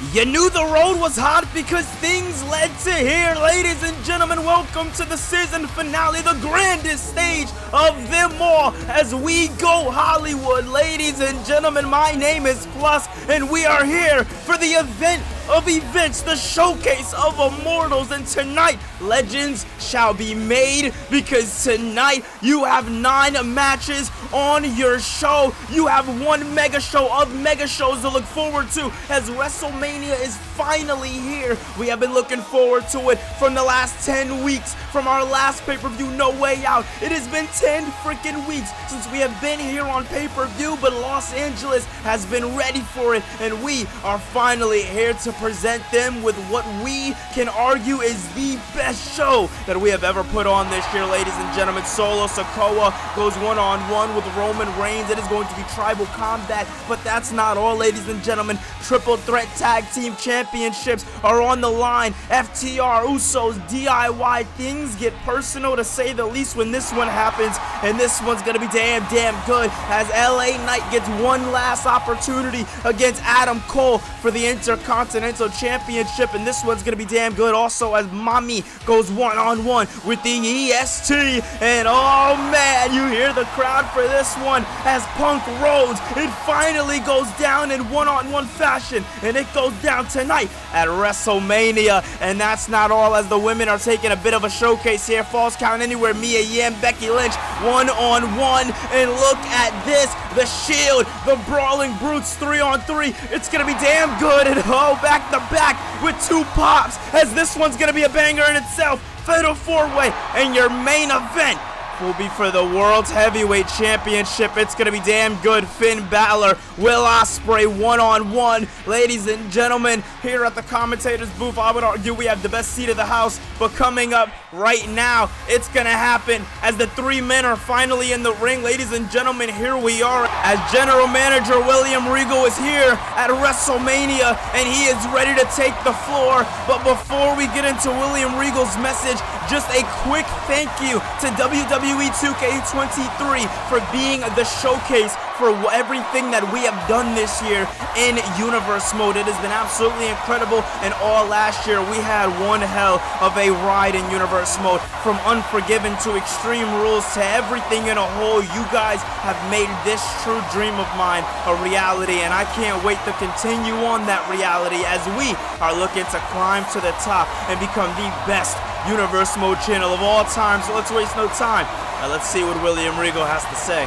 You knew the road was hot because things led to here. Ladies and gentlemen, welcome to the season finale, the grandest stage of them all as we go Hollywood. Ladies and gentlemen, my name is Plus, and we are here for the event of events, the showcase of immortals. And tonight, legends shall be made, because tonight you have 9 matches on your show. You have one mega show of mega shows to look forward to, as WrestleMania is finally here. We have been looking forward to it from the last 10 weeks, from our last pay-per-view, No Way Out. It has been 10 freaking weeks since we have been here on pay-per-view, but Los Angeles has been ready for it, and we are finally here to present them with what we can argue is the best show that we have ever put on this year, ladies and gentlemen. Solo Sikoa goes one-on-one with Roman Reigns. It is going to be tribal combat, but that's not all, ladies and gentlemen. Triple threat tag team championships are on the line. FTR, Usos, DIY. Things get personal, to say the least, when this one happens, and this one's gonna be damn good, as LA Knight gets one last opportunity against Adam Cole for the Intercontinental Championship, and this one's gonna be damn good also, as Mommy goes one-on-one with the EST. And oh man, you hear the crowd for this one, as Punk Rhodes, it finally goes down in one-on-one fashion, and it goes down tonight at WrestleMania. And that's not all, as the women are taking a bit of a showcase here. Falls Count Anywhere, Mia Yim, Becky Lynch, one-on-one, and look at this, the Shield, the Brawling Brutes, 3-on-3. It's gonna be damn good, and oh, back to back with 2 pops, as this one's gonna be a banger in itself. Fatal 4-way, and your main event will be for the World's Heavyweight Championship. It's gonna be damn good. Finn Balor, Will Ospreay, one-on-one. Ladies and gentlemen, here at the commentator's booth, I would argue we have the best seat of the house. But coming up right now, it's gonna happen as the 3 men are finally in the ring. Ladies and gentlemen, here we are, as General Manager William Regal is here at WrestleMania, and he is ready to take the floor. But before we get into William Regal's message, just a quick thank you to WWE 2K23 for being the showcase for everything that we have done this year in Universe Mode. It has been absolutely incredible, and all last year we had one hell of a ride in Universe Mode. From Unforgiven to Extreme Rules to everything in a whole, you guys have made this true dream of mine a reality, and I can't wait to continue on that reality as we are looking to climb to the top and become the best Universe Mode channel of all time. So let's waste no time. Now let's see what William Regal has to say.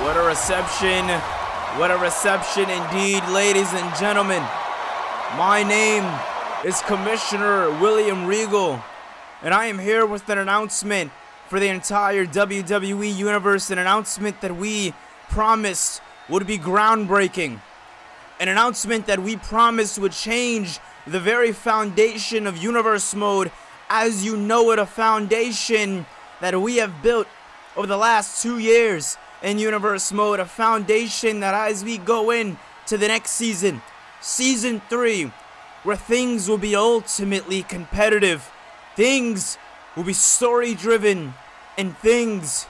What a reception. What a reception indeed, ladies and gentlemen. My name is Commissioner William Regal, and I am here with an announcement for the entire WWE Universe, an announcement that we promised would be groundbreaking, an announcement that we promised would change the very foundation of Universe Mode as you know it, a foundation that we have built over the last 2 years in Universe Mode, a foundation that as we go in to the next season, Season 3, where things will be ultimately competitive, things will be story-driven, and things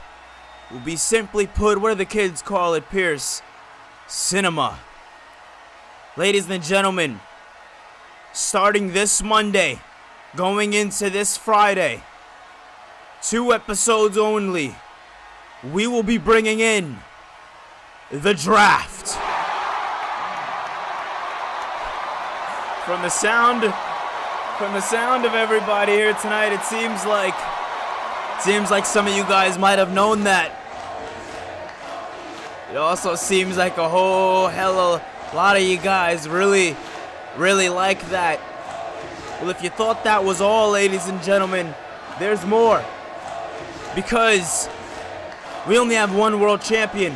will be, simply put, what do the kids call it, Pierce? Cinema. Ladies and gentlemen, starting this Monday, going into this Friday, 2 episodes only, we will be bringing in the draft. From the sound of everybody here tonight, it seems like some of you guys might have known that. It also seems like a whole hell of a lot of you guys really like that. Well, if you thought that was all, ladies and gentlemen, there's more. Because we only have one world champion.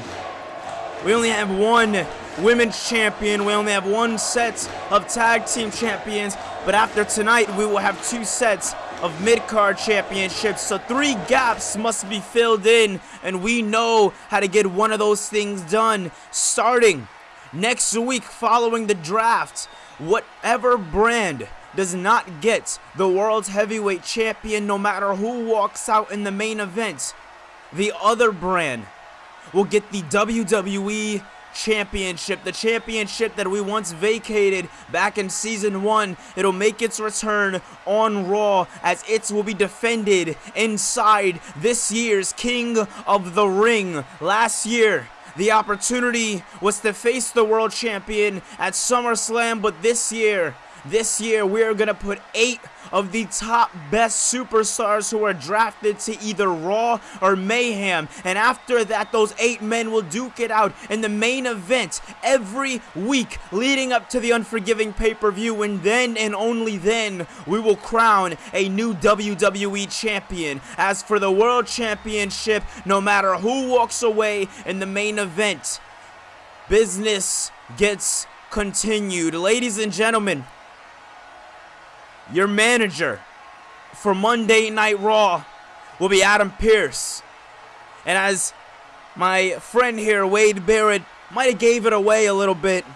We only have one women's champion. We only have 1 set of tag team champions. But after tonight, we will have 2 sets of mid-card championships. So 3 gaps must be filled in, and we know how to get one of those things done. Starting next week following the draft, whatever brand does not get the World's Heavyweight Champion, no matter who walks out in the main event, the other brand will get the WWE Championship, the championship that we once vacated back in Season 1. It'll make its return on Raw as it will be defended inside this year's King of the Ring. Last year, the opportunity was to face the world champion at SummerSlam, but this year we are going to put 8 of the top best superstars who are drafted to either Raw or Mayhem. And after that, those 8 men will duke it out in the main event every week leading up to the Unforgiving pay-per-view. And then and only then, we will crown a new WWE champion. As for the World Championship, no matter who walks away in the main event, business gets continued. Ladies and gentlemen, your manager for Monday Night Raw will be Adam Pearce. And as my friend here, Wade Barrett, might have gave it away a little bit,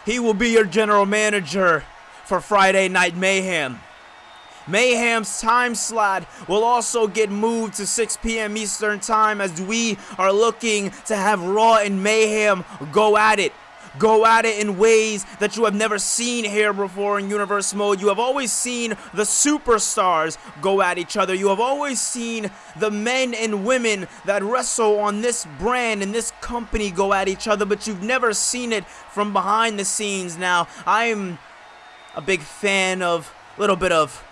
he will be your general manager for Friday Night Mayhem. Mayhem's time slot will also get moved to 6 p.m. Eastern Time as we are looking to have Raw and Mayhem go at it. Go at it in ways that you have never seen here before in Universe Mode. You have always seen the superstars go at each other. You have always seen the men and women that wrestle on this brand and this company go at each other, but you've never seen it from behind the scenes. Now, I'm a big fan of a little bit of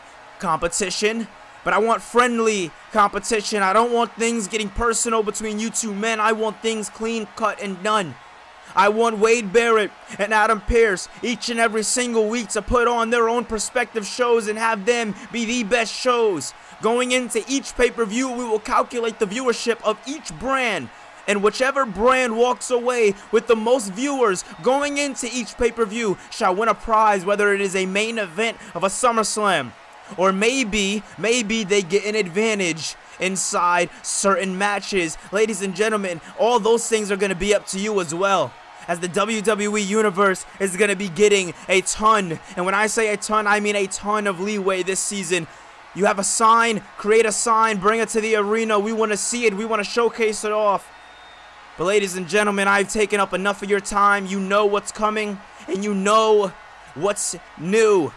competition, but I want friendly competition. I don't want things getting personal between you two men. I want things clean cut and done. I want Wade Barrett and Adam Pearce each and every single week to put on their own prospective shows and have them be the best shows. Going into each pay-per-view, we will calculate the viewership of each brand. And whichever brand walks away with the most viewers going into each pay-per-view shall win a prize, whether it is a main event of a SummerSlam, or maybe they get an advantage inside certain matches. Ladies and gentlemen, all those things are going to be up to you as well, as the WWE Universe is going to be getting a ton, and when I say a ton, I mean a ton of leeway this season. You have a sign, create a sign, bring it to the arena. We want to see it. We want to showcase it off. But ladies and gentlemen, I've taken up enough of your time. You know what's coming, and you know what's new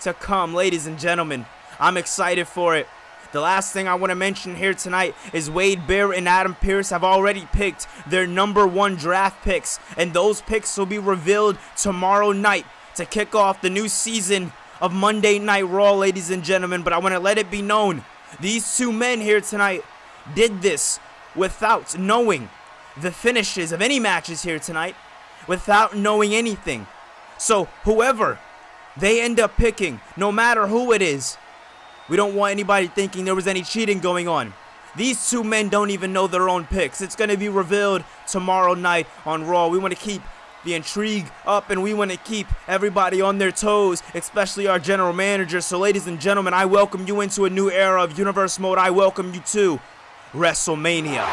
to come. Ladies and gentlemen, I'm excited for it. The last thing I want to mention here tonight is Wade Barrett and Adam Pearce have already picked their #1 draft picks, and those picks will be revealed tomorrow night to kick off the new season of Monday Night Raw, ladies and gentlemen. But I want to let it be known, these two men here tonight did this without knowing the finishes of any matches here tonight, without knowing anything. So whoever they end up picking, no matter who it is, we don't want anybody thinking there was any cheating going on. These two men don't even know their own picks. It's going to be revealed tomorrow night on Raw. We want to keep the intrigue up, and we want to keep everybody on their toes, especially our general manager. So ladies and gentlemen, I welcome you into a new era of Universe Mode. I welcome you to WrestleMania.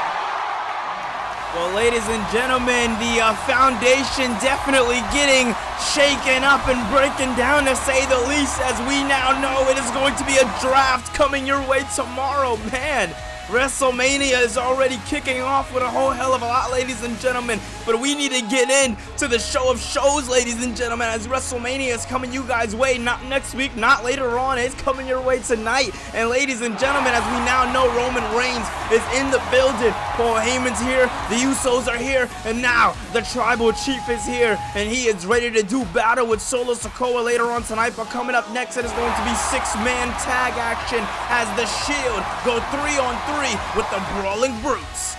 Well, ladies and gentlemen, the foundation definitely getting shaken up and breaking down, to say the least, as we now know it is going to be a draft coming your way tomorrow. Man, WrestleMania is already kicking off with a whole hell of a lot, ladies and gentlemen. But we need to get into the show of shows, ladies and gentlemen, as WrestleMania is coming you guys' way. Not next week, not later on. It's coming your way tonight. And ladies and gentlemen, as we now know, Roman Reigns is in the building. Paul Heyman's here. The Usos are here. And now the Tribal Chief is here. And he is ready to do battle with Solo Sikoa later on tonight. But coming up next, it is going to be 6-man tag action as the Shield go 3-on-3 with the Brawling Brutes.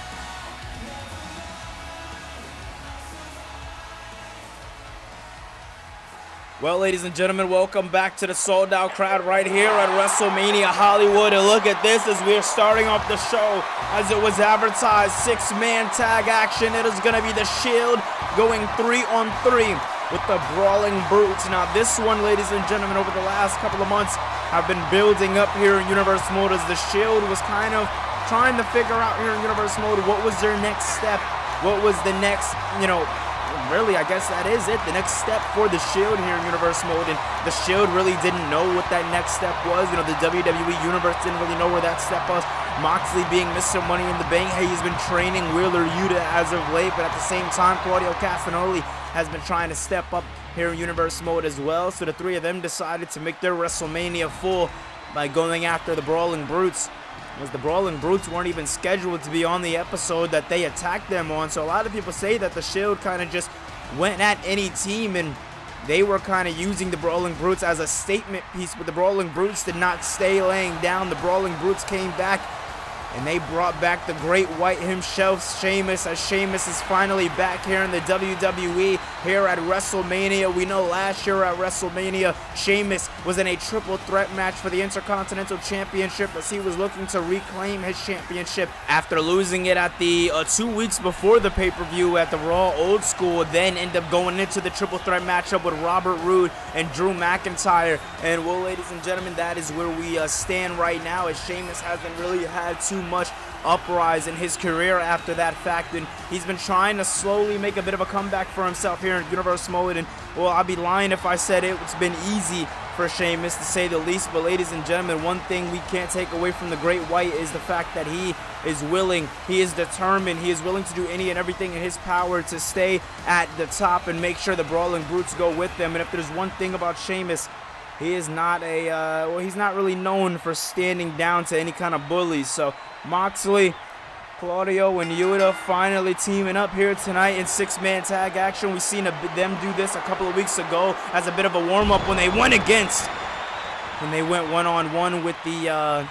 Well, ladies and gentlemen, welcome back to the sold-out crowd right here at WrestleMania Hollywood. And look at this as we are starting off the show. As it was advertised, 6-man tag action. It is going to be the Shield going 3-on-3 with the Brawling Brutes. Now, this one, ladies and gentlemen, over the last couple of months, have been building up here in Universe Mode, as the Shield was kind of trying to figure out here in Universe Mode what was their next step, what was the next, really, I guess that is it, the next step for the Shield here in Universe Mode. And the Shield really didn't know what that next step was. The WWE Universe didn't really know where that step was. Moxley being Mr. Money in the Bank. Hey, he's been training Wheeler Yuta as of late, but at the same time, Claudio Castagnoli has been trying to step up here in Universe Mode as well. So the three of them decided to make their WrestleMania full by going after the Brawling Brutes. As the Brawling Brutes weren't even scheduled to be on the episode that they attacked them on. So a lot of people say that the Shield kind of just went at any team, and they were kind of using the Brawling Brutes as a statement piece, but the Brawling Brutes did not stay laying down. The Brawling Brutes came back, and they brought back the Great White himself, Sheamus, as Sheamus is finally back here in the WWE, here at WrestleMania. We know last year at WrestleMania, Sheamus was in a triple threat match for the Intercontinental Championship as he was looking to reclaim his championship after losing it at the 2 weeks before the pay-per-view at the Raw Old School, then ended up going into the triple threat matchup with Robert Roode and Drew McIntyre. And well, ladies and gentlemen, that is where we stand right now, as Sheamus hasn't really had too much uprise in his career after that fact, and he's been trying to slowly make a bit of a comeback for himself here in Universe Mode. And well, I'd be lying if I said it's been easy for Sheamus, to say the least. But ladies and gentlemen, one thing we can't take away from the Great White is the fact that he is willing, he is determined, he is willing to do any and everything in his power to stay at the top and make sure the Brawling Brutes go with them. And if there's one thing about Sheamus, he is not he's not really known for standing down to any kind of bullies. So Moxley, Claudio, and Yuta finally teaming up here tonight in six-man tag action. We've seen them do this a couple of weeks ago as a bit of a warm-up when they went one-on-one with the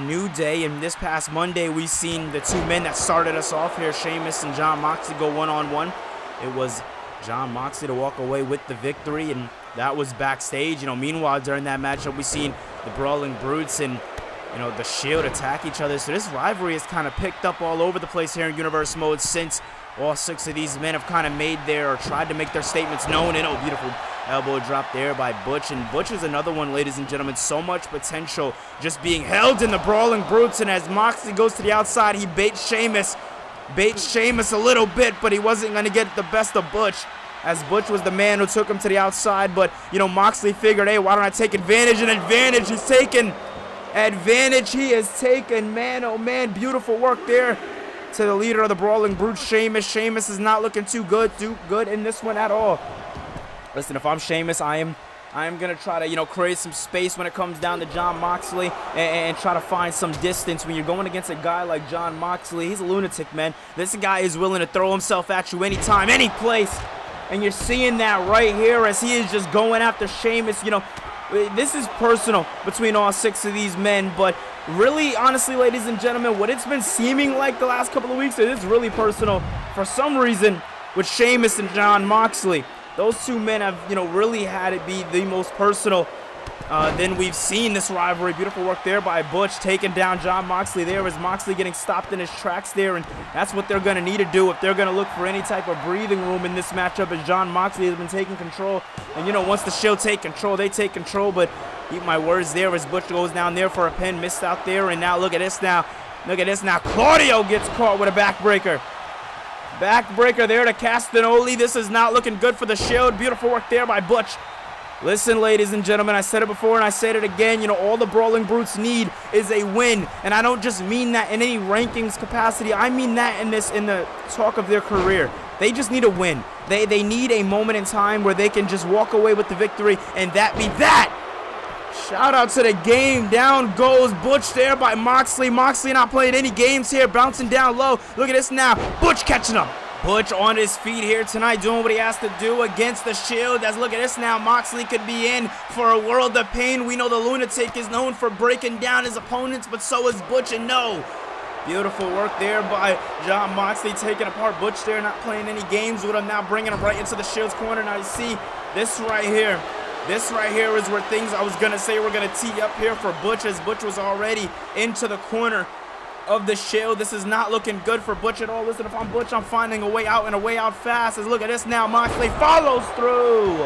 New Day. And this past Monday, we've seen the two men that started us off here, Sheamus and Jon Moxley, go one-on-one. It was Jon Moxley to walk away with the victory, and that was backstage. Meanwhile, during that matchup, we've seen the Brawling Brutes and the Shield attack each other. So this rivalry has kind of picked up all over the place here in Universe Mode since all six of these men have kind of tried to make their statements known. And beautiful elbow drop there by Butch. And Butch is another one, ladies and gentlemen. So much potential just being held in the Brawling Brutes. And as Moxley goes to the outside, he baits Sheamus a little bit, but he wasn't going to get the best of Butch, as Butch was the man who took him to the outside. But, Moxley figured, hey, why don't I take advantage? And advantage he's taken. Advantage he has taken. Man, oh man, beautiful work there to the leader of the Brawling Brutes, Sheamus. Sheamus is not looking too good in this one at all. Listen, if I'm Sheamus, I am going to try to, create some space when it comes down to Jon Moxley and try to find some distance. When you're going against a guy like Jon Moxley, he's a lunatic, man. This guy is willing to throw himself at you anytime, any place. And you're seeing that right here as he is just going after Sheamus. This is personal between all six of these men, but really, honestly, ladies and gentlemen, what it's been seeming like the last couple of weeks, it is really personal for some reason with Sheamus and Jon Moxley. Those two men have, really had it be the most personal then we've seen this rivalry. Beautiful work there by Butch, taking down Jon Moxley there as Moxley getting stopped in his tracks there, and that's what they're going to need to do if they're going to look for any type of breathing room in this matchup, as Jon Moxley has been taking control. And, once the Shield take control, they take control, but eat my words there as Butch goes down there for a pin, missed out there, and now look at this now. Look at this now. Claudio gets caught with a backbreaker. Backbreaker there to Castagnoli. This is not looking good for the Shield. Beautiful work there by Butch. Listen, ladies and gentlemen, I said it before and I said it again, all the Brawling Brutes need is a win. And I don't just mean that in any rankings capacity. I mean that in the talk of their career. They just need a win. They need a moment in time where they can just walk away with the victory, and that be that. Shout out to the game. Down goes Butch there by Moxley. Moxley not playing any games here, bouncing down low. Look at this now. Butch catching him. Butch on his feet here tonight, doing what he has to do against the Shield. As look at this now, Moxley could be in for a world of pain. We know the Lunatic is known for breaking down his opponents, but so is Butch, and no. Beautiful work there by Jon Moxley, taking apart Butch there, not playing any games with him, now bringing him right into the Shield's corner. Now you see this right here. This right here is where things I was going to say we're going to tee up here for Butch, as Butch was already into the corner of the Shield. This is not looking good for Butch at all. Listen, if I'm Butch, I'm finding a way out, and a way out fast. As look at this now, Moxley follows through.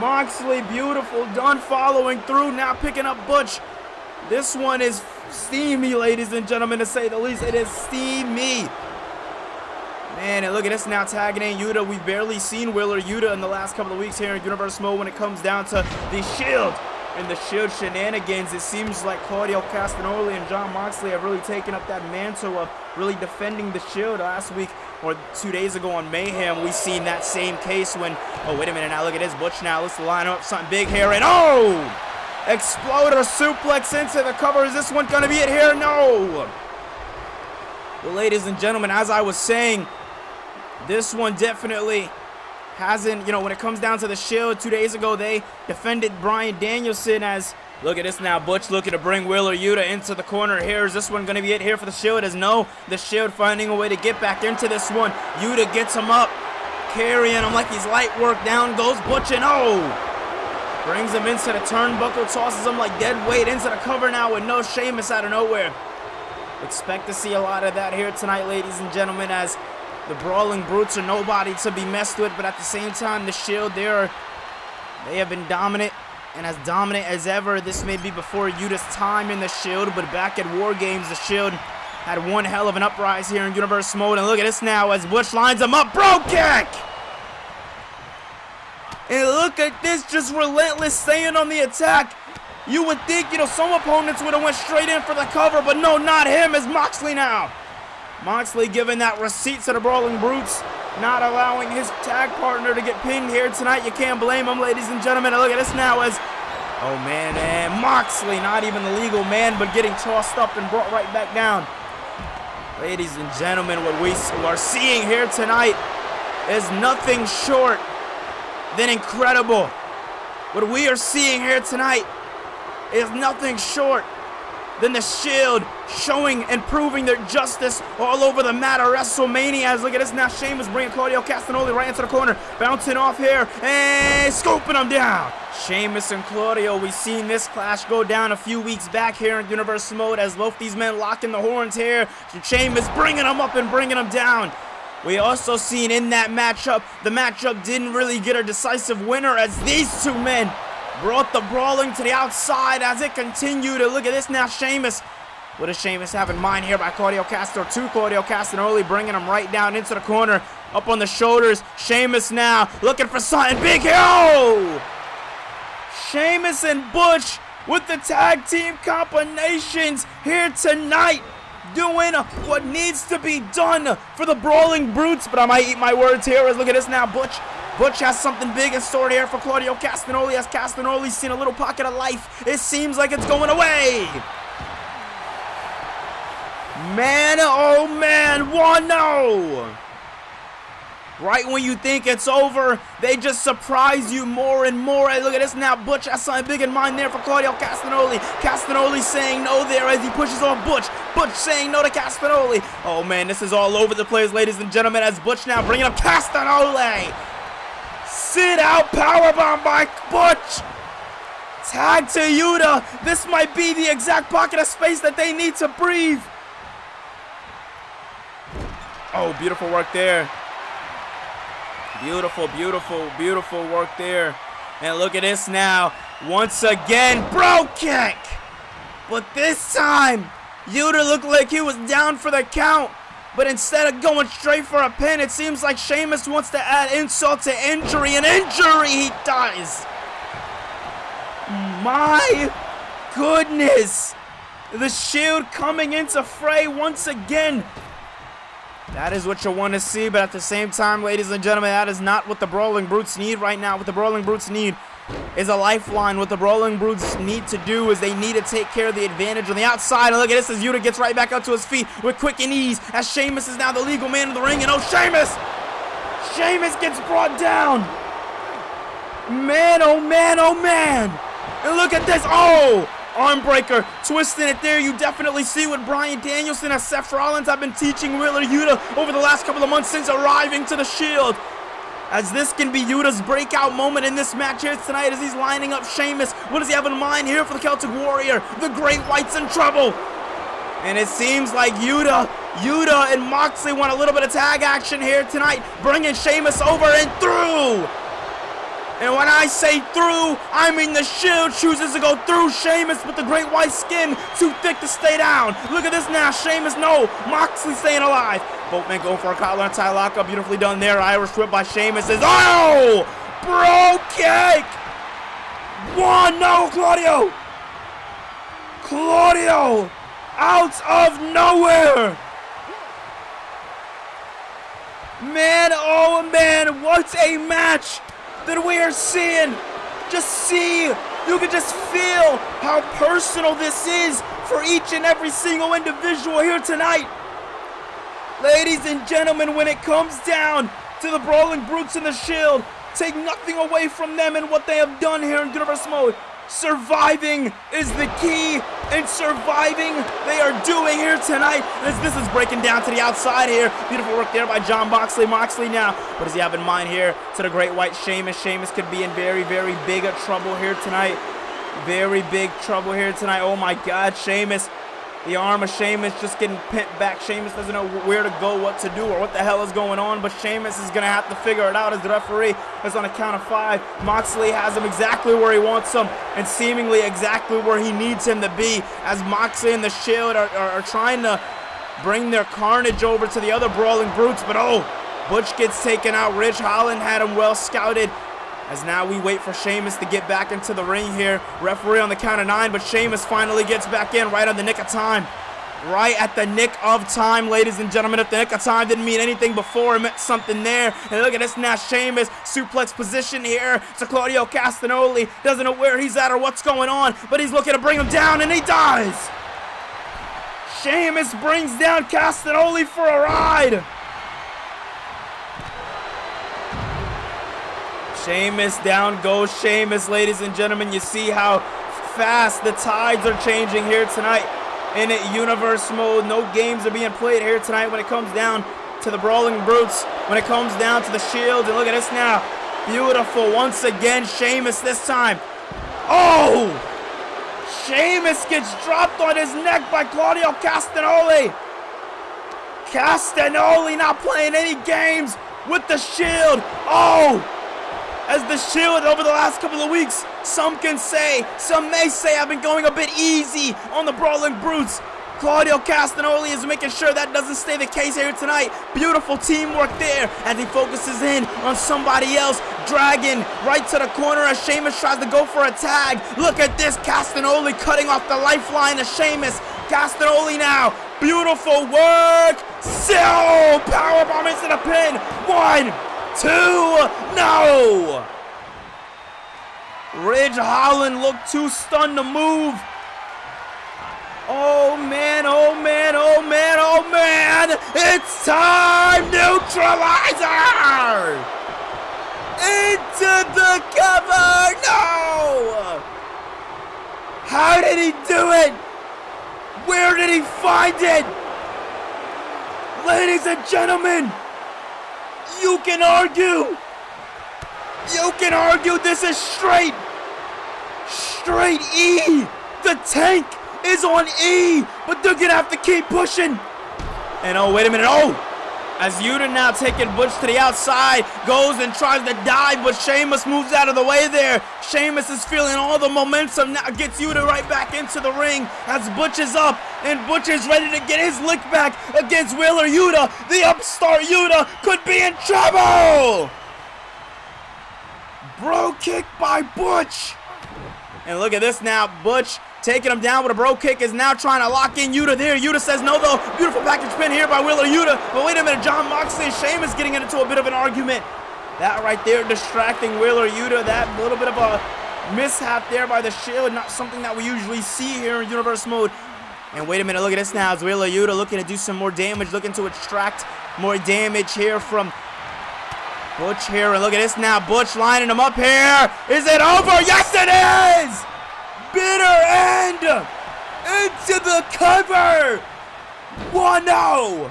Moxley, beautiful, done following through, now picking up Butch. This one is steamy, ladies and gentlemen, to say the least. It is steamy. Man, and look at this now, tagging in Yuta. We've barely seen Wheeler Yuta in the last couple of weeks here in Universe Mode when it comes down to the Shield in the Shield shenanigans. It seems like Claudio Castagnoli and Jon Moxley have really taken up that mantle of really defending the Shield. Last week or 2 days ago on Mayhem, we seen that same case when, oh, wait a minute now, look at this. Butch now looks to line up something big here, and oh! Exploder suplex into the cover. Is this one going to be it here? No! Well, ladies and gentlemen, as I was saying, this one definitely hasn't, you know, when it comes down to the Shield, 2 days ago, they defended Bryan Danielson as, look at this now, Butch looking to bring Wheeler Yuta into the corner here. Is this one going to be it here for the Shield? As no, the Shield finding a way to get back into this one. Yuta gets him up, carrying him like he's light work. Down goes Butch, and oh! Brings him into the turnbuckle, tosses him like dead weight into the cover now with no Sheamus out of nowhere. Expect to see a lot of that here tonight, ladies and gentlemen, as the Brawling Brutes are nobody to be messed with, but at the same time, the Shield, they have been dominant, and as dominant as ever. This may be before Yuta's time in the Shield, but back at War Games, the Shield had one hell of an uprise here in Universe Mode, and look at this now as Butch lines him up, bro kick! And look at this, just relentless, staying on the attack. You would think, you know, some opponents would have went straight in for the cover, but no, not him, as Moxley now. Moxley giving that receipt to the Brawling Brutes, not allowing his tag partner to get pinned here tonight. You can't blame him, ladies and gentlemen. And look at this now as, oh man, and Moxley, not even the legal man, but getting tossed up and brought right back down. Ladies and gentlemen, what we are seeing here tonight is nothing short than incredible. What we are seeing here tonight is nothing short than the Shield showing and proving their justice all over the mat at WrestleMania. As look at this now, Sheamus bringing Claudio Castagnoli right into the corner, bouncing off here and scooping him down. Sheamus and Claudio, we've seen this clash go down a few weeks back here in Universe Mode as both these men locking the horns here. Sheamus bringing him up and bringing him down. We also seen in that matchup, the matchup didn't really get a decisive winner as these two men brought the Brawling to the outside as it continued. And look at this now, Sheamus. What does Sheamus have in mind here by Claudio Castagnoli, bringing him right down into the corner, up on the shoulders. Sheamus now looking for something big here. Oh! Sheamus and Butch with the tag team combinations here tonight, doing what needs to be done for the Brawling Brutes. But I might eat my words here as look at this now, Butch has something big in store here for Claudio Castagnoli as Castagnoli's seen a little pocket of life. It seems like it's going away. Man, oh man, 1-0. Right when you think it's over, they just surprise you more and more. Hey, look at this now. Butch has something big in mind there for Claudio Castagnoli. Castagnoli saying no there as he pushes on Butch. Butch saying no to Castagnoli. Oh man, this is all over the place, ladies and gentlemen, as Butch now bringing up Castagnoli. Sit out powerbomb by Butch. Tag to Yuta. This might be the exact pocket of space that they need to breathe. Oh, beautiful work there. Beautiful, beautiful, beautiful work there. And look at this now. Once again, bro kick. But this time, Yuta looked like he was down for the count. But instead of going straight for a pin, it seems like Sheamus wants to add insult to injury. And injury he does. My goodness. The Shield coming into fray once again. That is what you want to see, but at the same time, ladies and gentlemen, that is not what the Brawling Brutes need right now. What the Brawling Brutes need is a lifeline. What the Brawling Brutes need to do is they need to take care of the advantage on the outside. And look at this as Yuta gets right back up to his feet with quick and ease as Sheamus is now the legal man in the ring. And oh, Sheamus gets brought down. Man, oh man, oh man. And look at this. Oh! Arm breaker, twisting it there. You definitely see what Bryan Danielson and Seth Rollins have been teaching Wheeler Yuta over the last couple of months since arriving to the Shield. As this can be Yuta's breakout moment in this match here tonight as he's lining up Sheamus. What does he have in mind here for the Celtic Warrior? The Great White's in trouble. And it seems like Yuta and Moxley want a little bit of tag action here tonight, bringing Sheamus over and through. And when I say through, I mean the Shield chooses to go through Sheamus with the Great White skin too thick to stay down. Look at this now. Sheamus, no. Moxley staying alive. Both men go for a collar and tie lockup. Beautifully done there. Irish whip by Sheamus is, oh! Bro kick! One, no, Claudio! Claudio! Out of nowhere! Man, oh man, what a match that we are seeing. Just see, you can just feel how personal this is for each and every single individual here tonight. Ladies and gentlemen, when it comes down to the Brawling Brutes in the Shield, take nothing away from them and what they have done here in Universe Mode. Surviving is the key, and surviving they are doing here tonight as this is breaking down to the outside here. Beautiful work there by John Moxley. Moxley now, what does he have in mind here? To the Great White Sheamus. Sheamus could be in very, very big trouble here tonight. Very big trouble here tonight. Oh my God, Sheamus. The arm of Sheamus just getting pinned back. Sheamus doesn't know where to go, what to do, or what the hell is going on, but Sheamus is going to have to figure it out as the referee is on a count of 5. Moxley has him exactly where he wants him and seemingly exactly where he needs him to be as Moxley and the Shield are trying to bring their carnage over to the other Brawling Brutes, but oh, Butch gets taken out. Ridge Holland had him well scouted. As now we wait for Sheamus to get back into the ring here. Referee on the count of 9, but Sheamus finally gets back in right on the nick of time. Right at the nick of time, ladies and gentlemen. If the nick of time didn't mean anything before, it meant something there. And look at this now, Sheamus, suplex position here to Claudio Castagnoli. Doesn't know where he's at or what's going on, but he's looking to bring him down, and he does. Sheamus brings down Castagnoli for a ride. Sheamus, down goes Sheamus, ladies and gentlemen. You see how fast the tides are changing here tonight in Universe Mode. No games are being played here tonight when it comes down to the Brawling Brutes, when it comes down to the Shield. And look at this now. Beautiful once again. Sheamus this time. Oh! Sheamus gets dropped on his neck by Claudio Castagnoli. Castagnoli not playing any games with the Shield. Oh! As the Shield over the last couple of weeks, some may say I've been going a bit easy on the Brawling Brutes. Claudio Castagnoli is making sure that doesn't stay the case here tonight. Beautiful teamwork there as he focuses in on somebody else. Dragging right to the corner as Sheamus tries to go for a tag. Look at this, Castagnoli cutting off the lifeline of Sheamus. Castagnoli now, beautiful work. So powerbomb into the pin. 1, 2, no! Ridge Holland looked too stunned to move. Oh man, oh man, oh man, oh man! It's time! Neutralizer! Into the cover! No! How did he do it? Where did he find it? Ladies and gentlemen, you can argue this is straight E. The tank is on E, but they're gonna have to keep pushing. And oh, wait a minute, oh! As Yuta now taking Butch to the outside, goes and tries to dive, but Sheamus moves out of the way there. Sheamus is feeling all the momentum, now gets Yuta right back into the ring as Butch is up, and Butch is ready to get his lick back against Wheeler Yuta. The upstart Yuta could be in trouble! Bro kick by Butch. And look at this now, Butch taking him down with a bro kick, is now trying to lock in Yuta there. Yuta says no though. Beautiful package pin here by Wheeler Yuta. But wait a minute, John Moxley and Sheamus getting into a bit of an argument. That right there distracting Wheeler Yuta. That little bit of a mishap there by the Shield. Not something that we usually see here in Universe Mode. And wait a minute, look at this now. It's Wheeler Yuta looking to do some more damage. Looking to extract more damage here from Butch here. And look at this now. Butch lining him up here. Is it over? Yes, it is! Bitter end into the cover. 1-0.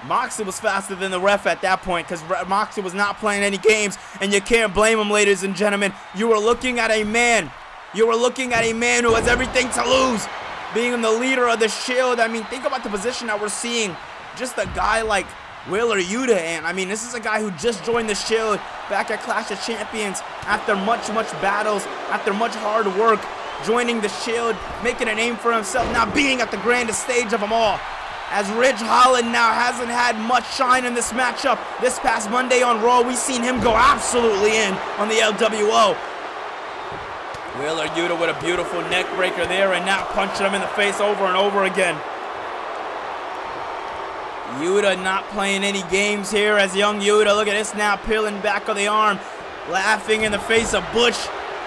Moxley was faster than the ref at that point because Moxley was not playing any games, and you can't blame him, ladies and gentlemen. You were looking at a man. You were looking at a man who has everything to lose, being the leader of the Shield. I mean, think about the position that we're seeing. Just a guy like Wheeler Yuta, and I mean, this is a guy who just joined the Shield back at Clash of Champions after much battles, after much hard work. Joining the Shield, making a name for himself, now being at the grandest stage of them all. As Ridge Holland now hasn't had much shine in this matchup. This past Monday on Raw, we seen him go absolutely in on the LWO. Wheeler Yuta with a beautiful neck breaker there, and now punching him in the face over and over again. Yuta not playing any games here as young Yuta. Look at this now, peeling back of the arm, laughing in the face of Butch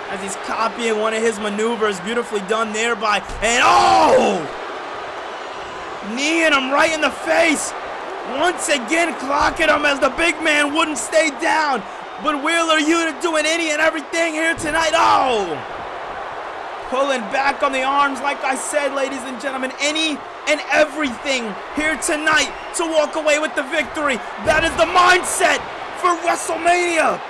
as he's copying one of his maneuvers. Beautifully done there by, and oh! Kneeing him right in the face. Once again clocking him as the big man wouldn't stay down. But Wheeler Yuta doing any and everything here tonight. Oh! Pulling back on the arms, like I said, ladies and gentlemen. Any and everything here tonight to walk away with the victory. That is the mindset for WrestleMania.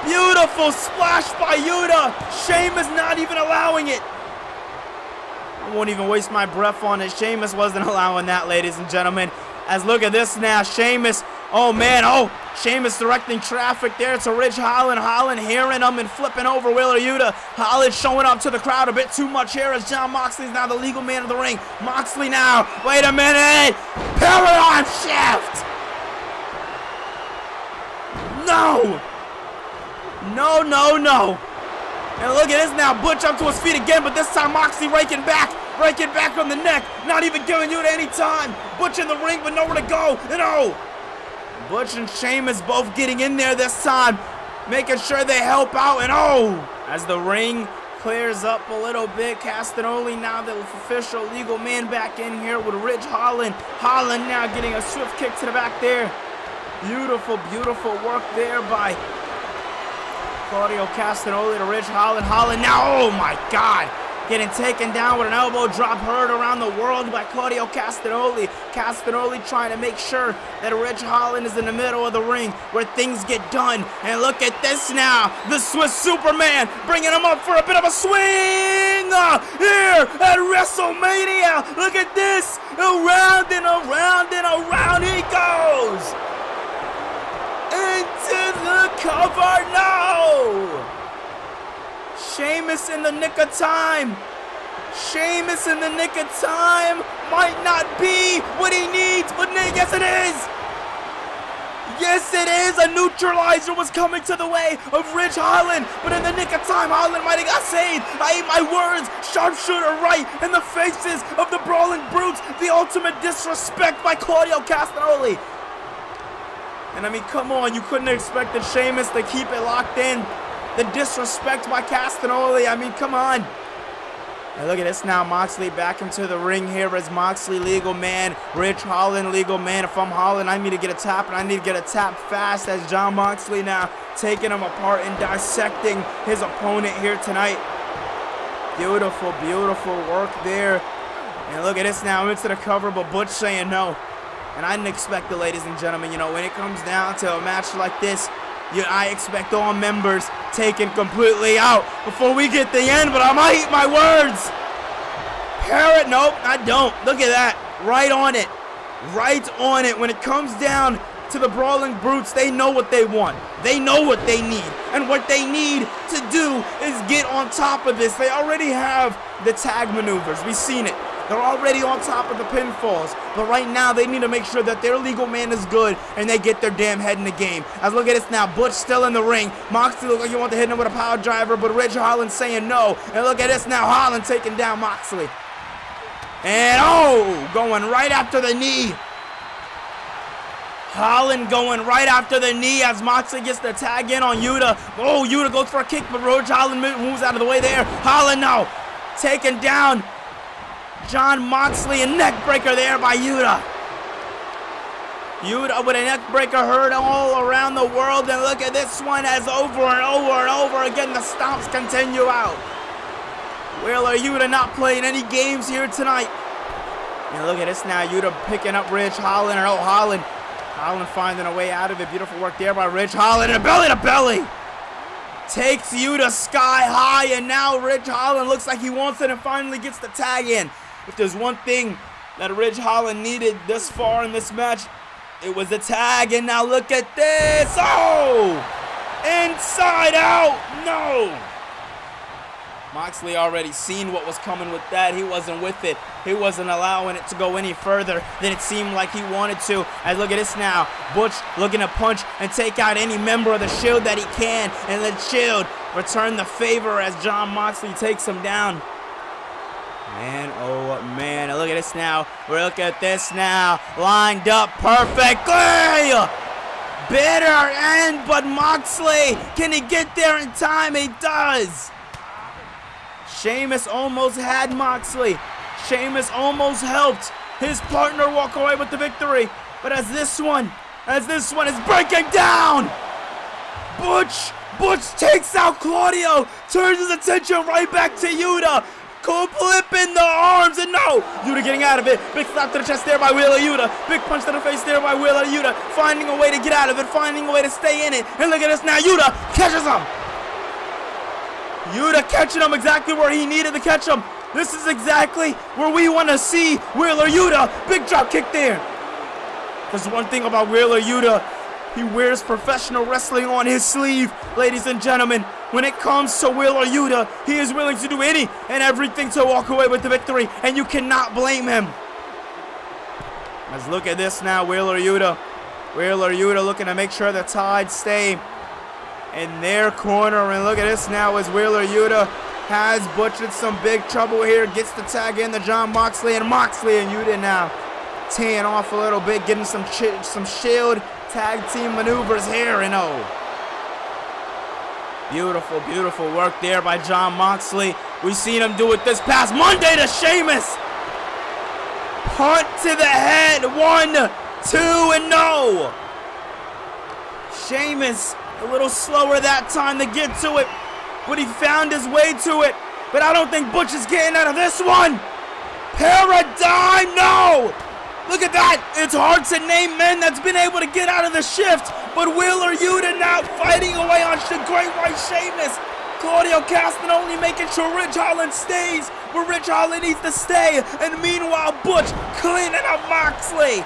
Beautiful splash by Yuta. Sheamus not even allowing it. I won't even waste my breath on it. Sheamus wasn't allowing that, ladies and gentlemen. As look at this now, Sheamus. Oh man, oh, Sheamus directing traffic there to Ridge Holland. Holland hearing him and flipping over Wheeler Yuta. Holland showing up to the crowd a bit too much here as Jon Moxley's now the legal man of the ring. Moxley now, wait a minute, paradigm shift. No. No, no, no. And look at this now, Butch up to his feet again, but this time Moxley raking back on the neck, not even giving Yuta any time. Butch in the ring, but nowhere to go, and oh! Butch and Sheamus both getting in there this time, making sure they help out, and oh! As the ring clears up a little bit, Castagnoli now the official legal man back in here with Ridge Holland. Holland now getting a swift kick to the back there. Beautiful, beautiful work there by Claudio Castagnoli to Ridge Holland. Holland now, oh my God, getting taken down with an elbow drop heard around the world by Claudio Castagnoli. Castagnoli trying to make sure that Ridge Holland is in the middle of the ring where things get done. And look at this now, the Swiss Superman bringing him up for a bit of a swing here at WrestleMania. Look at this, around and around and around he goes. Into the cover, no! Sheamus in the nick of time. Sheamus in the nick of time might not be what he needs, but yes it is! Yes it is! A neutralizer was coming to the way of Ridge Holland, but in the nick of time, Holland might have got saved. I ate my words, sharpshooter right in the faces of the Brawling Brutes. The ultimate disrespect by Claudio Castagnoli. And I mean, come on, you couldn't have expected Sheamus to keep it locked in. The disrespect by Castagnoli, I mean, come on. And look at this now, Moxley back into the ring here as Moxley legal man, Ridge Holland legal man. If I'm Holland, I need to get a tap, and I need to get a tap fast as Jon Moxley now taking him apart and dissecting his opponent here tonight. Beautiful, beautiful work there. And look at this now, into the cover, but Butch saying no. And I didn't expect it, ladies and gentlemen. You know, when it comes down to a match like this, I expect all members taken completely out before we get the end, but I might eat my words. Parrot, nope, I don't. Look at that. Right on it. Right on it. When it comes down to the Brawling Brutes, they know what they want. They know what they need. And what they need to do is get on top of this. They already have the tag maneuvers. We've seen it. They're already on top of the pinfalls, but right now they need to make sure that their legal man is good and they get their damn head in the game. As look at this now, Butch still in the ring. Moxley look like you want to hit him with a power driver, but Ridge Holland saying no. And look at this now, Holland taking down Moxley. And oh, going right after the knee. Holland going right after the knee as Moxley gets the tag in on Yuta. Oh, Yuta goes for a kick, but Ridge Holland moves out of the way there. Holland now taking down Jon Moxley, a neck breaker there by Yuta. Yuta with a neck breaker heard all around the world, and look at this one as over and over and over again the stomps continue out. Wheeler Yuta not playing any games here tonight. And look at this now, Yuta picking up Ridge Holland, or oh, Holland. Holland finding a way out of it. Beautiful work there by Ridge Holland, and belly to belly. Takes Yuta sky high, and now Ridge Holland looks like he wants it and finally gets the tag in. If there's one thing that Ridge Holland needed this far in this match, it was the tag. And now look at this. Oh! Inside out. No. Moxley already seen what was coming with that. He wasn't with it. He wasn't allowing it to go any further than it seemed like he wanted to. And look at this now. Butch looking to punch and take out any member of the Shield that he can. And the Shield return the favor as Jon Moxley takes him down. Man, oh man. And look at this now. Look at this now. Lined up perfectly. Bitter end, but Moxley, can he get there in time? He does. Sheamus almost had Moxley. Sheamus almost helped his partner walk away with the victory. But as this one is breaking down, Butch takes out Claudio, turns his attention right back to Yuta. Flipping the arms, and no! Yuta getting out of it. Big slap to the chest there by Wheeler Yuta. Big punch to the face there by Wheeler Yuta. Finding a way to get out of it, finding a way to stay in it. And look at this now, Yuta catches him. Yuta catching him exactly where he needed to catch him. This is exactly where we want to see Wheeler Yuta. Big drop kick there. There's one thing about Wheeler Yuta. He wears professional wrestling on his sleeve, ladies and gentlemen. When it comes to Wheeler Yuta, he is willing to do any and everything to walk away with the victory, and you cannot blame him. Let's look at this now, Wheeler Yuta. Wheeler Yuta looking to make sure the Tide stay in their corner. And look at this now as Wheeler Yuta has Butch in some big trouble here. Gets the tag in to Jon Moxley, and Yuta now teeing off a little bit, getting some Shield tag team maneuvers here. And oh, beautiful, beautiful work there by Jon Moxley. We've seen him do it this past Monday to Sheamus. Punt to the head, 1, 2, and no. Sheamus a little slower that time to get to it, but he found his way to it. But I don't think Butch is getting out of this one. Paradigm, no! Look at that. It's hard to name men that's been able to get out of the shift, but Wheeler Yuta now fighting away on the Great White Sheamus. Claudio Castagnoli making sure Ridge Holland stays where Ridge Holland needs to stay, and meanwhile Butch cleaning up Moxley.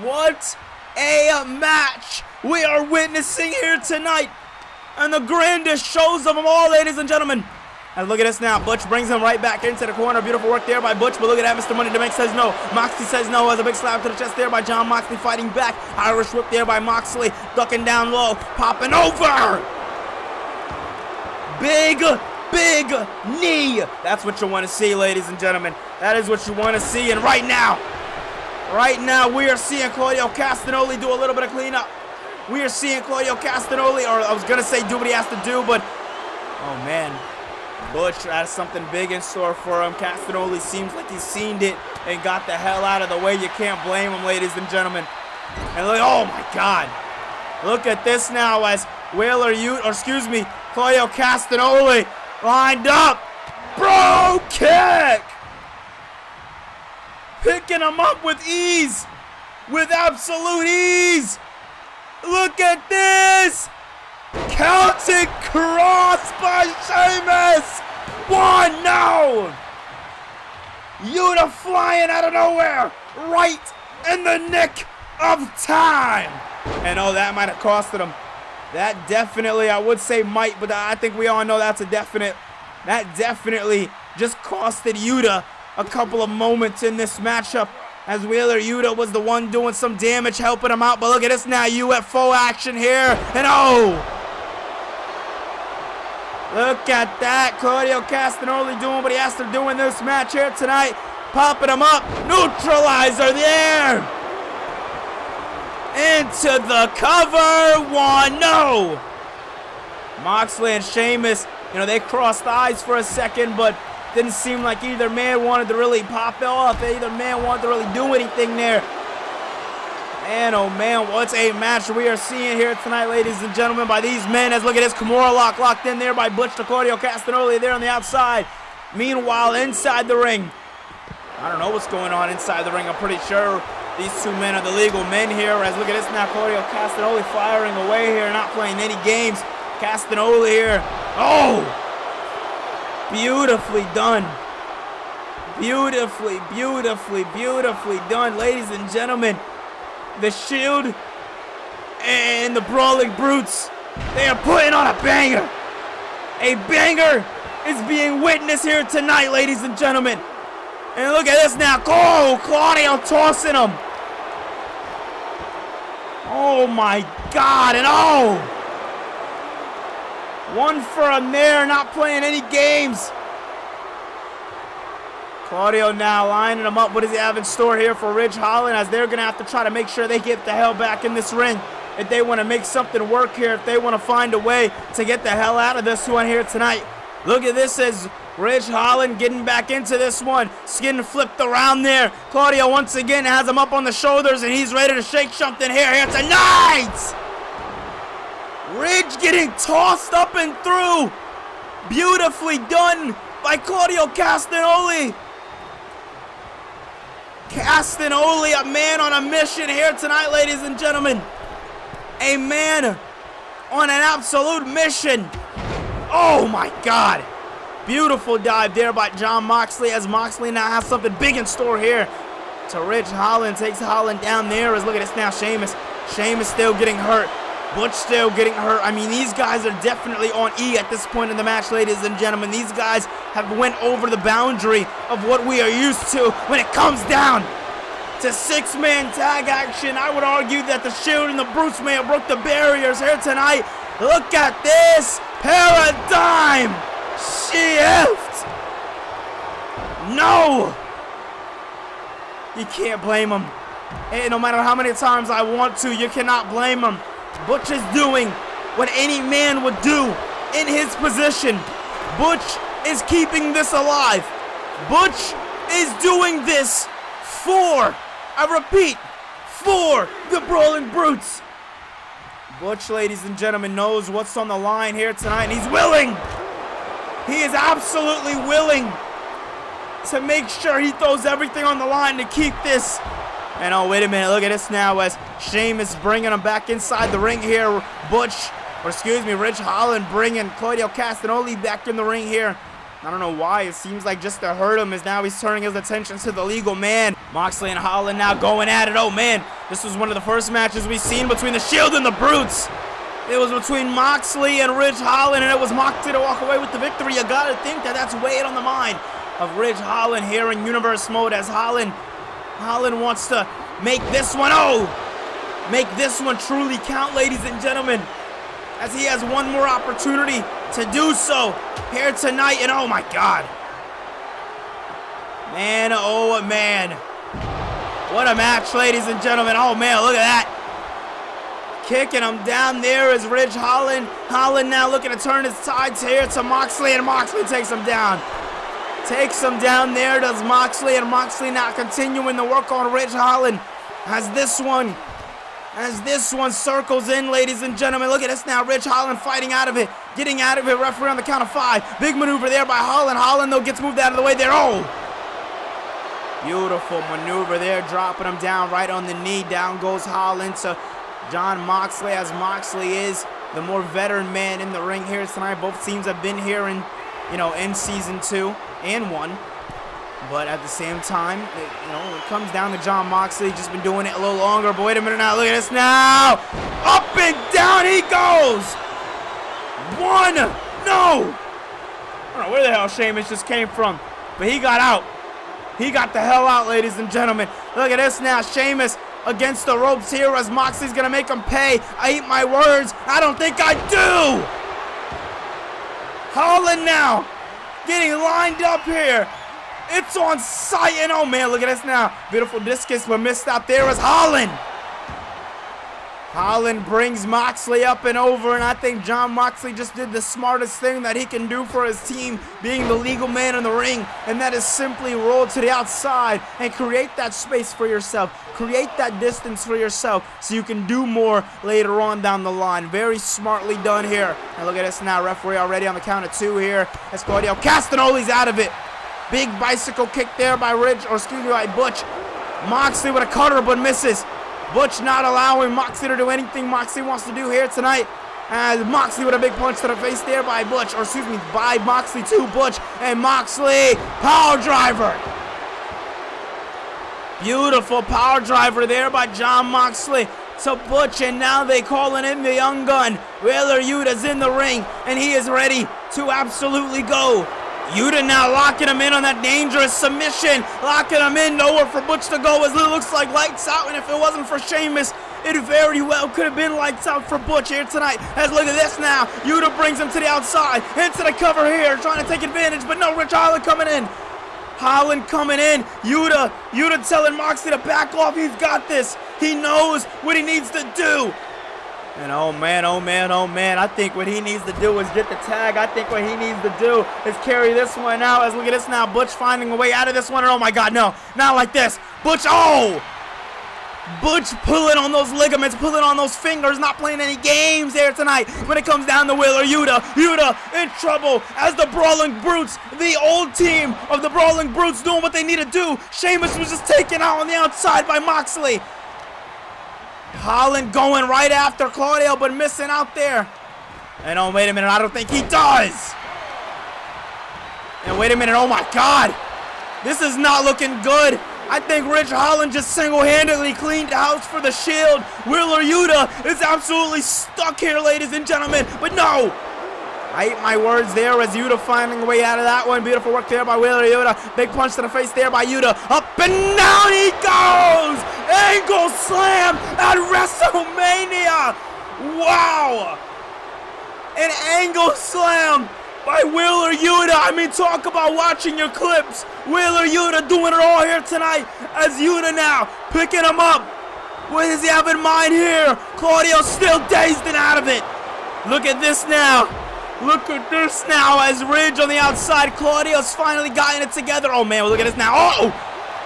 What a match we are witnessing here tonight, and the grandest shows of them all, ladies and gentlemen. And look at this now. Butch brings him right back into the corner. Beautiful work there by Butch, but look at that. Mr. Money in the Bank says no. Moxley says no. Has a big slap to the chest there by Jon Moxley, fighting back. Irish whip there by Moxley, ducking down low, popping over. Big knee. That's what you want to see, ladies and gentlemen. That is what you want to see. And right now, we are seeing Claudio Castagnoli do a little bit of cleanup. We are seeing Claudio Castagnoli, or I was going to say do what he has to do, but oh man. Butch has something big in store for him. Castagnoli seems like he's seen it and got the hell out of the way. You can't blame him, ladies and gentlemen. And look, oh my God. Look at this now as Claudio Castagnoli lined up. Bro kick. Picking him up with ease. With absolute ease. Look at this. Celtic cross by Sheamus. 1, no. Yuta flying out of nowhere, right in the nick of time. And oh, that might have costed him. That definitely, I would say might, but I think we all know that's a definite. That definitely just costed Yuta a couple of moments in this matchup, as Wheeler Yuta was the one doing some damage, helping him out. But look at this now, UFO action here, and oh. Look at that. Claudio Castagnoli doing what he has to do in this match here tonight. Popping him up. Neutralizer there. Into the cover. 1, no. Moxley and Sheamus, they crossed eyes for a second, but didn't seem like either man wanted to really pop it off. Either man wanted to really do anything there. Man, oh man, what a match we are seeing here tonight, ladies and gentlemen, by these men. As look at this Kimura lock locked in there by Butch to Claudio Castagnoli there on the outside. Meanwhile, inside the ring, I don't know what's going on inside the ring. I'm pretty sure these two men are the legal men here. As look at this now, Claudio Castagnoli firing away here, not playing any games. Castagnoli here. Oh! Beautifully done. Beautifully done, ladies and gentlemen. The Shield and the Brawling Brutes, they are putting on a banger. A banger is being witnessed here tonight, ladies and gentlemen. And look at this now. Oh, Claudio tossing him. Oh my God, and oh! One for him there, not playing any games. Claudio now lining him up. What does he have in store here for Ridge Holland, as they're going to have to try to make sure they get the hell back in this ring if they want to make something work here, if they want to find a way to get the hell out of this one here tonight. Look at this as Ridge Holland getting back into this one. Getting flipped around there. Claudio once again has him up on the shoulders, and he's ready to shake something here tonight. Ridge getting tossed up and through. Beautifully done by Claudio Castagnoli. Castagnoli, a man on a mission here tonight, ladies and gentlemen. A man on an absolute mission. Oh my God. Beautiful dive there by Jon Moxley, as Moxley now has something big in store here to Ridge Holland. Takes Holland down there. As look at this now, Sheamus. Sheamus still getting hurt. Butch still getting hurt. I mean, these guys are definitely on E at this point in the match, ladies and gentlemen. These guys have went over the boundary of what we are used to when it comes down to six-man tag action. I would argue that the Shield and the Bruce may have broke the barriers here tonight. Look at this paradigm shift. No. You can't blame him. Hey, no matter how many times I want to, you cannot blame him. Butch is doing what any man would do in his position. Butch is keeping this alive. Butch is doing this for, I repeat, for the Brawling Brutes. Butch, ladies and gentlemen, knows what's on the line here tonight, and he's willing. He is absolutely willing to make sure he throws everything on the line to keep this. And oh, wait a minute, look at this now as Sheamus bringing him back inside the ring here. Ridge Holland bringing Claudio Castagnoli back in the ring here. I don't know why, it seems like just to hurt him, as now he's turning his attention to the legal man. Moxley and Holland now going at it. Oh man, this was one of the first matches we've seen between the Shield and the Brutes. It was between Moxley and Ridge Holland, and it was Moxley to walk away with the victory. You gotta think that that's weighing on the mind of Ridge Holland here in Universe Mode, as Holland wants to make this one, make this one truly count, ladies and gentlemen, as he has one more opportunity to do so here tonight. And oh my God, man, oh man, what a match, ladies and gentlemen. Oh man, look at that. Kicking him down there is Ridge Holland. Holland now looking to turn his tides here to Moxley, and Moxley takes him down. Takes him down there, does Moxley, and Moxley now continuing to work on Ridge Holland as this one circles in, ladies and gentlemen. Look at this now, Ridge Holland fighting out of it, getting out of it, referee on the count of 5. Big maneuver there by Holland. Holland, though, gets moved out of the way there. Oh! Beautiful maneuver there, dropping him down right on the knee. Down goes Holland to Jon Moxley, as Moxley is the more veteran man in the ring here tonight. Both teams have been here in season 2 and 1, but at the same time, it comes down to Jon Moxley. Just been doing it a little longer. But wait a minute now, look at this now, up and down he goes. One, no, I don't know where the hell Sheamus just came from, but he got out. He got the hell out, ladies and gentlemen. Look at this now, Sheamus against the ropes here, as Moxley's gonna make him pay. I eat my words. I don't think I do. Holland now getting lined up here. It's on sight, and oh man, look at this now. Beautiful discus, but missed out there as Holland. Holland brings Moxley up and over, and I think Jon Moxley just did the smartest thing that he can do for his team, being the legal man in the ring, and that is simply roll to the outside and create that space for yourself. Create that distance for yourself so you can do more later on down the line. Very smartly done here. And look at this now, referee already on the count of 2 here. As Claudio Castagnoli's out of it. Big bicycle kick there by by Butch. Moxley with a cutter but misses. Butch not allowing Moxley to do anything Moxley wants to do here tonight. And Moxley with a big punch to the face there by by Moxley to Butch. And Moxley, power driver. Beautiful power driver there by Jon Moxley to Butch, and now they calling in the young gun. Wheeler Yuta's in the ring, and he is ready to absolutely go. Yuta now locking him in on that dangerous submission, locking him in, nowhere for Butch to go as it looks like lights out, and if it wasn't for Sheamus, it very well could have been lights out for Butch here tonight. As look at this now, Yuta brings him to the outside, into the cover here, trying to take advantage, but no, Rich Holland coming in. Holland coming in, Yuta telling Moxley to back off, he's got this. He knows what he needs to do. And oh man, I think what he needs to do is get the tag. I think what he needs to do is carry this one out. As look at this now, Butch finding a way out of this one. And oh my God, no, not like this. Butch pulling on those ligaments, pulling on those fingers, not playing any games there tonight when it comes down to Wheeler Yuta. Yuta in trouble as the Brawling Brutes, the old team of the Brawling Brutes doing what they need to do. Sheamus was just taken out on the outside by Moxley. Holland going right after Claudio, but missing out there. And oh, wait a minute, I don't think he does. And wait a minute, oh my God. This is not looking good. I think Rich Holland just single-handedly cleaned house for the Shield. Wheeler Yuta is absolutely stuck here, ladies and gentlemen. But no! I ate my words there as Yuta finding a way out of that one. Beautiful work there by Wheeler Yuta. Big punch to the face there by Yuta. Up and down he goes! Angle slam at WrestleMania! Wow! An angle slam by Wheeler Yuta. I mean, talk about watching your clips. Wheeler Yuta doing it all here tonight as Yuta now picking him up. What does he have in mind here? Claudio still dazed and out of it. Look at this now. Look at this now as Ridge on the outside. Claudio's finally gotten it together. Oh, man, look at this now. Oh!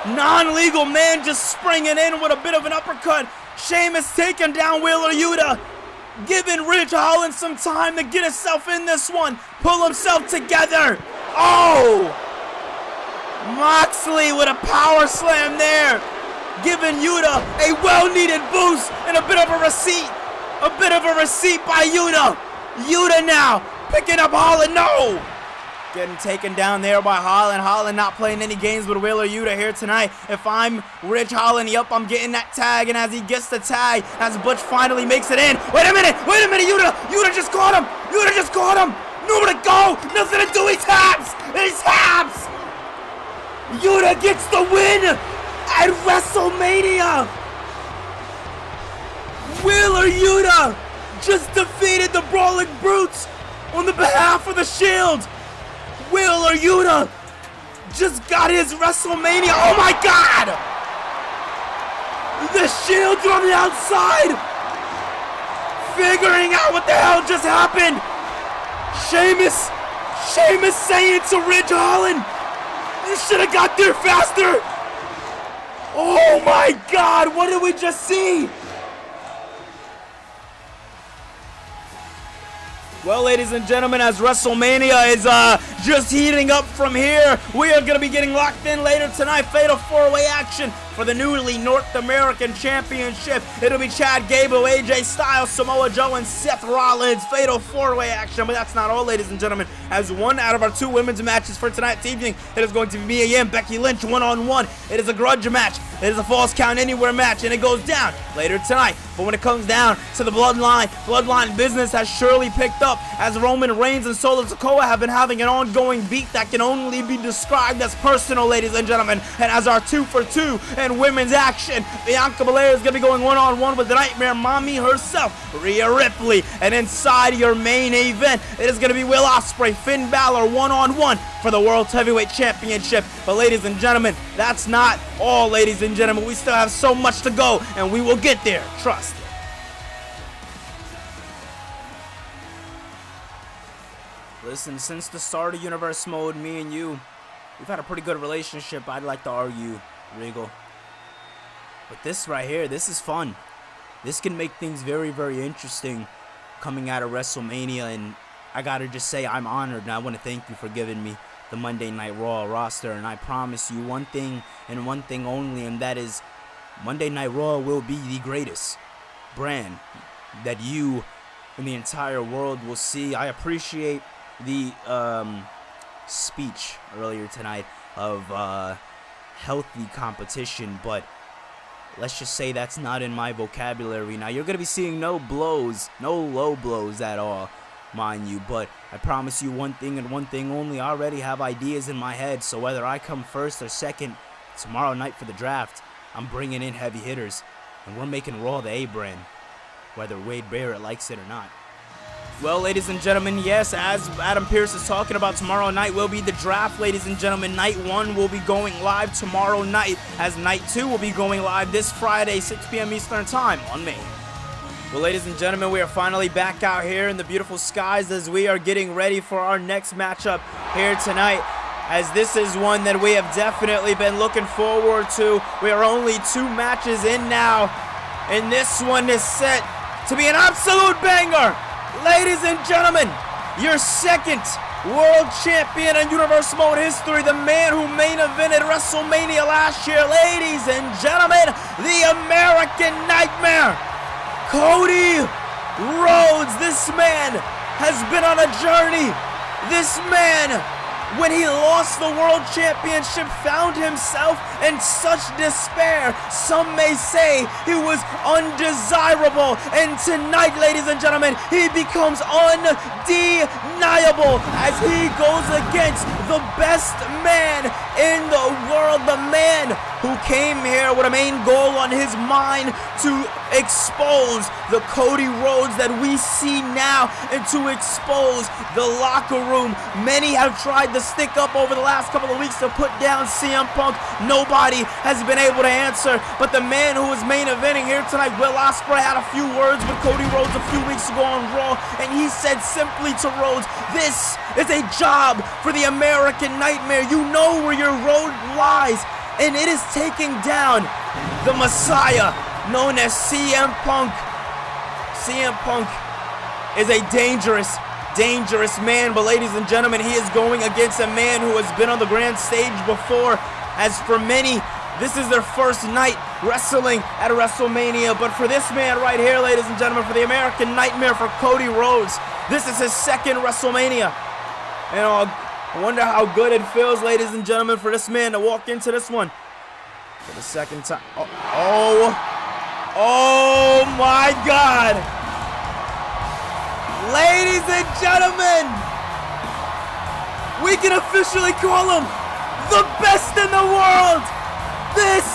Non-legal man just springing in with a bit of an uppercut. Sheamus taking down Wheeler Yuta. Giving Ridge Holland some time to get himself in this one. Pull himself together. Oh! Moxley with a power slam there. Giving Yuta a well-needed boost and a bit of a receipt. A bit of a receipt by Yuta. Yuta now picking up Holland. No! Getting taken down there by Holland. Holland not playing any games with Wheeler Yuta here tonight. If I'm Rich Holland, yep, I'm getting that tag. And as he gets the tag, as Butch finally makes it in. Wait a minute, Yuta just caught him. Yuta just caught him. Nowhere to go, nothing to do, he taps. Yuta gets the win at WrestleMania. Wheeler Yuta just defeated the Brawling Brutes on the behalf of the Shield. Wheeler Yuta just got his WrestleMania. Oh my God! The Shield's on the outside, figuring out what the hell just happened. Sheamus saying to Ridge Holland, you should have got there faster. Oh my God, what did we just see? Well, ladies and gentlemen, as WrestleMania is just heating up from here, we are going to be getting locked in later tonight. Fatal 4-way action for the newly North American Championship. It'll be Chad Gable, AJ Styles, Samoa Joe, and Seth Rollins. Fatal 4-way action, but that's not all, ladies and gentlemen. As one out of our two women's matches for tonight's evening, it is going to be Mia Yim, Becky Lynch, one-on-one. It is a grudge match. It is a false count anywhere match, and it goes down later tonight. But when it comes down to the Bloodline business has surely picked up as Roman Reigns and Solo Sikoa have been having an ongoing beat that can only be described as personal, ladies and gentlemen. And as our 2-for-2 and women's action, Bianca Belair is going to be going one-on-one with the Nightmare Mommy herself, Rhea Ripley. And inside your main event, it is going to be Will Ospreay, Finn Balor one-on-one for the World Heavyweight Championship. But ladies and gentlemen, that's not all, ladies and gentlemen. We still have so much to go, and we will get there. Trust. Listen, since the start of Universe Mode, me and you, we've had a pretty good relationship. I'd like to argue, Regal. But this right here, this is fun. This can make things very, very interesting coming out of WrestleMania. And I gotta just say, I'm honored, and I want to thank you for giving me the Monday Night Raw roster. And I promise you one thing and one thing only, and that is Monday Night Raw will be the greatest brand that you and the entire world will see. I appreciate the speech earlier tonight of healthy competition, but let's just say that's not in my vocabulary. Now, you're going to be seeing no blows, no low blows at all, mind you, but I promise you one thing and one thing only. I already have ideas in my head, so whether I come first or second tomorrow night for the draft, I'm bringing in heavy hitters, and we're making Raw the A brand, whether Wade Barrett likes it or not. Well, ladies and gentlemen, yes, as Adam Pearce is talking about, tomorrow night will be the draft, ladies and gentlemen. Night 1 will be going live tomorrow night, as Night 2 will be going live this Friday, 6 p.m. Eastern Time on May. Well, ladies and gentlemen, we are finally back out here in the beautiful skies as we are getting ready for our next matchup here tonight, as this is one that we have definitely been looking forward to. We are only 2 matches in now, and this one is set to be an absolute banger. Ladies and gentlemen, your second world champion in Universe Mode history, the man who main evented WrestleMania last year, ladies and gentlemen, the American Nightmare, Cody Rhodes. This man has been on a journey. This man, when he lost the world championship, found himself in such despair. Some may say he was undesirable. And tonight, ladies and gentlemen, he becomes undeniable as he goes against the best man in the world. The man who came here with a main goal on his mind to expose the Cody Rhodes that we see now and to expose the locker room. Many have tried to stick up over the last couple of weeks to put down CM Punk. Nobody has been able to answer, but the man who is main eventing here tonight, Will Ospreay, had a few words with Cody Rhodes a few weeks ago on Raw, and he said simply to Rhodes, "This is a job for the American Nightmare. You know where your road lies, and it is taking down the Messiah known as CM Punk." CM Punk is a dangerous man, but ladies and gentlemen, he is going against a man who has been on the grand stage before, as for many, this is their first night wrestling at WrestleMania. But for this man right here, ladies and gentlemen, for the American Nightmare, for Cody Rhodes, this is his second WrestleMania. And I wonder how good it feels, ladies and gentlemen, for this man to walk into this one for the second time. Oh my God. Ladies and gentlemen, we can officially call him the best in the world. This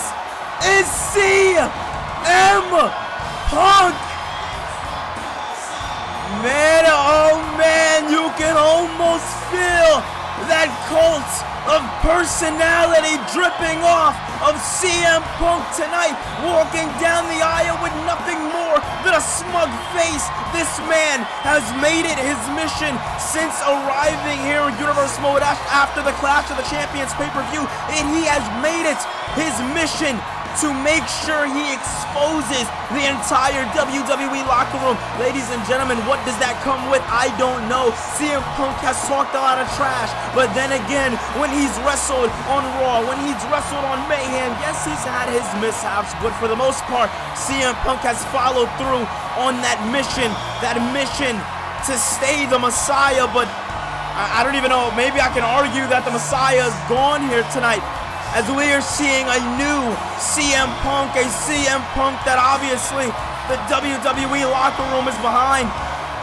is CM Punk. Man, oh man, you can almost feel that cult of personality dripping off of CM Punk tonight, walking down the aisle with nothing more than a smug face. This man has made it his mission since arriving here in Universe Mode after the Clash of the Champions pay-per-view, and he has made it his mission to make sure he exposes the entire WWE locker room. Ladies and gentlemen, what does that come with? I don't know. CM Punk has talked a lot of trash, but then again, when he's wrestled on Raw, when he's wrestled on Mayhem, yes, he's had his mishaps, but for the most part, CM Punk has followed through on that mission to stay the Messiah. But I don't even know, maybe I can argue that the Messiah is gone here tonight, as we are seeing a new CM Punk, a CM Punk that obviously the WWE locker room is behind.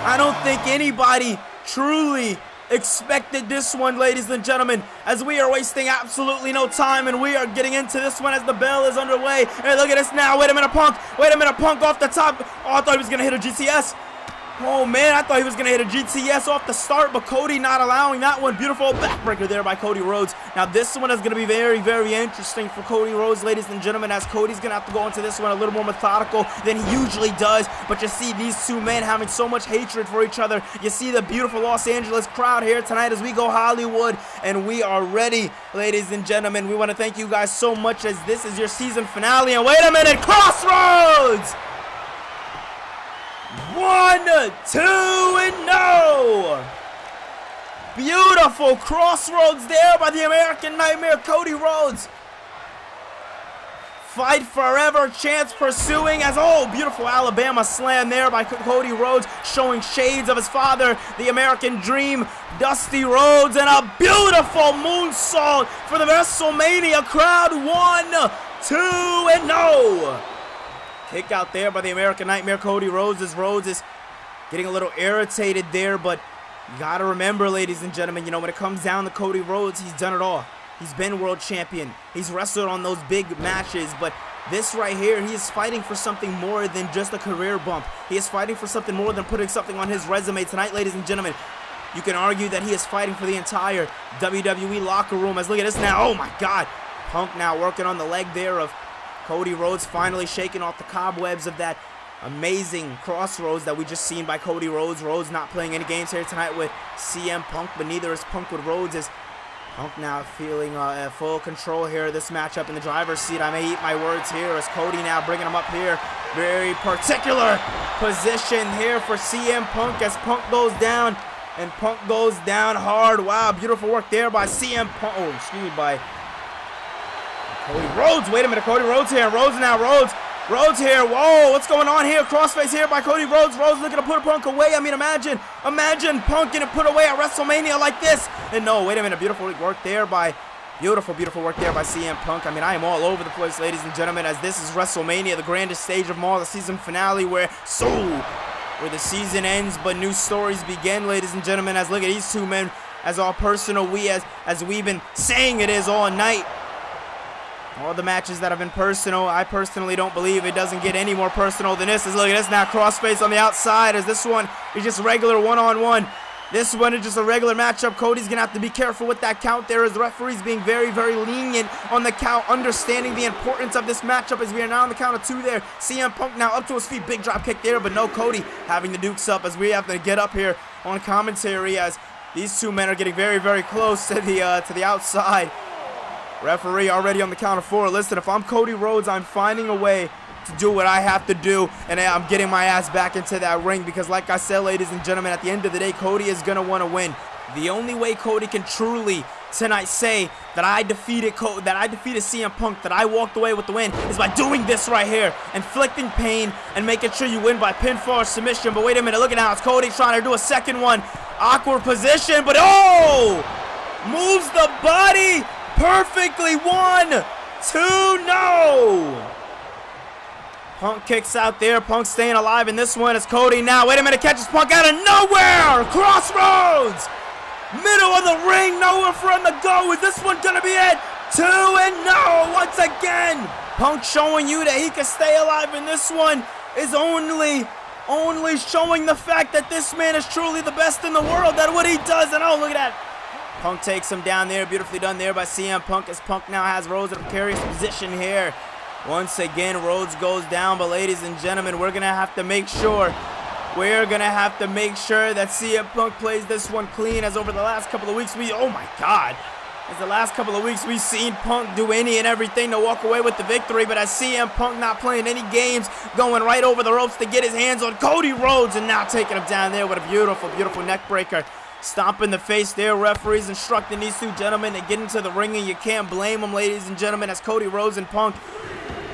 I don't think anybody truly expected this one, ladies and gentlemen, as we are wasting absolutely no time, and we are getting into this one as the bell is underway. Hey, look at this now. Wait a minute, Punk. Wait a minute, Punk off the top. Oh, I thought he was going to hit a GTS. Oh man, I thought he was going to hit a GTS off the start, but Cody not allowing that one. Beautiful backbreaker there by Cody Rhodes. Now this one is going to be very, very interesting for Cody Rhodes, ladies and gentlemen, as Cody's going to have to go into this one a little more methodical than he usually does. But you see these two men having so much hatred for each other. You see the beautiful Los Angeles crowd here tonight as we go Hollywood, and we are ready, ladies and gentlemen. We want to thank you guys so much, as this is your season finale. And wait a minute, Crossroads! 1, 2, and no! Beautiful Crossroads there by the American Nightmare, Cody Rhodes. Fight forever, chance pursuing as, oh, beautiful Alabama slam there by Cody Rhodes, showing shades of his father, the American Dream, Dusty Rhodes, and a beautiful moonsault for the WrestleMania crowd. 1, 2, and no. Kick out there by the American Nightmare, Cody Rhodes, as Rhodes is getting a little irritated there, but you gotta remember, ladies and gentlemen, you know, when it comes down to Cody Rhodes, he's done it all. He's been world champion. He's wrestled on those big matches, but this right here, he is fighting for something more than just a career bump. He is fighting for something more than putting something on his resume tonight, ladies and gentlemen. You can argue that he is fighting for the entire WWE locker room, as look at this now. Oh my God. Punk now working on the leg there of Cody Rhodes, finally shaking off the cobwebs of that amazing crossroads that we just seen by Cody Rhodes. Rhodes not playing any games here tonight with CM Punk, but neither is Punk with Rhodes, as Punk now feeling full control here of this matchup in the driver's seat. I may eat my words here, as Cody now bringing him up here. Very particular position here for CM Punk, as Punk goes down, and Punk goes down hard. Wow, beautiful work there by CM Punk. Oh, excuse me, by Cody Rhodes. Wait a minute, Cody Rhodes here. Rhodes now, Rhodes here. Whoa, what's going on here? Crossface here by Cody Rhodes. Rhodes looking to put Punk away. I mean, imagine Punk getting put away at WrestleMania like this. And no, wait a minute. Beautiful work there by beautiful work there by CM Punk. I mean, I am all over the place, ladies and gentlemen, as this is WrestleMania, the grandest stage of them all, the season finale where the season ends, but new stories begin, ladies and gentlemen, as look at these two men, as all personal, as we've been saying it is all night. All the matches that have been personal, I personally don't believe it doesn't get any more personal than this. Look at this now, crossface on the outside, as this one is just regular one-on-one. This one is just a regular matchup. Cody's going to have to be careful with that count there, as the referee's being very, very lenient on the count, understanding the importance of this matchup, as we are now on the count of 2 there. CM Punk now up to his feet, big drop kick there, but no, Cody having the dukes up, as we have to get up here on commentary, as these two men are getting very, very close to the outside. Referee already on the count of 4. Listen, if I'm Cody Rhodes, I'm finding a way to do what I have to do, and I'm getting my ass back into that ring, because like I said, ladies and gentlemen, at the end of the day, Cody is going to want to win. The only way Cody can truly tonight say that I defeated CM Punk, that I walked away with the win, is by doing this right here, inflicting pain and making sure you win by pinfall or submission. But wait a minute, look at now, it's Cody trying to do a second one. Awkward position, but oh! Moves the body perfectly. 1, 2, no! Punk kicks out there. Punk staying alive in this one. It's Cody now. Wait a minute, catches Punk out of nowhere. Crossroads. Middle of the ring, nowhere for him to go. Is this one gonna be it? 2 and no, once again. Punk showing you that he can stay alive in this one is only showing the fact that this man is truly the best in the world at what he does. And oh, look at that. Punk takes him down there. Beautifully done there by CM Punk, as Punk now has Rhodes in a precarious position here. Once again, Rhodes goes down, but ladies and gentlemen, we're going to have to make sure that CM Punk plays this one clean, as over the last couple of weeks, oh my God. As the last couple of weeks, we've seen Punk do any and everything to walk away with the victory, but as CM Punk not playing any games, going right over the ropes to get his hands on Cody Rhodes, and now taking him down there with a beautiful, beautiful neck breaker. Stomp in the face there. Referees instructing these two gentlemen to get into the ring, and you can't blame them, ladies and gentlemen, as Cody Rhodes and Punk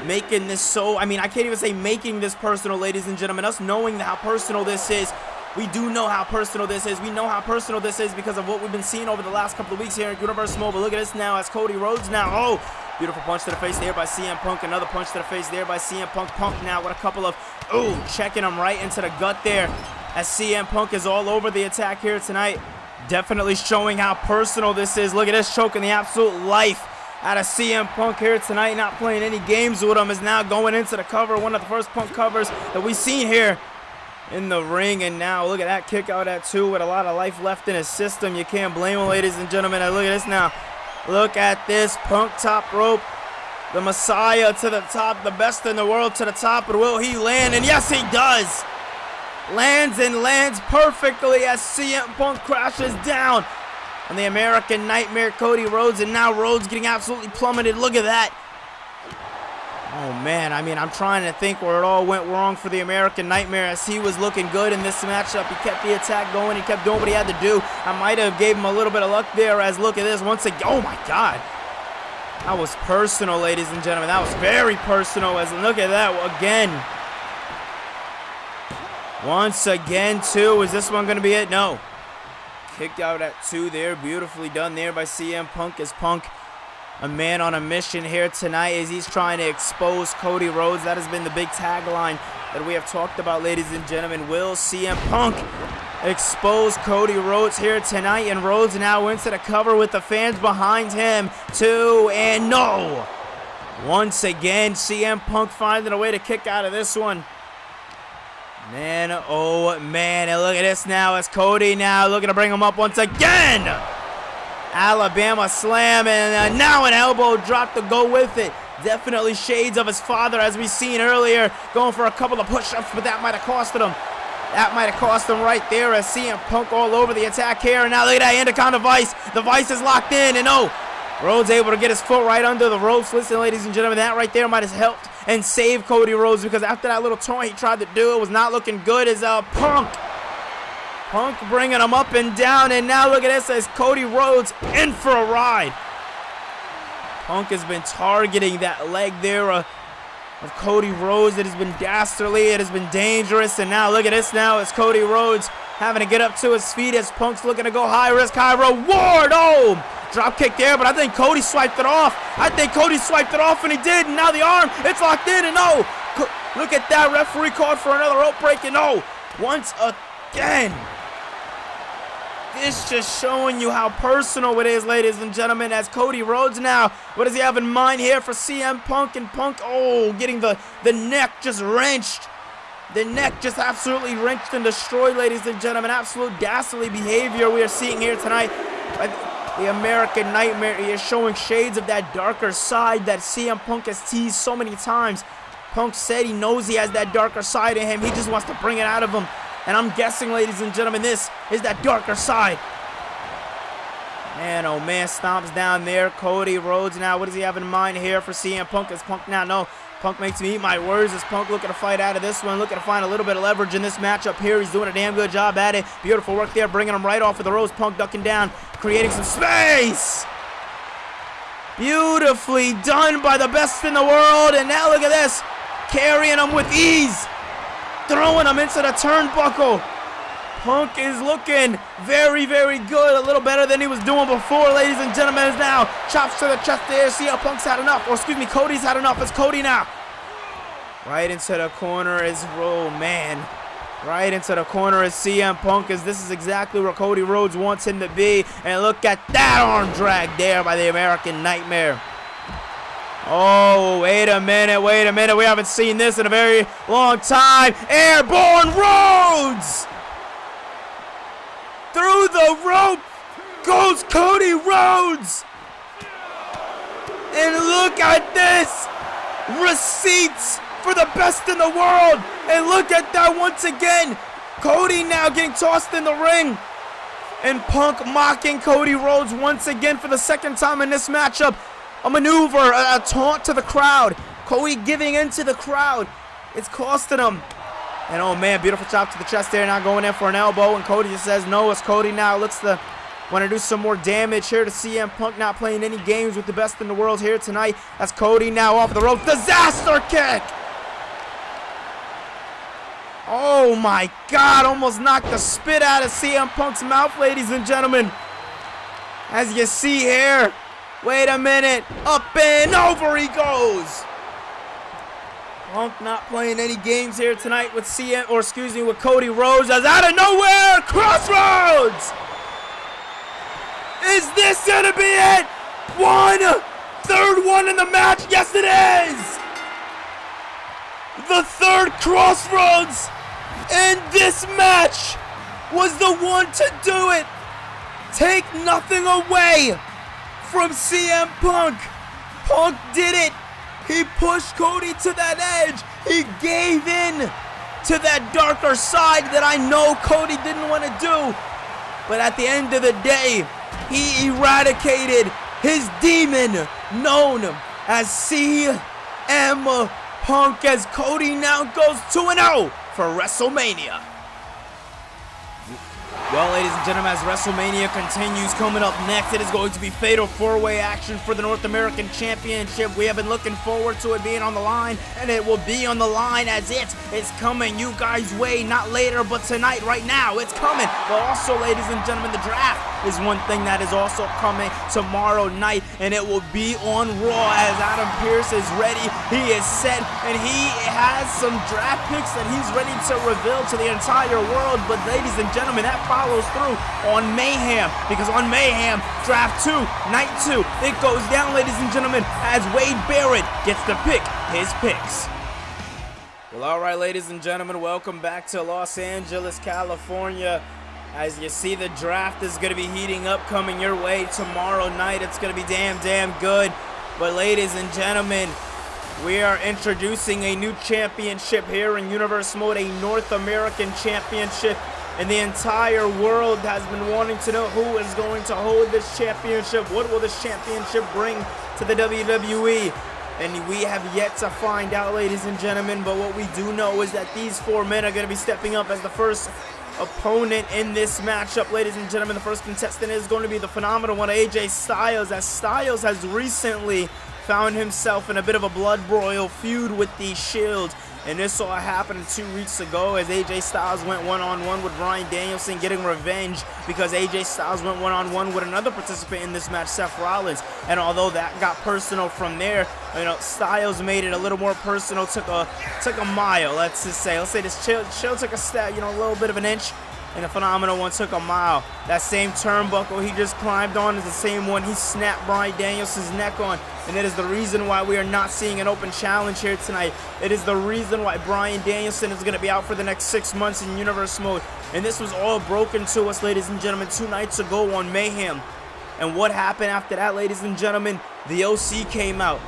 making this so, I mean, I can't even say making this personal, ladies and gentlemen. Us knowing how personal this is, we do know how personal this is. We know how personal this is because of what we've been seeing over the last couple of weeks here in Universal Mobile. Look at this now, as Cody Rhodes now, oh, beautiful punch to the face there by CM Punk. Another punch to the face there by CM Punk. Punk now with a couple of, checking him right into the gut there, as CM Punk is all over the attack here tonight. Definitely showing how personal this is. Look at this, choking the absolute life out of CM Punk here tonight. Not playing any games with him, is now going into the cover. One of the first Punk covers that we've seen here in the ring. And now look at that kick out at 2 with a lot of life left in his system. You can't blame him, ladies and gentlemen. And look at this now. Look at this. Punk top rope. The Messiah to the top. The best in the world to the top. But will he land? And yes, he does. Lands and lands perfectly as CM Punk crashes down on the American Nightmare, Cody Rhodes, and now Rhodes getting absolutely plummeted. Look at that. Oh man, I mean, I'm trying to think where it all went wrong for the American Nightmare, as he was looking good in this matchup. He kept the attack going. He kept doing what he had to do. I might have gave him a little bit of luck there, as look at this once again. Oh my God. That was personal, ladies and gentlemen. That was very personal. As look at that again. Once again, 2. Is this one going to be it? No. Kicked out at 2 there. Beautifully done there by CM Punk. As Punk, a man on a mission here tonight, as he's trying to expose Cody Rhodes. That has been the big tagline that we have talked about, ladies and gentlemen. Will CM Punk expose Cody Rhodes here tonight? And Rhodes now into the cover with the fans behind him. 2, and no. Once again, CM Punk finding a way to kick out of this one. Man, oh man, and look at this now as Cody now looking to bring him up once again. Alabama slam, and now an elbow drop to go with it. Definitely shades of his father, as we seen earlier, going for a couple of push-ups, but that might have costed him. That might have cost him right there, as CM Punk all over the attack here. And now look at that Anaconda Vice. The Vice is locked in, and oh, Rhodes able to get his foot right under the ropes. Listen, ladies and gentlemen, that right there might have helped and saved Cody Rhodes, because after that little taunt he tried to do, it was not looking good as Punk bringing him up and down. And now look at this as Cody Rhodes in for a ride. Punk has been targeting that leg there of Cody Rhodes. It has been dastardly. It has been dangerous. And now look at this now as Cody Rhodes having to get up to his feet as Punk's looking to go high risk, high reward. Oh, drop kick there, but I think Cody swiped it off. And he did. And now the arm, it's locked in. And no, look at that. Referee called for another rope break. And no, once again. This just showing you how personal it is, ladies and gentlemen, as Cody Rhodes now, what does he have in mind here for CM Punk? And Punk, oh, getting the neck just wrenched. The neck just absolutely wrenched and destroyed, ladies and gentlemen. Absolute dastardly behavior we are seeing here tonight. The American Nightmare, he is showing shades of that darker side that CM Punk has teased so many times. Punk said he knows he has that darker side in him. He just wants to bring it out of him. And I'm guessing, ladies and gentlemen, this is that darker side. Man, oh man, stomps down there. Cody Rhodes now, what does he have in mind here for CM Punk? Is Punk now? No, Punk makes me eat my words. Is Punk looking to fight out of this one, looking to find a little bit of leverage in this matchup here. He's doing a damn good job at it. Beautiful work there, bringing him right off of the ropes. Punk ducking down, creating some space. Beautifully done by the best in the world. And now look at this, carrying him with ease. Throwing him into the turnbuckle. Punk is looking very, very good. A little better than he was doing before, ladies and gentlemen. Is now chops to the chest there. See how Punk's had enough. Or excuse me, Cody's had enough. It's Cody now. Right into the corner is, oh man. Right into the corner is CM Punk, as this is exactly where Cody Rhodes wants him to be. And look at that arm drag there by the American Nightmare. Oh, wait a minute. We haven't seen this in a very long time. Airborne Rhodes! Through the rope goes Cody Rhodes! And look at this! Receipts for the best in the world! And look at that once again! Cody now getting tossed in the ring. And Punk mocking Cody Rhodes once again for the second time in this matchup. A maneuver, a taunt to the crowd. Cody giving in to the crowd. It's costing him. And oh man, beautiful chop to the chest there. Now going in for an elbow. And Cody just says no. As Cody now looks to want to do some more damage here to CM Punk. Not playing any games with the best in the world here tonight. As Cody now off the rope. Disaster kick. Oh my God. Almost knocked the spit out of CM Punk's mouth, ladies and gentlemen. As you see here. Wait a minute. Up and over he goes. Punk not playing any games here tonight with with Cody Rhodes. As out of nowhere, Crossroads. Is this gonna be it? Third one in the match. Yes, it is. The third Crossroads in this match was the one to do it. Take nothing away from CM Punk. Punk did it. He pushed Cody to that edge. He gave in to that darker side that I know Cody didn't want to do. But at the end of the day, he eradicated his demon known as CM Punk, as Cody now goes 2-0 for WrestleMania. Well, ladies and gentlemen, as WrestleMania continues, coming up next, it is going to be Fatal 4-Way action for the North American Championship. We have been looking forward to it being on the line, and it will be on the line as it is coming you guys' way, not later, but tonight, right now, it's coming. But also, ladies and gentlemen, the draft is one thing that is also coming tomorrow night, and it will be on Raw as Adam Pearce is ready. He is set, and he has some draft picks that he's ready to reveal to the entire world. But ladies and gentlemen, that follows through on Mayhem, because on Mayhem, Draft 2, Night 2, it goes down, ladies and gentlemen, as Wade Barrett gets to pick his picks. Well, all right, ladies and gentlemen, welcome back to Los Angeles, California. As you see, the draft is going to be heating up, coming your way tomorrow night. It's going to be damn good. But ladies and gentlemen, we are introducing a new championship here in Universe Mode, a North American Championship. And the entire world has been wanting to know who is going to hold this championship. What will this championship bring to the WWE? And we have yet to find out, ladies and gentlemen. But what we do know is that these four men are going to be stepping up as the first opponent in this matchup, ladies and gentlemen. The first contestant is going to be the phenomenal one, AJ Styles, as Styles has recently found himself in a bit of a blood broil feud with the Shield. And this all happened 2 weeks ago as AJ Styles went one-on-one with Bryan Danielson, getting revenge because AJ Styles went one-on-one with another participant in this match, Seth Rollins. And although that got personal from there, you know, Styles made it a little more personal, took a mile, let's just say. Let's say this Chill took a step, you know, a little bit of an inch, and the phenomenal one took a mile. That same turnbuckle he just climbed on is the same one he snapped Bryan Danielson's neck on. And it is the reason why we are not seeing an open challenge here tonight. It is the reason why Bryan Danielson is going to be out for the next 6 months in Universe Mode. And this was all broken to us, ladies and gentlemen, 2 nights ago on Mayhem. And what happened after that, ladies and gentlemen? The OC came out.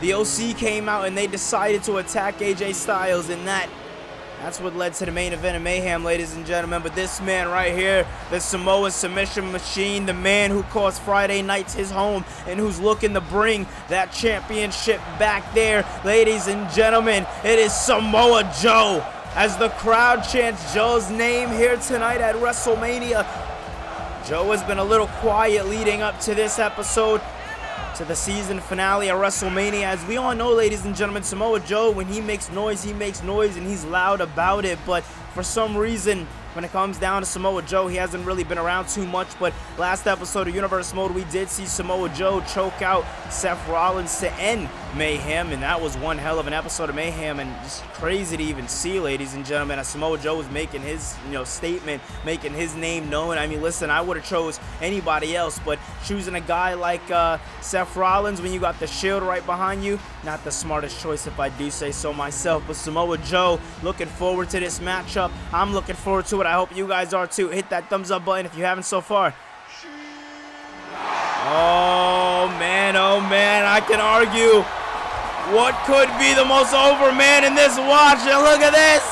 The OC came out and they decided to attack AJ Styles, and that's what led to the main event of Mayhem, ladies and gentlemen. But this man right here, the Samoa submission machine, the man who calls Friday nights his home and who's looking to bring that championship back there, ladies and gentlemen, it is Samoa Joe. As the crowd chants Joe's name here tonight at WrestleMania, Joe has been a little quiet leading up to this episode, to the season finale of WrestleMania. As we all know, ladies and gentlemen, Samoa Joe, when he makes noise and he's loud about it. But for some reason, when it comes down to Samoa Joe, he hasn't really been around too much. But last episode of Universe Mode, we did see Samoa Joe choke out Seth Rollins to end Mayhem, and that was one hell of an episode of Mayhem, and just crazy to even see, ladies and gentlemen, as Samoa Joe was making his, statement, making his name known. I mean, listen, I would have chose anybody else, but choosing a guy like Seth Rollins when you got the Shield right behind you, not the smartest choice if I do say so myself. But Samoa Joe, looking forward to this matchup. I'm looking forward to it. I hope you guys are too. Hit that thumbs up button if you haven't so far. Oh man, I can argue what could be the most over man in this watch. And look at this,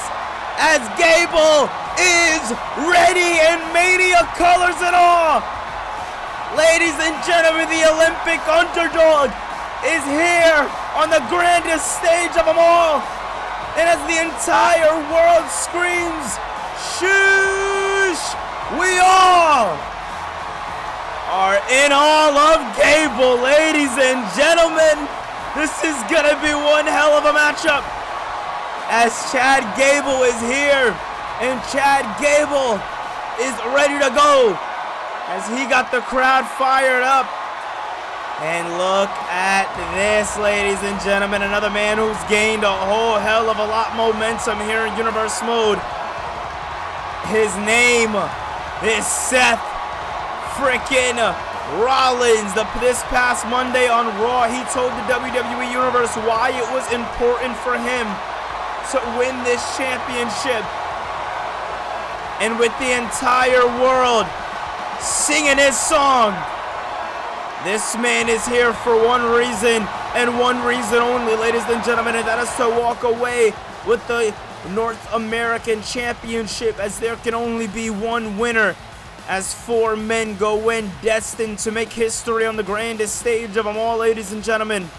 as Gable is ready in Mania colors and all. Ladies and gentlemen, the Olympic underdog is here on the grandest stage of them all. And as the entire world screams, "Shoosh!" we all are in all of Gable, ladies and gentlemen. This is gonna be one hell of a matchup, as Chad Gable is here, and Chad Gable is ready to go, as he got the crowd fired up. And look at this, ladies and gentlemen, another man who's gained a whole hell of a lot momentum here in Universe Mode. His name is Seth freaking Rollins. This past Monday on Raw, he told the WWE Universe why it was important for him to win this championship. And with the entire world singing his song, this man is here for one reason and one reason only, ladies and gentlemen, and that is to walk away with the North American Championship, as there can only be one winner, as 4 men go in destined to make history on the grandest stage of them all, ladies and gentlemen.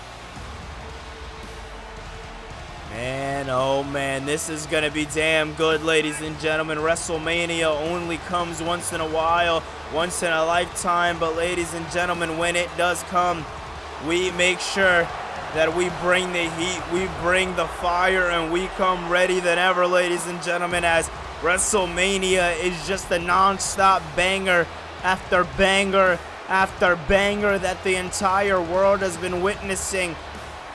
Man, oh man, this is going to be damn good, ladies and gentlemen. WrestleMania only comes once in a while, once in a lifetime, but ladies and gentlemen, when it does come, we make sure that we bring the heat, we bring the fire, and we come ready than ever, ladies and gentlemen, as WrestleMania is just a non-stop banger after banger after banger that the entire world has been witnessing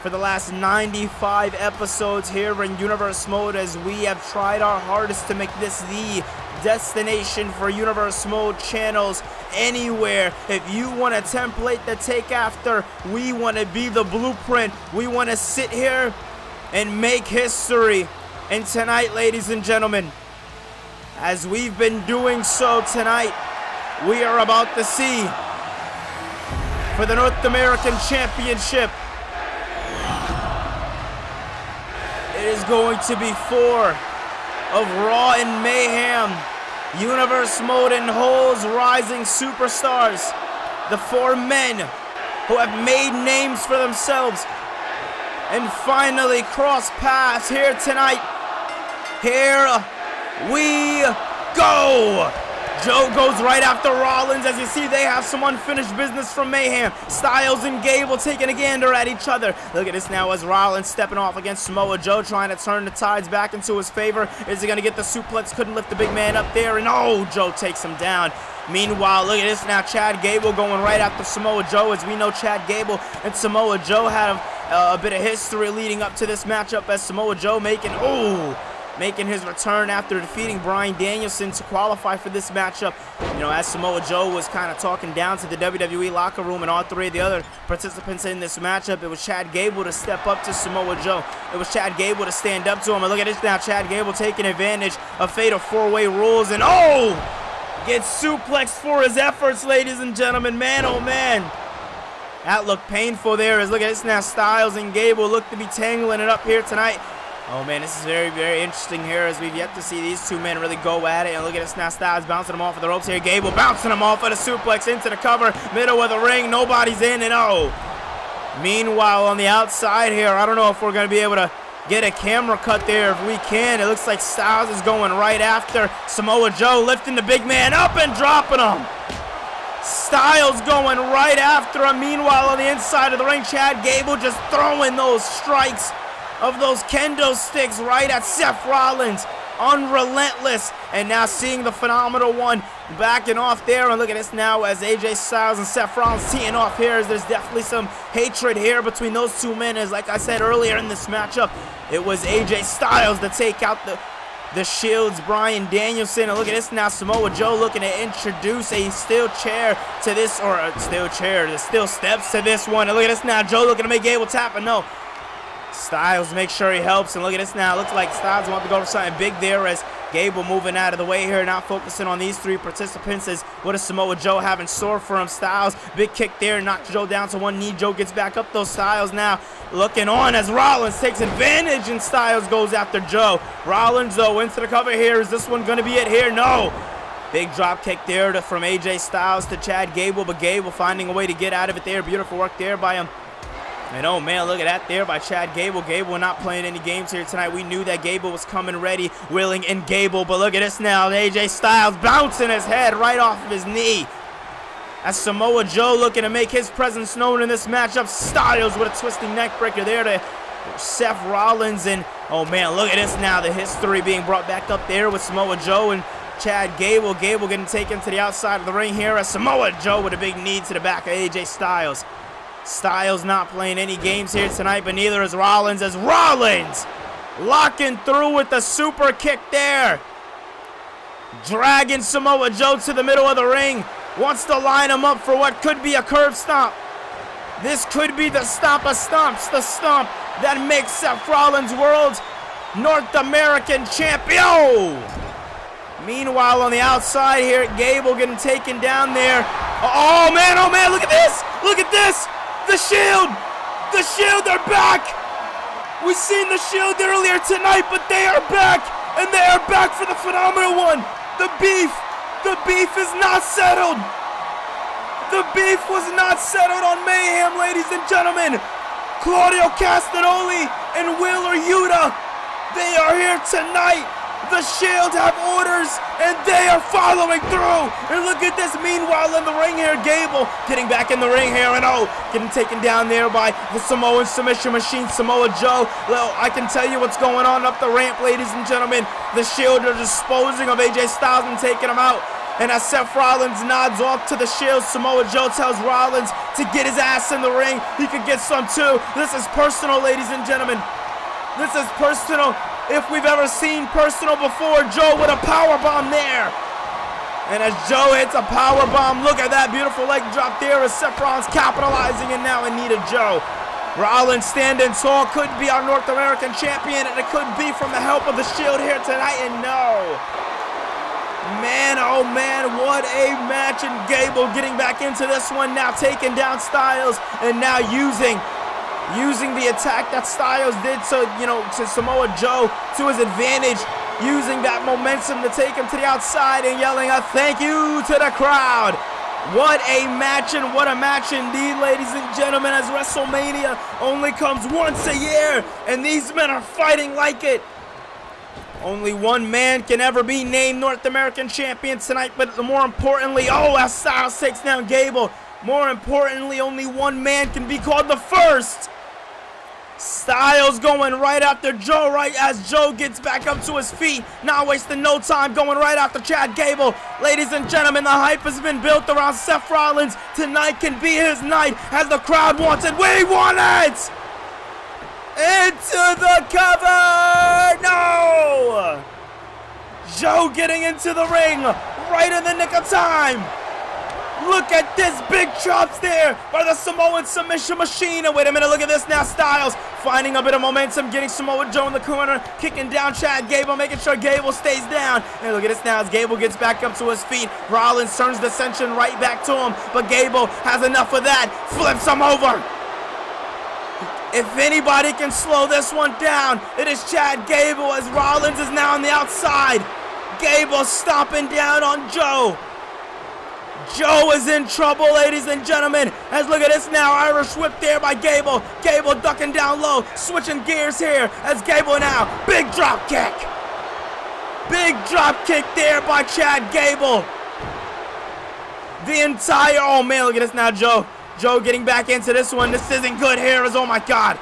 for the last 95 episodes here in Universe Mode, as we have tried our hardest to make this the destination for Universe Mode channels anywhere. If you want a template to take after, we want to be the blueprint. We want to sit here and make history. And tonight, ladies and gentlemen, as we've been doing so tonight, we are about to see for the North American Championship. It is going to be 4 of Raw and Mayhem, Universe Mode and Hole's rising superstars. The 4 men who have made names for themselves and finally cross paths here tonight. Here we go. Joe goes right after Rollins. As you see, they have some unfinished business from Mayhem. Styles and Gable taking a gander at each other. Look at this now as Rollins stepping off against Samoa Joe, trying to turn the tides back into his favor. Is he going to get the suplex? Couldn't lift the big man up there, and oh, Joe takes him down. Meanwhile, look at this now, Chad Gable going right after Samoa Joe. As we know, Chad Gable and Samoa Joe had a bit of history leading up to this matchup, as Samoa Joe making his return after defeating Bryan Danielson to qualify for this matchup. You know, as Samoa Joe was kind of talking down to the WWE locker room and all 3 of the other participants in this matchup, it was Chad Gable to step up to Samoa Joe. It was Chad Gable to stand up to him. And look at this now, Chad Gable taking advantage of Fatal 4-Way rules, and oh! Gets suplexed for his efforts, ladies and gentlemen. Man, oh man. That looked painful there. As look at this now, Styles and Gable look to be tangling it up here tonight. Oh man, this is very, very interesting here, as we've yet to see these 2 men really go at it. And look at this now, Styles bouncing them off of the ropes here. Gable bouncing them off of the suplex into the cover, middle of the ring. Nobody's in, and oh. Meanwhile, on the outside here, I don't know if we're going to be able to get a camera cut there. If we can, it looks like Styles is going right after Samoa Joe, lifting the big man up and dropping him. Styles going right after him. Meanwhile, on the inside of the ring, Chad Gable just throwing those strikes of those kendo sticks right at Seth Rollins. Unrelentless. And now seeing the Phenomenal One backing off there. And look at this now as AJ Styles and Seth Rollins teeing off here. As there's definitely some hatred here between those 2 men. As like I said earlier in this matchup, it was AJ Styles to take out the Shield's Bryan Danielson. And look at this now, Samoa Joe looking to introduce a steel chair to this, or a steel chair, the steel steps to this one. And look at this now, Joe looking to make Gable tap, and no. Styles make sure he helps, and look at this now. Looks like Styles wants to go for something big there, as Gable moving out of the way here, not focusing on these 3 participants. As what does Samoa Joe have in store for him? Styles, big kick there, knocks Joe down to 1 knee. Joe gets back up, though. Styles now looking on as Rollins takes advantage, and Styles goes after Joe. Rollins, though, into the cover here. Is this one going to be it here? No. Big drop kick there from AJ Styles to Chad Gable, but Gable finding a way to get out of it there. Beautiful work there by him. And oh man, look at that there by Chad Gable. Gable not playing any games here tonight. We knew that Gable was coming ready, willing, and Gable. But look at this now. AJ Styles bouncing his head right off of his knee. As Samoa Joe looking to make his presence known in this matchup. Styles with a twisting neck breaker there to Seth Rollins. And oh man, look at this now. The history being brought back up there with Samoa Joe and Chad Gable. Gable getting taken to the outside of the ring here as Samoa Joe with a big knee to the back of AJ Styles. Styles not playing any games here tonight, but neither is Rollins, as Rollins locking through with the super kick there. Dragging Samoa Joe to the middle of the ring. Wants to line him up for what could be a curb stomp. This could be the stomp of stomps, the stomp that makes Seth Rollins World North American Champion. Meanwhile, on the outside here, Gable getting taken down there. Oh man, look at this! Look at this! The Shield! The Shield are back! We've seen the Shield earlier tonight, but they are back! And they are back for the Phenomenal One! The beef is not settled! The beef was not settled on Mayhem, ladies and gentlemen! Claudio Castagnoli and Wheeler Yuta They are here tonight. The Shield have orders, and they are following through. And look at this. Meanwhile, in the ring here, Gable getting back in the ring here, and getting taken down there by the Samoan submission machine, Samoa Joe. Well, I can tell you what's going on up the ramp, ladies and gentlemen. The Shield are disposing of AJ Styles and taking him out. And as Seth Rollins nods off to the Shield, Samoa Joe tells Rollins to get his ass in the ring. He could get some too. This is personal, ladies and gentlemen. This is personal. If we've ever seen personal before, Joe with a powerbomb there. And as Joe hits a powerbomb, look at that beautiful leg drop there as Seth Rollins capitalizing and now in need of Joe. Rollins standing tall, could be our North American champion, and it could be from the help of the Shield here tonight, and no. Man, oh man, what a match, and Gable getting back into this one now, taking down Styles, and now using the attack that Styles did to Samoa Joe to his advantage, using that momentum to take him to the outside and yelling a thank you to the crowd. What a match, and what a match indeed, ladies and gentlemen, as WrestleMania only comes once a year, and these men are fighting like it. Only one man can ever be named North American champion tonight, but more importantly, as Styles takes down Gable, more importantly, only one man can be called the first. Styles going right after Joe, right as Joe gets back up to his feet, not wasting no time, going right after Chad Gable. Ladies and gentlemen, the hype has been built around Seth Rollins. Tonight can be his night, as the crowd wants it. We want it! Into the cover! No! Joe getting into the ring right in the nick of time. Look at this, big chops there by the Samoan submission machine. And wait a minute, look at this now. Styles finding a bit of momentum, getting Samoa Joe in the corner, kicking down Chad Gable, making sure Gable stays down. And look at this now as Gable gets back up to his feet. Rollins turns the ascension right back to him, but Gable has enough of that, flips him over. If anybody can slow this one down, it is Chad Gable, as Rollins is now on the outside. Gable stomping down on Joe. Joe is in trouble, ladies and gentlemen. As look at this now, Irish whip there by Gable. Gable ducking down low, switching gears here as Gable now, big drop kick. Big drop kick there by Chad Gable. The entire, oh man, look at this now, Joe. Joe getting back into this one. This isn't good here, as oh my God.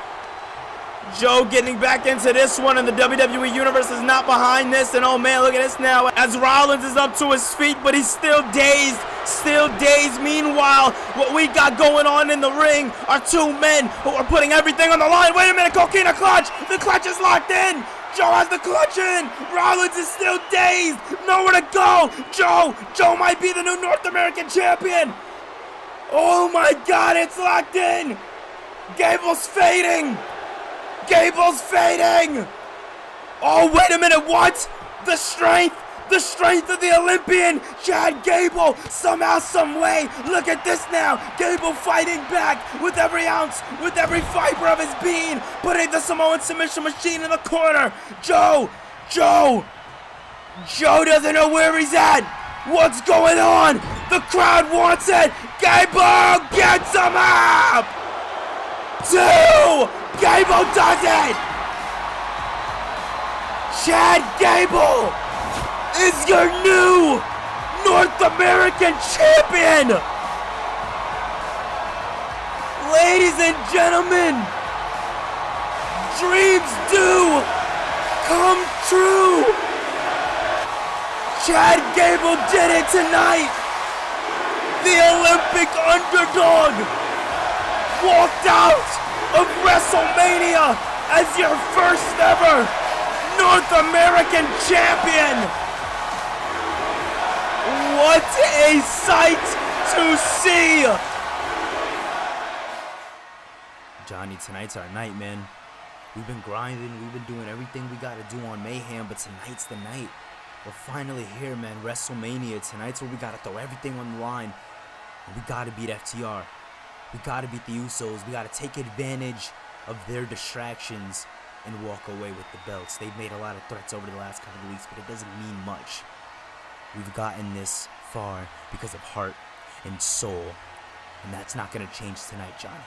Joe getting back into this one, and the WWE Universe is not behind this. And oh man, look at this now as Rollins is up to his feet, but he's still dazed. Still dazed. Meanwhile, what we got going on in the ring are two men who are putting everything on the line. Wait a minute, Coquina clutch. The clutch is locked in. Joe has the clutch in. Rollins is still dazed. Nowhere to go. Joe might be the new North American champion. Oh my God, it's locked in. Gable's fading. Gable's fading! Oh, wait a minute, what? The strength of the Olympian, Chad Gable, somehow, some way. Look at this now. Gable fighting back with every ounce, with every fiber of his being, putting the Samoan submission machine in the corner. Joe doesn't know where he's at. What's going on? The crowd wants it. Gable gets him up! 2! Gable does it! Chad Gable is your new North American champion! Ladies and gentlemen, dreams do come true! Chad Gable did it tonight! The Olympic underdog walked out of WrestleMania as your first ever North American champion. What a sight to see. Johnny, tonight's our night, man. We've been grinding, we've been doing everything we gotta do on Mayhem, but tonight's the night. We're finally here, man. WrestleMania, tonight's where we gotta throw everything on the line. And we gotta beat FTR. We gotta beat the Usos. We gotta take advantage of their distractions and walk away with the belts. They've made a lot of threats over the last couple of weeks, but it doesn't mean much. We've gotten this far because of heart and soul, and that's not gonna change tonight, Johnny.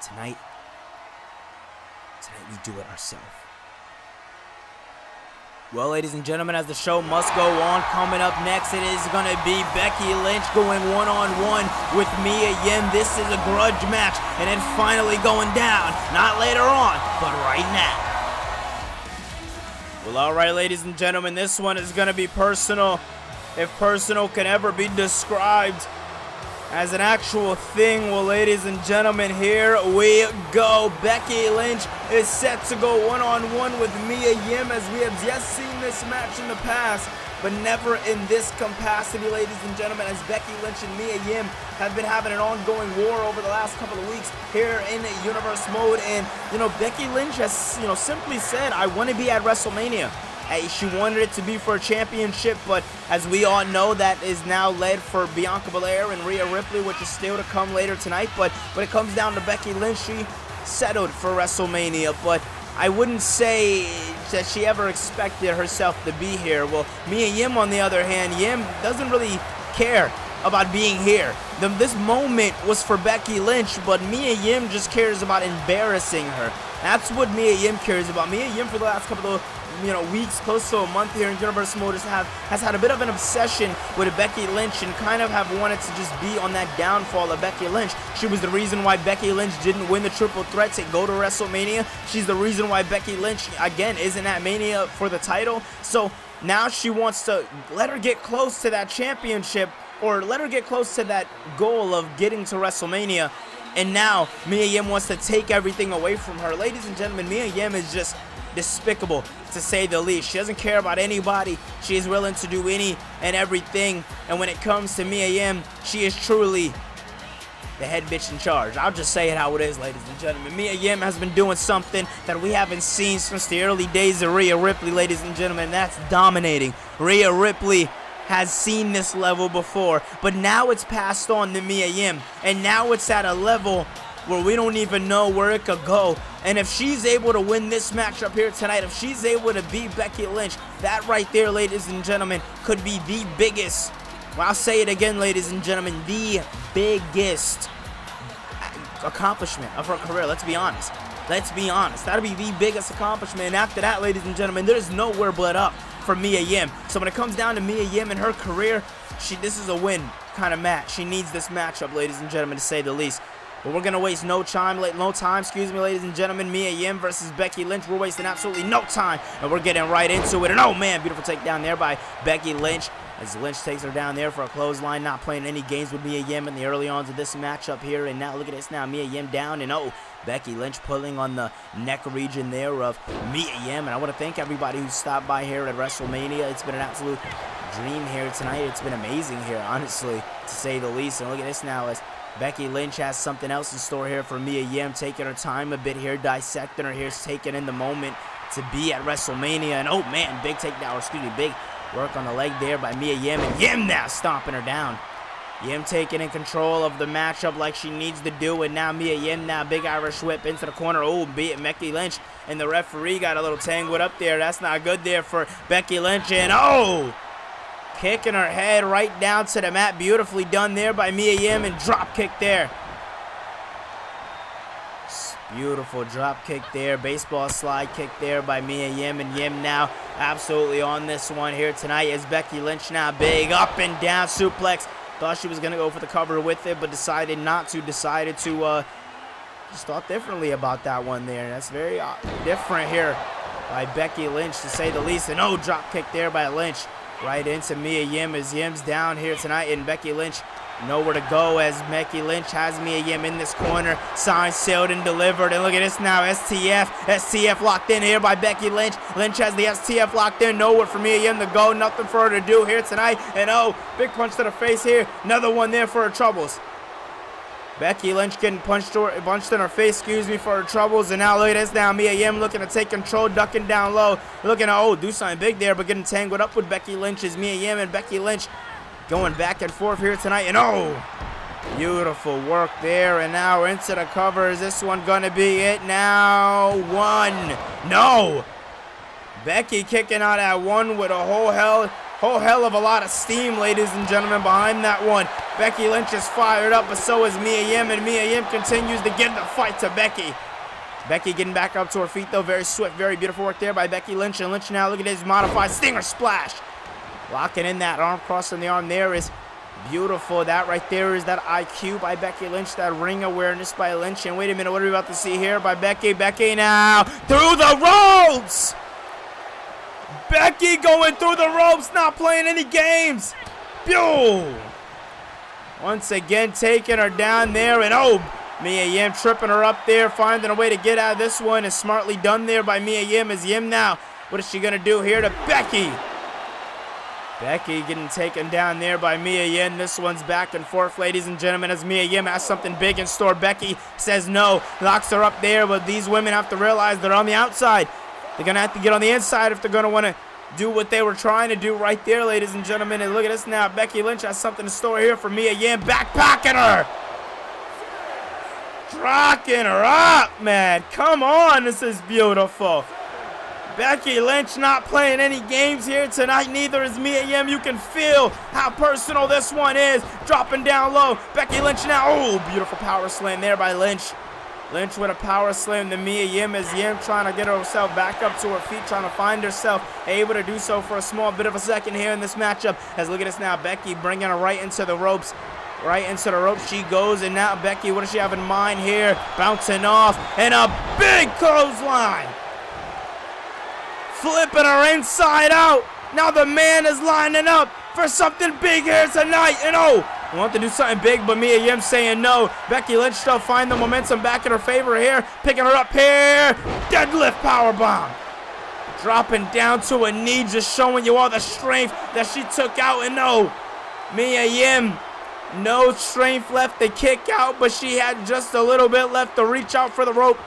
Tonight we do it ourselves. Well, ladies and gentlemen, as the show must go on, coming up next, it is going to be Becky Lynch going one-on-one with Mia Yim. This is a grudge match, and it's finally going down. Not later on, but right now. Well, all right, ladies and gentlemen, this one is going to be personal. If personal can ever be described as an actual thing, well, ladies and gentlemen, here we go. Becky Lynch is set to go one-on-one with Mia Yim, as we have just seen this match in the past, but never in this capacity, ladies and gentlemen, as Becky Lynch and Mia Yim have been having an ongoing war over the last couple of weeks here in Universe Mode. And, Becky Lynch has, simply said, I want to be at WrestleMania. She wanted it to be for a championship, but as we all know, that is now led for Bianca Belair and Rhea Ripley, which is still to come later tonight. But when it comes down to Becky Lynch, she settled for WrestleMania, but I wouldn't say that she ever expected herself to be here. Well, Mia Yim, on the other hand, Yim doesn't really care about being here. This moment was for Becky Lynch, but Mia Yim just cares about embarrassing her. That's what Mia Yim cares about. Mia Yim, for the last couple of weeks, close to a month here in Universe Mode, has had a bit of an obsession with Becky Lynch and kind of have wanted to just be on that downfall of Becky Lynch. She was the reason why Becky Lynch didn't win the triple threat to go to WrestleMania. She's the reason why Becky Lynch, again, isn't at Mania for the title. So now she wants to let her get close to that championship, or let her get close to that goal of getting to WrestleMania. And now Mia Yim wants to take everything away from her. Ladies and gentlemen, Mia Yim is just despicable, to say the least. She doesn't care about anybody. She is willing to do any and everything. And when it comes to Mia Yim, she is truly the head bitch in charge. I'll just say it how it is, ladies and gentlemen. Mia Yim has been doing something that we haven't seen since the early days of Rhea Ripley, ladies and gentlemen. That's dominating. Rhea Ripley has seen this level before, but now it's passed on to Mia Yim, and now it's at a level where we don't even know where it could go. And if she's able to win this matchup here tonight, if she's able to beat Becky Lynch, that right there, ladies and gentlemen, could be the biggest, well, I'll say it again, ladies and gentlemen, the biggest accomplishment of her career. Let's be honest. That'll be the biggest accomplishment. And after that, ladies and gentlemen, there's nowhere but up for Mia Yim. So when it comes down to Mia Yim and her career, this is a win kind of match. She needs this matchup, ladies and gentlemen, to say the least. But we're going to waste no time, ladies and gentlemen. Mia Yim versus Becky Lynch. We're wasting absolutely no time, and we're getting right into it. And oh man, beautiful takedown there by Becky Lynch, as Lynch takes her down there for a clothesline. Not playing any games with Mia Yim in the early ons of this matchup here. And now look at this now, Mia Yim down, and oh, Becky Lynch pulling on the neck region there of Mia Yim. And I want to thank everybody who stopped by here at WrestleMania. It's been an absolute dream here tonight. It's been amazing here, honestly, to say the least. And look at this now, as Becky Lynch has something else in store here for Mia Yim, taking her time a bit here, dissecting her here, taking in the moment to be at WrestleMania. And oh man, big takedown, big work on the leg there by Mia Yim, and Yim now stomping her down. Yim taking in control of the matchup like she needs to do, and now Mia Yim now, big Irish whip into the corner. Oh, Becky Lynch and the referee got a little tangled up there. That's not good there for Becky Lynch, and oh, kicking her head right down to the mat. Beautifully done there by Mia Yim, and drop kick there. Beautiful drop kick there. Baseball slide kick there by Mia Yim, and Yim now absolutely on this one here tonight, as Becky Lynch now big up and down suplex. Thought she was going to go for the cover with it, but decided not to. Decided to just thought differently about that one there. That's very different here by Becky Lynch, to say the least. And oh, drop kick there by Lynch right into Mia Yim, as Yim's down here tonight, and Becky Lynch nowhere to go, as Becky Lynch has Mia Yim in this corner. Signed, sealed, and delivered. And look at this now, STF locked in here by Becky Lynch. Lynch has the STF locked in. Nowhere for Mia Yim to go. Nothing for her to do here tonight. And oh, big punch to the face here. Another one there for her troubles. Becky Lynch getting punched in her face, for her troubles. And now look at this now, Mia Yim looking to take control, ducking down low. Looking to, do something big there, but getting tangled up with Becky Lynch is Mia Yim, and Becky Lynch going back and forth here tonight. And oh, beautiful work there. And now we're into the cover. Is this one going to be it now? One. No. Becky kicking out at one with a whole hell of a lot of steam, ladies and gentlemen, behind that one. Becky Lynch is fired up, but so is Mia Yim, and Mia Yim continues to give the fight to Becky. Becky getting back up to her feet, though. Very swift, very beautiful work there by Becky Lynch. And Lynch now, look at his modified Stinger Splash. Locking in that arm, crossing the arm there is beautiful. That right there is that IQ by Becky Lynch, that ring awareness by Lynch. And wait a minute, what are we about to see here by Becky? Becky now through the ropes. Becky going through the ropes, not playing any games. Pew! Once again, taking her down there, and oh, Mia Yim tripping her up there, finding a way to get out of this one, and smartly done there by Mia Yim. As Yim now, what is she gonna do here to Becky? Becky getting taken down there by Mia Yim. This one's back and forth, ladies and gentlemen, as Mia Yim has something big in store. Becky says no, locks her up there, but these women have to realize they're on the outside. They're going to have to get on the inside if they're going to want to do what they were trying to do right there, ladies and gentlemen. And look at this now. Becky Lynch has something in store here for Mia Yim. Backpacking her. Rocking her up, man. Come on. This is beautiful. Becky Lynch not playing any games here tonight. Neither is Mia Yim. You can feel how personal this one is. Dropping down low. Becky Lynch now. Oh, beautiful power slam there by Lynch. Lynch with a power slam to Mia Yim, as Yim trying to get herself back up to her feet, trying to find herself, able to do so for a small bit of a second here in this matchup. As look at this now, Becky bringing her right into the ropes. Right into the ropes she goes, and now Becky, what does she have in mind here? Bouncing off, and a big clothesline. Flipping her inside out. Now the man is lining up for something big here tonight, and oh, want to do something big, but Mia Yim saying no. Becky Lynch still find the momentum back in her favor here. Picking her up here. Deadlift powerbomb. Dropping down to a knee, just showing you all the strength that she took out. And no, Mia Yim, no strength left to kick out, but she had just a little bit left to reach out for the rope.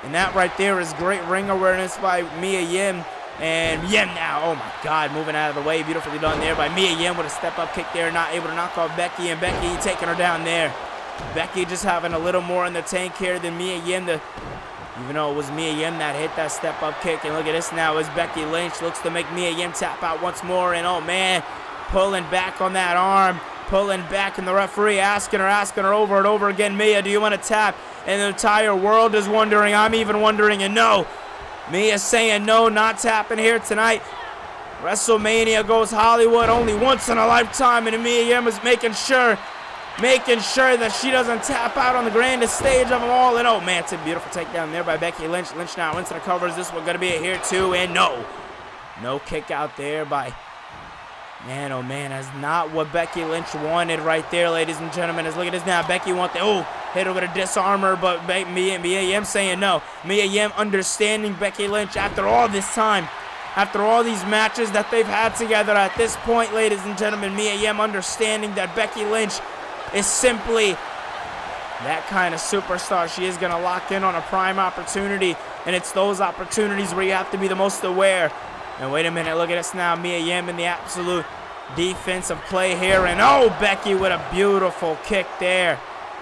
And that right there is great ring awareness by Mia Yim. And Yim now, oh my God, moving out of the way. Beautifully done there by Mia Yim with a step-up kick there. Not able to knock off Becky, and Becky taking her down there. Becky just having a little more in the tank here than Mia Yim. Even though it was Mia Yim that hit that step-up kick. And look at this now as Becky Lynch looks to make Mia Yim tap out once more. And oh man, pulling back on that arm. Pulling back, and the referee asking her over and over again, Mia, do you want to tap? And the entire world is wondering. I'm even wondering, and no. Mia saying no, not tapping here tonight. WrestleMania goes Hollywood only once in a lifetime, and Mia Yim is making sure that she doesn't tap out on the grandest stage of them all. And oh man, it's a beautiful takedown there by Becky Lynch. Lynch now into the covers. This one going to be a here too, and no kick out there by, man, oh man, that's not what Becky Lynch wanted right there, ladies and gentlemen. As look at this now, Becky wants the, hit her with a disarmer, but Mia Yim saying no. Mia Yim understanding Becky Lynch after all this time, after all these matches that they've had together at this point, ladies and gentlemen. Mia Yim understanding that Becky Lynch is simply that kind of superstar. She is going to lock in on a prime opportunity, and it's those opportunities where you have to be the most aware. And wait a minute, look at this now. Mia Yim in the absolute defensive play here, and oh, Becky with a beautiful kick there.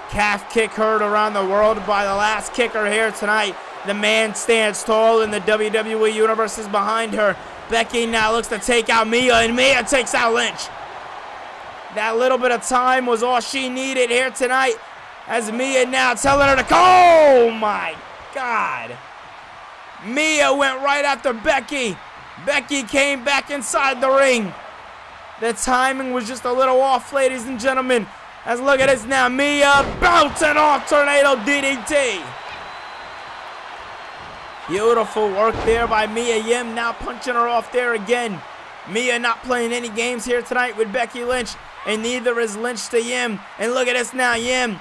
Calf kick heard around the world by the last kicker here tonight. The man stands tall, and the WWE Universe is behind her. Becky now looks to take out Mia, and Mia takes out Lynch. That little bit of time was all she needed here tonight, as Mia now telling her to go. Oh my God. Mia went right after Becky. Becky came back inside the ring. The timing was just a little off, ladies and gentlemen. As look at this now, Mia bouncing off tornado DDT. Beautiful work there by Mia Yim, now punching her off there again. Mia not playing any games here tonight with Becky Lynch, and neither is Lynch to Yim. And look at this now, Yim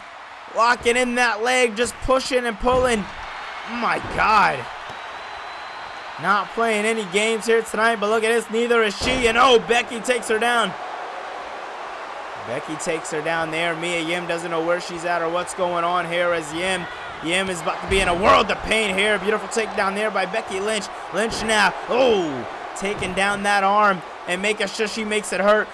locking in that leg, just pushing and pulling. Oh my God. Not playing any games here tonight, but look at this, neither is she. And oh, Becky takes her down. Becky takes her down there. Mia Yim doesn't know where she's at or what's going on here, as Yim is about to be in a world of pain here. Beautiful takedown there by Becky Lynch. Lynch now, taking down that arm. and making sure she makes it hurt.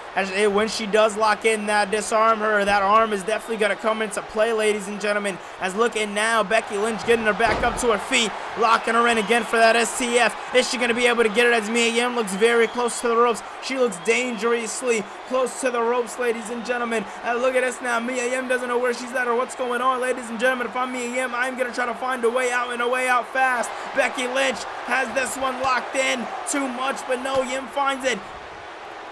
When she does lock in that disarm her, that arm is definitely going to come into play, ladies and gentlemen. As looking now, Becky Lynch getting her back up to her feet, locking her in again for that STF. Is she going to be able to get it as Mia Yim looks very close to the ropes? She looks dangerously close to the ropes, ladies and gentlemen. Look at this now. Mia Yim doesn't know where she's at or what's going on, ladies and gentlemen. If I'm Mia Yim, I'm going to try to find a way out and a way out fast. Becky Lynch has this one locked in too much, but no, Yim finds it.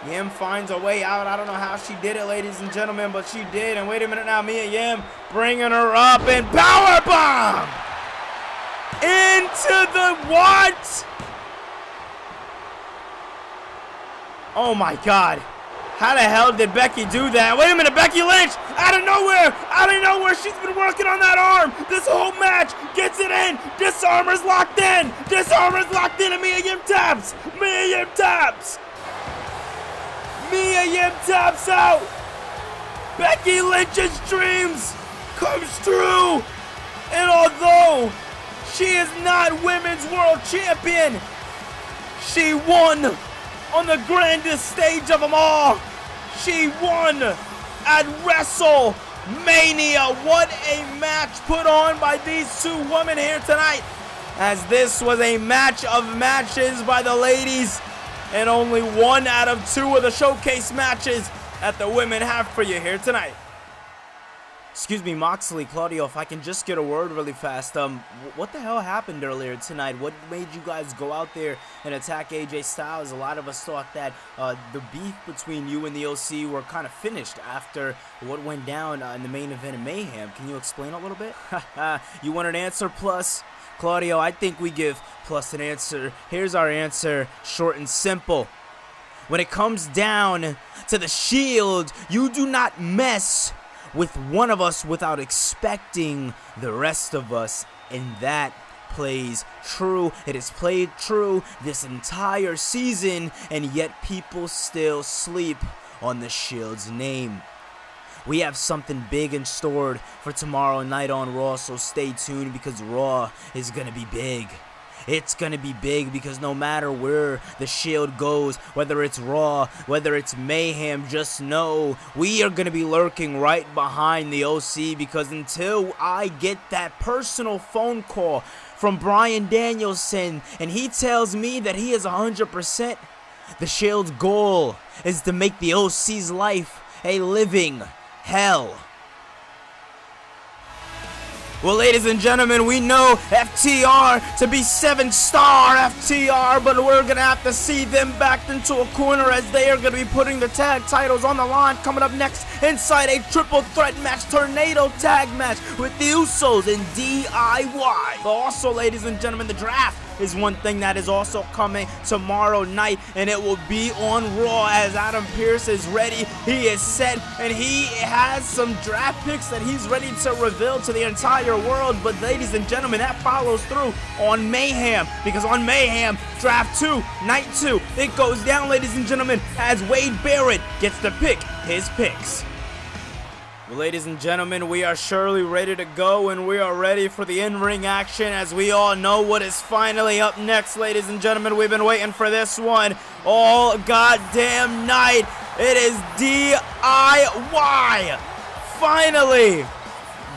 Yim finds a way out. I don't know how she did it, ladies and gentlemen, but she did. And wait a minute now, Mia Yim bringing her up and powerbomb into the what? Oh my God. How the hell did Becky do that? Wait a minute, Becky Lynch, out of nowhere, she's been working on that arm this whole match, gets it in, disarmer's locked in, and Mia Yim taps, Mia Yim taps out. Becky Lynch's dreams comes true, and although she is not Women's World Champion, she won on the grandest stage of them all. She won at WrestleMania. What a match put on by these two women here tonight, as this was a match of matches by the ladies, and only 1 out of 2 of the showcase matches that the women have for you here tonight. Excuse me, Moxley, Claudio, if I can just get a word really fast. What the hell happened earlier tonight? What made you guys go out there and attack AJ Styles? A lot of us thought that the beef between you and the OC were kind of finished after what went down in the main event of Mayhem. Can you explain a little bit? You want an answer plus? Claudio, I think we give plus an answer. Here's our answer, short and simple. When it comes down to the Shield, you do not mess with one of us without expecting the rest of us, and that plays true. It has played true this entire season, and yet people still sleep on the Shield's name. We have something big in store for tomorrow night on Raw, so stay tuned, because Raw is gonna be big. It's going to be big, because no matter where the Shield goes, whether it's Raw, whether it's Mayhem, just know we are going to be lurking right behind the OC, because until I get that personal phone call from Bryan Danielson and he tells me that he is 100%, the Shield's goal is to make the OC's life a living hell. Well, ladies and gentlemen, we know FTR to be 7-star FTR, but we're going to have to see them backed into a corner, as they are going to be putting the tag titles on the line. Coming up next, inside a triple threat match, tornado tag match with the Usos and DIY. But also, ladies and gentlemen, the draft is one thing that is also coming tomorrow night, and it will be on Raw, as Adam Pearce is ready, he is set, and he has some draft picks that he's ready to reveal to the entire world. But ladies and gentlemen, that follows through on Mayhem, because on Mayhem, draft 2, night 2, it goes down, ladies and gentlemen, as Wade Barrett gets to pick his picks. Well, ladies and gentlemen, we are surely ready to go, and we are ready for the in-ring action, as we all know what is finally up next, ladies and gentlemen. We've been waiting for this one all goddamn night. It is DIY. Finally,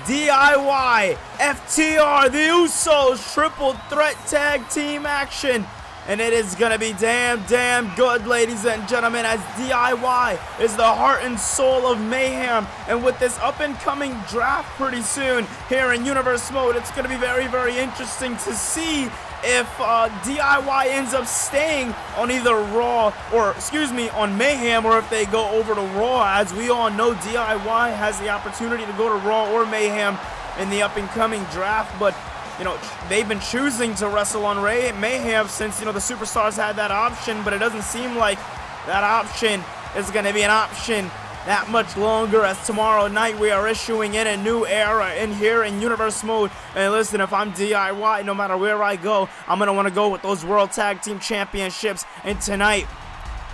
DIY, FTR, the Usos, triple threat tag team action. And it is going to be damn good, ladies and gentlemen, as DIY is the heart and soul of Mayhem. And with this up-and-coming draft pretty soon here in Universe Mode, it's going to be very interesting to see if DIY ends up staying on either Raw, or on Mayhem, or if they go over to Raw. As we all know, DIY has the opportunity to go to Raw or Mayhem in the up-and-coming draft, but you know, they've been choosing to wrestle on Mayhem since, the Superstars had that option, but it doesn't seem like that option is going to be an option that much longer, as tomorrow night we are issuing in a new era in here in Universe Mode. And listen, if I'm DIY, no matter where I go, I'm going to want to go with those World Tag Team Championships. And tonight,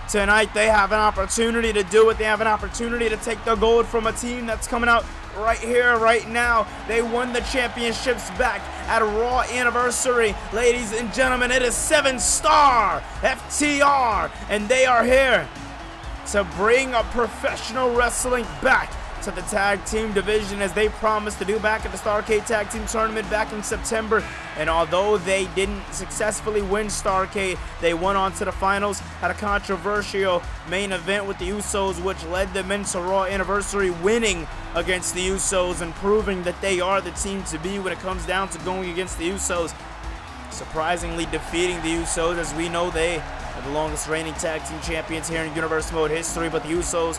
Tonight they have an opportunity to do it. They have an opportunity to take the gold from a team that's coming out right here, right now. They won the championships back at Raw Anniversary. Ladies and gentlemen, it is 7-star FTR, and they are here to bring a professional wrestling back to the tag team division, as they promised to do back at the Starrcade Tag Team Tournament back in September. And although they didn't successfully win Starrcade, they went on to the finals, had a controversial main event with the Usos, which led them into Raw Anniversary, winning against the Usos and proving that they are the team to be when it comes down to going against the Usos. Surprisingly defeating the Usos, as we know they are the longest reigning tag team champions here in Universe Mode history, but the Usos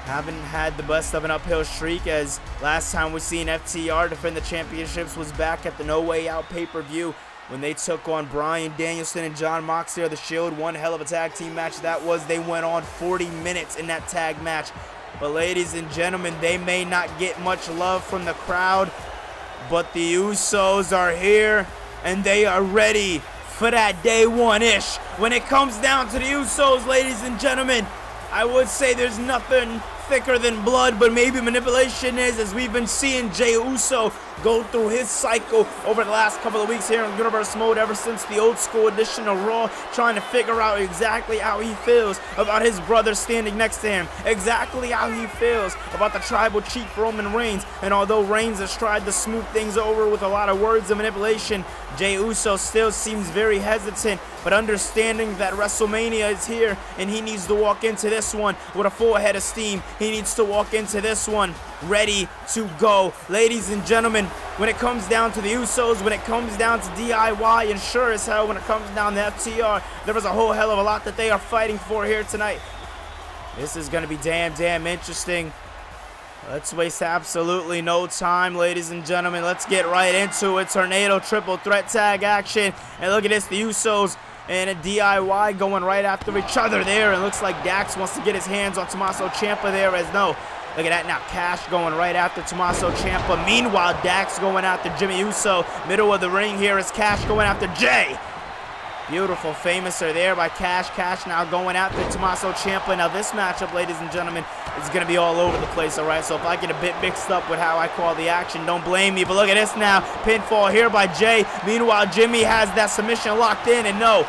haven't had the best of an uphill streak, as last time we seen FTR defend the championships was back at the No Way Out pay-per-view when they took on Bryan Danielson and Jon Moxley of the Shield. One hell of a tag team match that was. They went on 40 minutes in that tag match. But ladies and gentlemen, they may not get much love from the crowd, but the Usos are here and they are ready for that day one-ish. When it comes down to the Usos, ladies and gentlemen, I would say there's nothing thicker than blood, but maybe manipulation is, as we've been seeing Jey Uso go through his cycle over the last couple of weeks here in Universe Mode, ever since the old school edition of Raw, trying to figure out exactly how he feels about his brother standing next to him, exactly how he feels about the tribal chief Roman Reigns. And although Reigns has tried to smooth things over with a lot of words of manipulation, Jey Uso still seems very hesitant, but understanding that WrestleMania is here and he needs to walk into this one with a full head of steam. He needs to walk into this one ready to go. Ladies and gentlemen, when it comes down to the Usos, when it comes down to DIY, and sure as hell when it comes down to FTR, there was a whole hell of a lot that they are fighting for here tonight. This is going to be damn interesting. Let's waste absolutely no time, ladies and gentlemen. Let's get right into it. Tornado triple threat tag action. And look at this, the Usos and a DIY going right after each other there. And looks like Dax wants to get his hands on Tommaso Ciampa there, as no. Look at that now, Cash going right after Tommaso Ciampa. Meanwhile, Dax going after Jimmy Uso. Middle of the ring here is Cash going after Jey. Beautiful famouser there by Cash. Cash now going after Tommaso Ciampa. Now this matchup, ladies and gentlemen, is going to be all over the place, all right? So if I get a bit mixed up with how I call the action, don't blame me. But look at this now. Pinfall here by Jey. Meanwhile, Jimmy has that submission locked in, and no.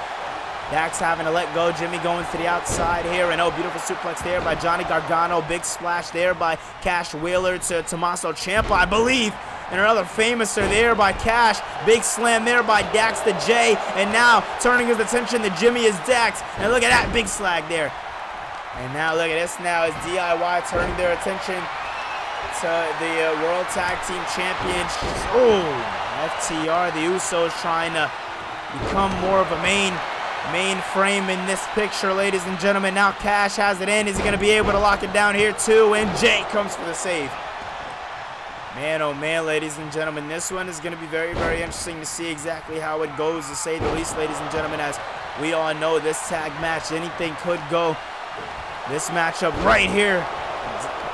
Dax having to let go. Jimmy going to the outside here, and oh, beautiful suplex there by Johnny Gargano. Big splash there by Cash Wheeler to Tommaso Ciampa, I believe. And another famouser there by Cash. Big slam there by Dax to Jey. And now turning his attention to Jimmy is Dax. And look at that big slag there. And now look at this now as DIY turning their attention to the World Tag Team Champions. Oh, FTR, the Usos trying to become more of a main frame in this picture, ladies and gentlemen. Now Cash has it in. Is he going to be able to lock it down here too? And Jey comes for the save. Man, oh man, ladies and gentlemen, this one is going to be very interesting to see exactly how it goes, to say the least, ladies and gentlemen. As we all know, this tag match, anything could go. This matchup right here,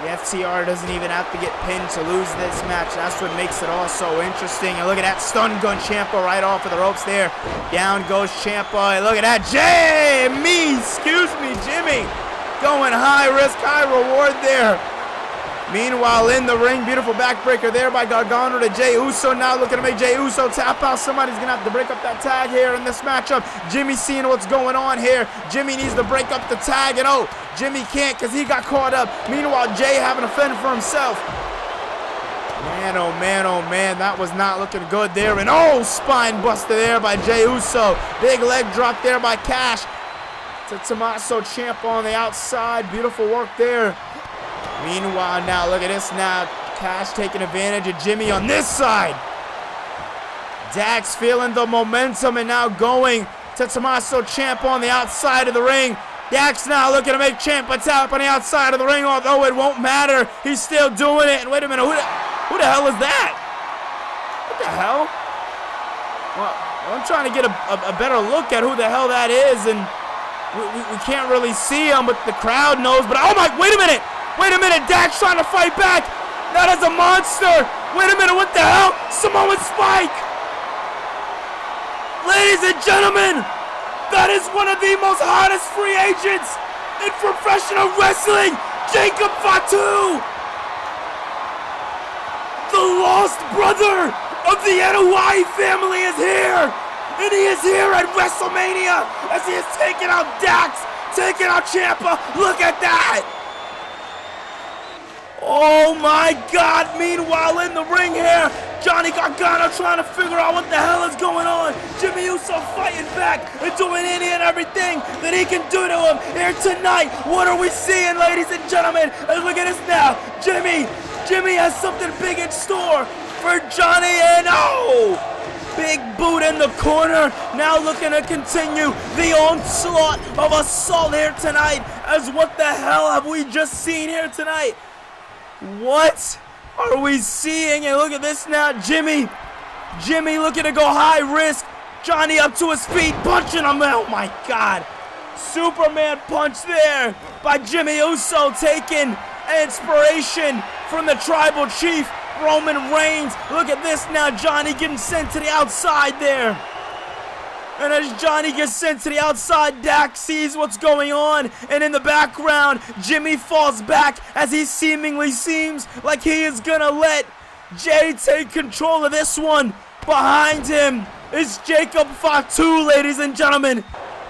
the FTR doesn't even have to get pinned to lose this match. That's what makes it all so interesting. And look at that stun gun Ciampa right off of the ropes there. Down goes Ciampa, and look at that, Jimmy, going high risk, high reward there. Meanwhile, in the ring, beautiful backbreaker there by Gargano to Jey Uso. Now looking to make Jey Uso tap out. Somebody's going to have to break up that tag here in this matchup. Jimmy seeing what's going on here. Jimmy needs to break up the tag, and oh, Jimmy can't because he got caught up. Meanwhile, Jey having to fend for himself. Man, oh man, that was not looking good there. And oh, spine buster there by Jey Uso. Big leg drop there by Cash to Tommaso Ciampa on the outside. Beautiful work there. Meanwhile, now look at this now. Cash taking advantage of Jimmy on this side. Dax feeling the momentum and now going to Tommaso Ciampa on the outside of the ring. Dax now looking to make Ciampa tap on the outside of the ring, although it won't matter. He's still doing it. And wait a minute, who the hell is that? What the hell? Well, I'm trying to get a better look at who the hell that is, and we can't really see him, but the crowd knows. But oh my, wait a minute, Dax trying to fight back. That is a monster. Wait a minute, what the hell? Samoan Spike. Ladies and gentlemen, That is one of the most hottest free agents in professional wrestling, Jacob Fatu! The lost brother of the NOI family is here! And he is here at WrestleMania as he is taking out Dax, taking out Ciampa. Look at that! Oh my God! Meanwhile, in the ring here, Johnny Gargano trying to figure out what the hell is going on. Jimmy Uso fighting back and doing any and everything that he can do to him here tonight. What are we seeing, ladies and gentlemen? And look at this now. Jimmy has something big in store for Johnny, and oh! Big boot in the corner, now looking to continue the onslaught of assault here tonight. As what the hell have we just seen here tonight? What are we seeing? And look at this now, Jimmy looking to go high risk. Johnny up to his feet, punching him. Oh my God. Superman punch there by Jimmy Uso, taking inspiration from the tribal chief, Roman Reigns. Look at this now, Johnny getting sent to the outside there. And as Johnny gets sent to the outside, Dax sees what's going on. And in the background, Jimmy falls back as he seemingly seems like he is gonna let Jay take control of this one. Behind him is Jacob Fatu, ladies and gentlemen.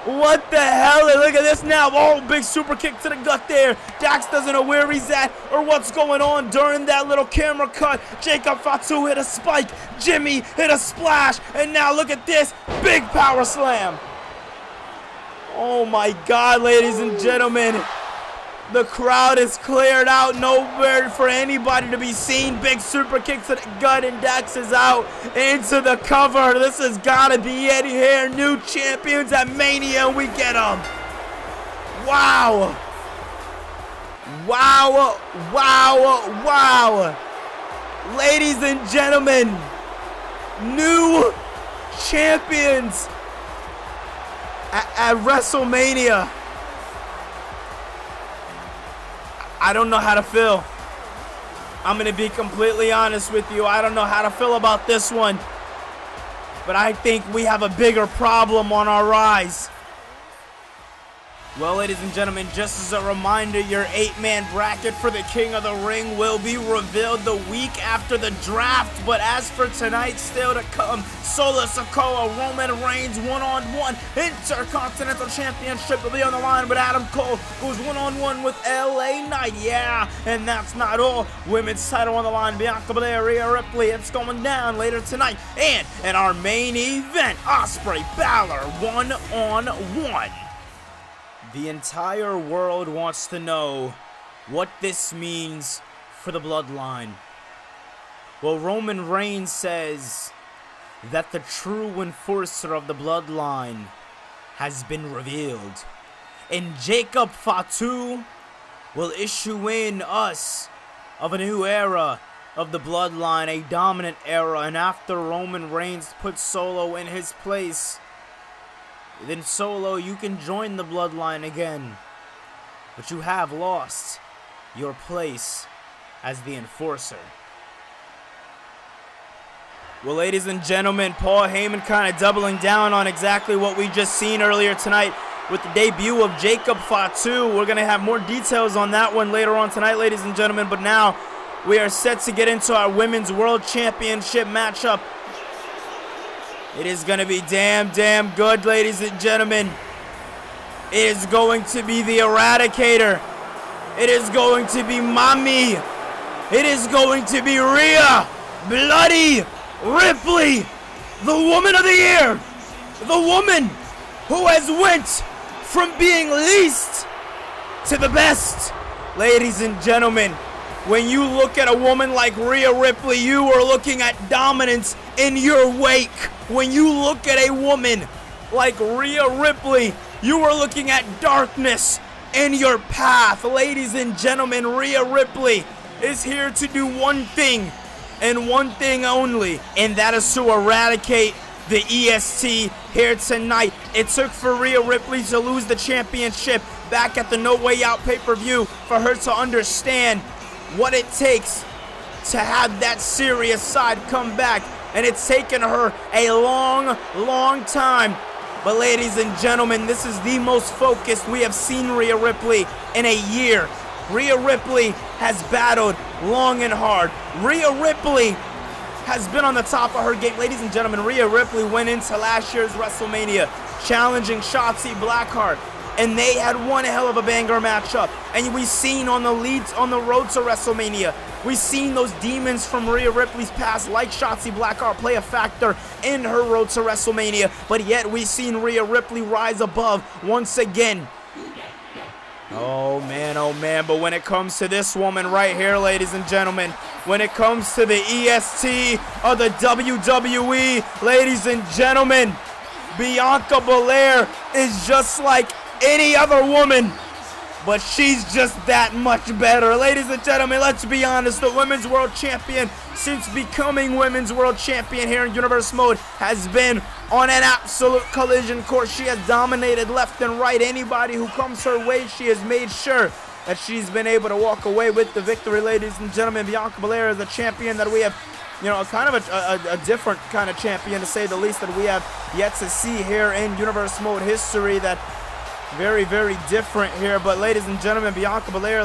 What the hell? And look at this now. Oh, big super kick to the gut there. Dax doesn't know where he's at or what's going on during that little camera cut. Jacob Fatu hit a spike. Jimmy hit a splash. And now look at this. Big power slam. Oh my God, ladies and gentlemen. The crowd is cleared out. Nowhere for anybody to be seen. Big super kick to the gut, and Dax is out into the cover. This has got to be it here. New champions at Mania, and we get them. Wow. Wow. Wow. Wow. Ladies and gentlemen, new champions at WrestleMania. I don't know how to feel. I'm going to be completely honest with you. I don't know how to feel about this one. But I think we have a bigger problem on our rise. Well, ladies and gentlemen, just as a reminder, your 8-man bracket for the King of the Ring will be revealed the week after the draft. But as for tonight, still to come, Solo Sikoa, Roman Reigns, one-on-one Intercontinental Championship will be on the line with Adam Cole, who's one-on-one with LA Knight. Yeah, and that's not all. Women's title on the line, Bianca, Belair, Ripley. It's going down later tonight. And in our main event, Ospreay, Balor, one-on-one. The entire world wants to know what this means for the bloodline. Well, Roman Reigns says that the true enforcer of the bloodline has been revealed. And Jacob Fatu will issue in us of a new era of the bloodline, a dominant era. And after Roman Reigns puts Solo in his place, then Solo, you can join the bloodline again. But you have lost your place as the enforcer. Well, ladies and gentlemen, Paul Heyman kind of doubling down on exactly what we just seen earlier tonight with the debut of Jacob Fatu. We're going to have more details on that one later on tonight, ladies and gentlemen. But now we are set to get into our Women's World Championship matchup. It is going to be damn good, ladies and gentlemen. It is going to be the Eradicator. It is going to be Mommy. It is going to be Rhea Bloody Ripley, the Woman of the Year. The woman who has went from being least to the best. Ladies and gentlemen, when you look at a woman like Rhea Ripley, you are looking at dominance in your wake. When you look at a woman like Rhea Ripley, you are looking at darkness in your path. Ladies and gentlemen, Rhea Ripley is here to do one thing and one thing only, and that is to eradicate the EST here tonight. It took for Rhea Ripley to lose the championship back at the No Way Out pay-per-view for her to understand what it takes to have that serious side come back. And it's taken her a long time But ladies and gentlemen, this is the most focused we have seen Rhea Ripley in a year. Rhea Ripley has battled long and hard. Rhea Ripley has been on the top of her game. Ladies and gentlemen, Rhea Ripley went into last year's WrestleMania challenging Shotzi Blackheart, and they had one hell of a banger matchup. And we've seen on the leads on the road to WrestleMania, we've seen those demons from Rhea Ripley's past, like Shotzi Blackheart, play a factor in her road to WrestleMania. But yet we've seen Rhea Ripley rise above once again. Oh man, but when it comes to this woman right here, ladies and gentlemen, when it comes to the EST of the WWE, ladies and gentlemen, Bianca Belair is just like any other woman, but she's just that much better. Ladies and gentlemen, let's be honest, the Women's World Champion, since becoming Women's World Champion here in Universe Mode, has been on an absolute collision course. She has dominated left and right. Anybody who comes her way, she has made sure that she's been able to walk away with the victory. Ladies and gentlemen, Bianca Belair is a champion that we have, kind of a different kind of champion, to say the least, that we have yet to see here in Universe Mode history. That very, very different here. But ladies and gentlemen, Bianca Belair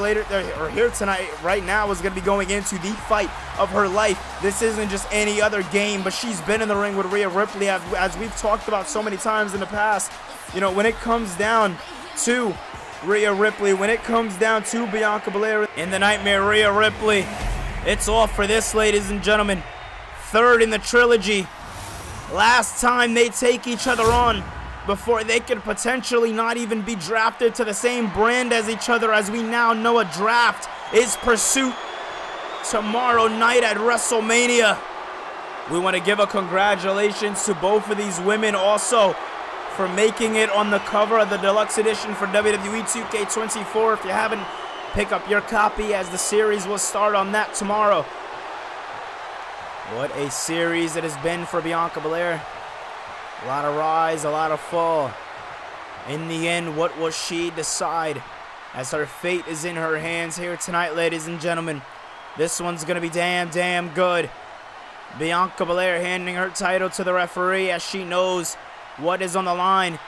here tonight, right now, is going to be going into the fight of her life. This isn't just any other game, but she's been in the ring with Rhea Ripley, as we've talked about so many times in the past. When it comes down to Rhea Ripley, when it comes down to Bianca Belair in the Nightmare Rhea Ripley, it's all for this, ladies and gentlemen. Third in the trilogy. Last time they take each other on before they could potentially not even be drafted to the same brand as each other. As we now know, a draft is pursuit tomorrow night at WrestleMania. We want to give a congratulations to both of these women also for making it on the cover of the deluxe edition for WWE 2K23. If you haven't, pick up your copy, as the series will start on that tomorrow. What a series it has been for Bianca Belair. A lot of rise, a lot of fall. In the end, what will she decide, as her fate is in her hands here tonight, ladies and gentlemen? This one's going to be damn good. Bianca Belair handing her title to the referee, as she knows what is on the line.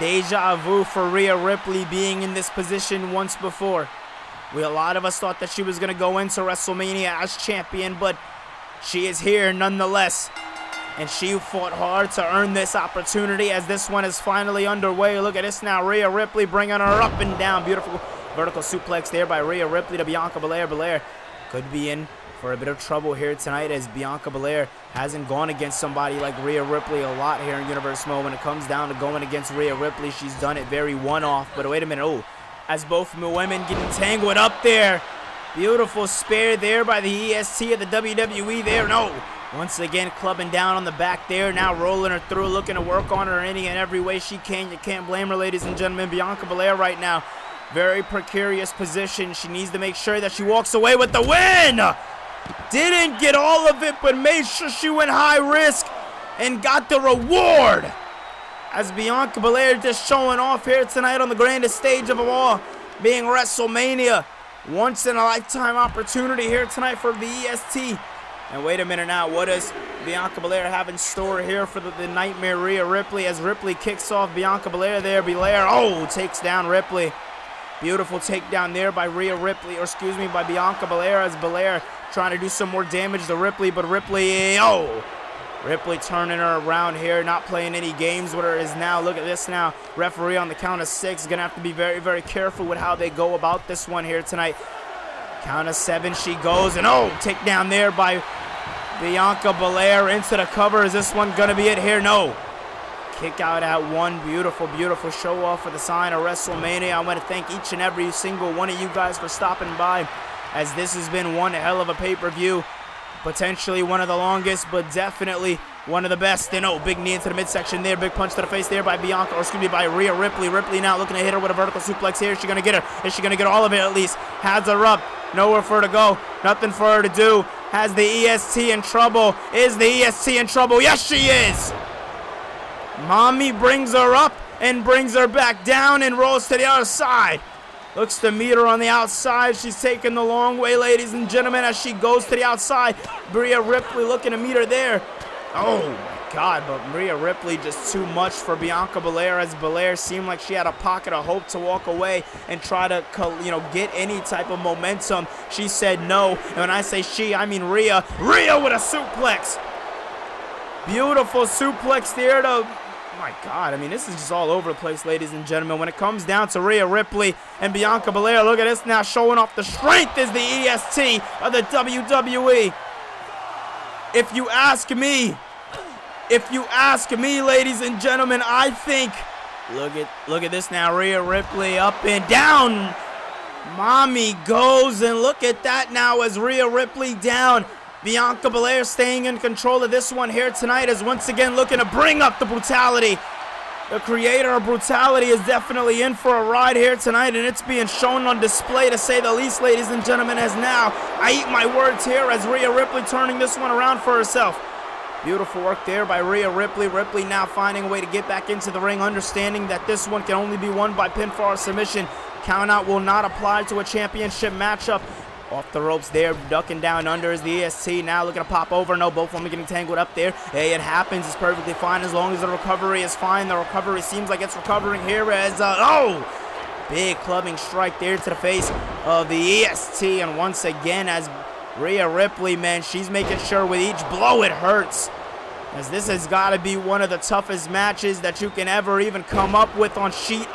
Deja vu for Rhea Ripley being in this position once before. A lot of us thought that she was going to go into WrestleMania as champion, but she is here nonetheless. And she fought hard to earn this opportunity, as this one is finally underway. Look at this now. Rhea Ripley bringing her up and down. Beautiful vertical suplex there by Rhea Ripley to Bianca Belair. Belair could be in for a bit of trouble here tonight, as Bianca Belair hasn't gone against somebody like Rhea Ripley a lot here in Universe Mode. When it comes down to going against Rhea Ripley, she's done it very one-off. But wait a minute. As both women getting tangled up there. Beautiful spare there by the EST of the WWE there. Once again, clubbing down on the back there. Now rolling her through, looking to work on her any and every way she can. You can't blame her, ladies and gentlemen. Bianca Belair right now, very precarious position. She needs to make sure that she walks away with the win. Didn't get all of it, but made sure she went high risk and got the reward. As Bianca Belair just showing off here tonight on the grandest stage of them all, being WrestleMania. Once in a lifetime opportunity here tonight for the EST. And wait a minute now, what does Bianca Belair have in store here for the Nightmare Rhea Ripley, as Ripley kicks off Bianca Belair there. Belair, takes down Ripley. Beautiful takedown there by by Bianca Belair, as Belair trying to do some more damage to Ripley, but Ripley turning her around here, not playing any games with her. Is now, look at this now, referee on the count of 6, gonna have to be very, very careful with how they go about this one here tonight. Count of 7 she goes, and takedown there by Bianca Belair into the cover. Is this one gonna be it here? No. Kick out at 1. Beautiful, beautiful show off for the sign of WrestleMania. I want to thank each and every single one of you guys for stopping by, as this has been one hell of a pay-per-view. Potentially one of the longest, but definitely one of the best. And big knee into the midsection there. Big punch to the face there by by Rhea Ripley. Ripley now looking to hit her with a vertical suplex here. Is she going to get her? Is she going to get all of it at least? Has her up. Nowhere for her to go. Nothing for her to do. Has the EST in trouble? Is the EST in trouble? Yes, she is. Mommy brings her up and brings her back down and rolls to the other side. Looks to meet her on the outside. She's taking the long way, ladies and gentlemen, as she goes to the outside. Rhea Ripley looking to meet her there. Oh, my God, but Rhea Ripley just too much for Bianca Belair, as Belair seemed like she had a pocket of hope to walk away and try to, get any type of momentum. She said no, and when I say she, I mean Rhea. Rhea with a suplex. Beautiful suplex there to... Oh my God, I mean, this is just all over the place, ladies and gentlemen. When it comes down to Rhea Ripley and Bianca Belair, look at this now, showing off the strength is the EST of the WWE. If you ask me, ladies and gentlemen, I think, look at this now, Rhea Ripley up and down. Mommy goes, and look at that now as Rhea Ripley down. Bianca Belair staying in control of this one here tonight, is once again looking to bring up the brutality. The creator of brutality is definitely in for a ride here tonight, and it's being shown on display, to say the least, ladies and gentlemen, as now I eat my words here as Rhea Ripley turning this one around for herself. Beautiful work there by Rhea Ripley. Ripley now finding a way to get back into the ring, understanding that this one can only be won by pinfall or submission. Countout will not apply to a championship matchup. Off the ropes there, ducking down under is the EST. Now looking to pop over. No, both of them are getting tangled up there. Hey, it happens. It's perfectly fine as long as the recovery is fine. The recovery seems like it's recovering here as, big clubbing strike there to the face of the EST. And once again, as Rhea Ripley, man, she's making sure with each blow it hurts, as this has got to be one of the toughest matches that you can ever even come up with on sheet.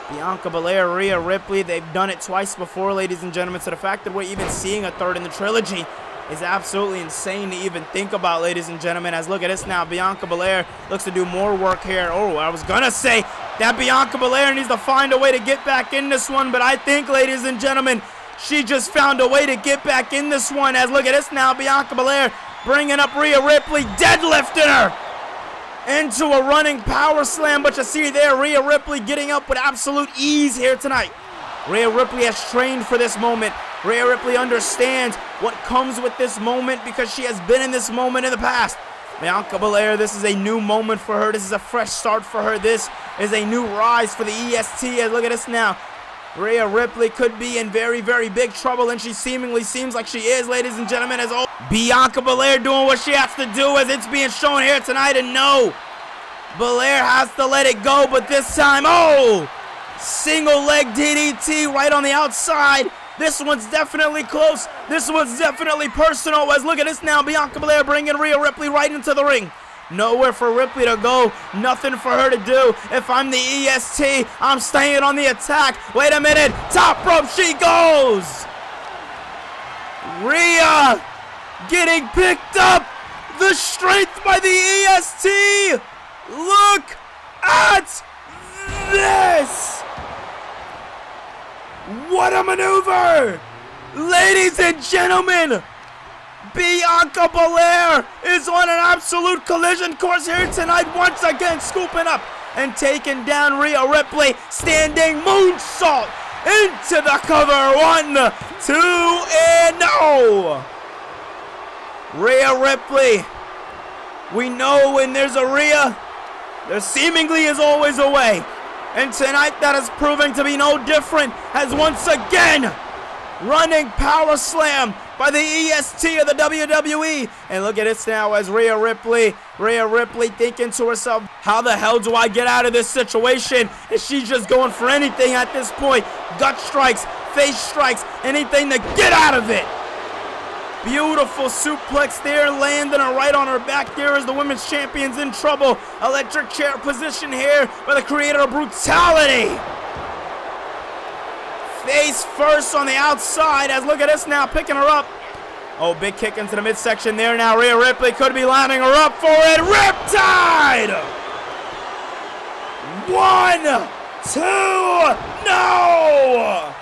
Bianca Belair, Rhea Ripley, they've done it twice before, ladies and gentlemen, so the fact that we're even seeing a third in the trilogy is absolutely insane to even think about, ladies and gentlemen, as look at this now, Bianca Belair looks to do more work here. I was gonna say that Bianca Belair needs to find a way to get back in this one, but I think, ladies and gentlemen, she just found a way to get back in this one, as look at this now, Bianca Belair bringing up Rhea Ripley, deadlifting her into a running power slam, but you see there, Rhea Ripley getting up with absolute ease here tonight. Rhea Ripley has trained for this moment. Rhea Ripley understands what comes with this moment because she has been in this moment in the past. Bianca Belair, this is a new moment for her. This is a fresh start for her. This is a new rise for the EST. And look at this now. Rhea Ripley could be in very, very big trouble, and she seemingly seems like she is, ladies and gentlemen, as Bianca Belair doing what she has to do, as it's being shown here tonight, and no, Belair has to let it go, but this time, single leg DDT right on the outside. This one's definitely close. This one's definitely personal, as look at this now, Bianca Belair bringing Rhea Ripley right into the ring. Nowhere for Ripley to go, nothing for her to do. If I'm the EST, I'm staying on the attack. Wait a minute, top rope she goes. Rhea getting picked up. The strength by the EST. Look at this. What a maneuver. Ladies and gentlemen, Bianca Belair is on an absolute collision course here tonight, once again scooping up and taking down Rhea Ripley, standing moonsault into the cover. 1, 2, and no! Rhea Ripley. We know when there's a Rhea, there seemingly is always a way. And tonight that is proving to be no different, as once again, running power slam by the EST of the WWE. And look at this now as Rhea Ripley thinking to herself, how the hell do I get out of this situation? And she's just going for anything at this point. Gut strikes, face strikes, anything to get out of it. Beautiful suplex there, landing her right on her back there as the women's champion's in trouble. Electric chair position here by the creator of brutality. Face first on the outside, as look at this now, picking her up. Big kick into the midsection there now. Rhea Ripley could be lining her up for it. Riptide! 1, 2, no!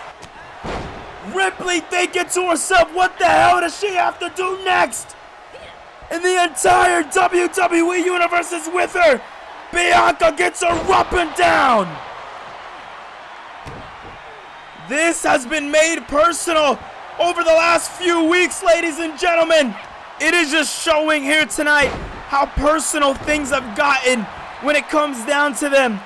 Ripley thinking to herself, what the hell does she have to do next? And the entire WWE Universe is with her. Bianca gets her up and down. This has been made personal over the last few weeks, ladies and gentlemen. It is just showing here tonight how personal things have gotten when it comes down to them.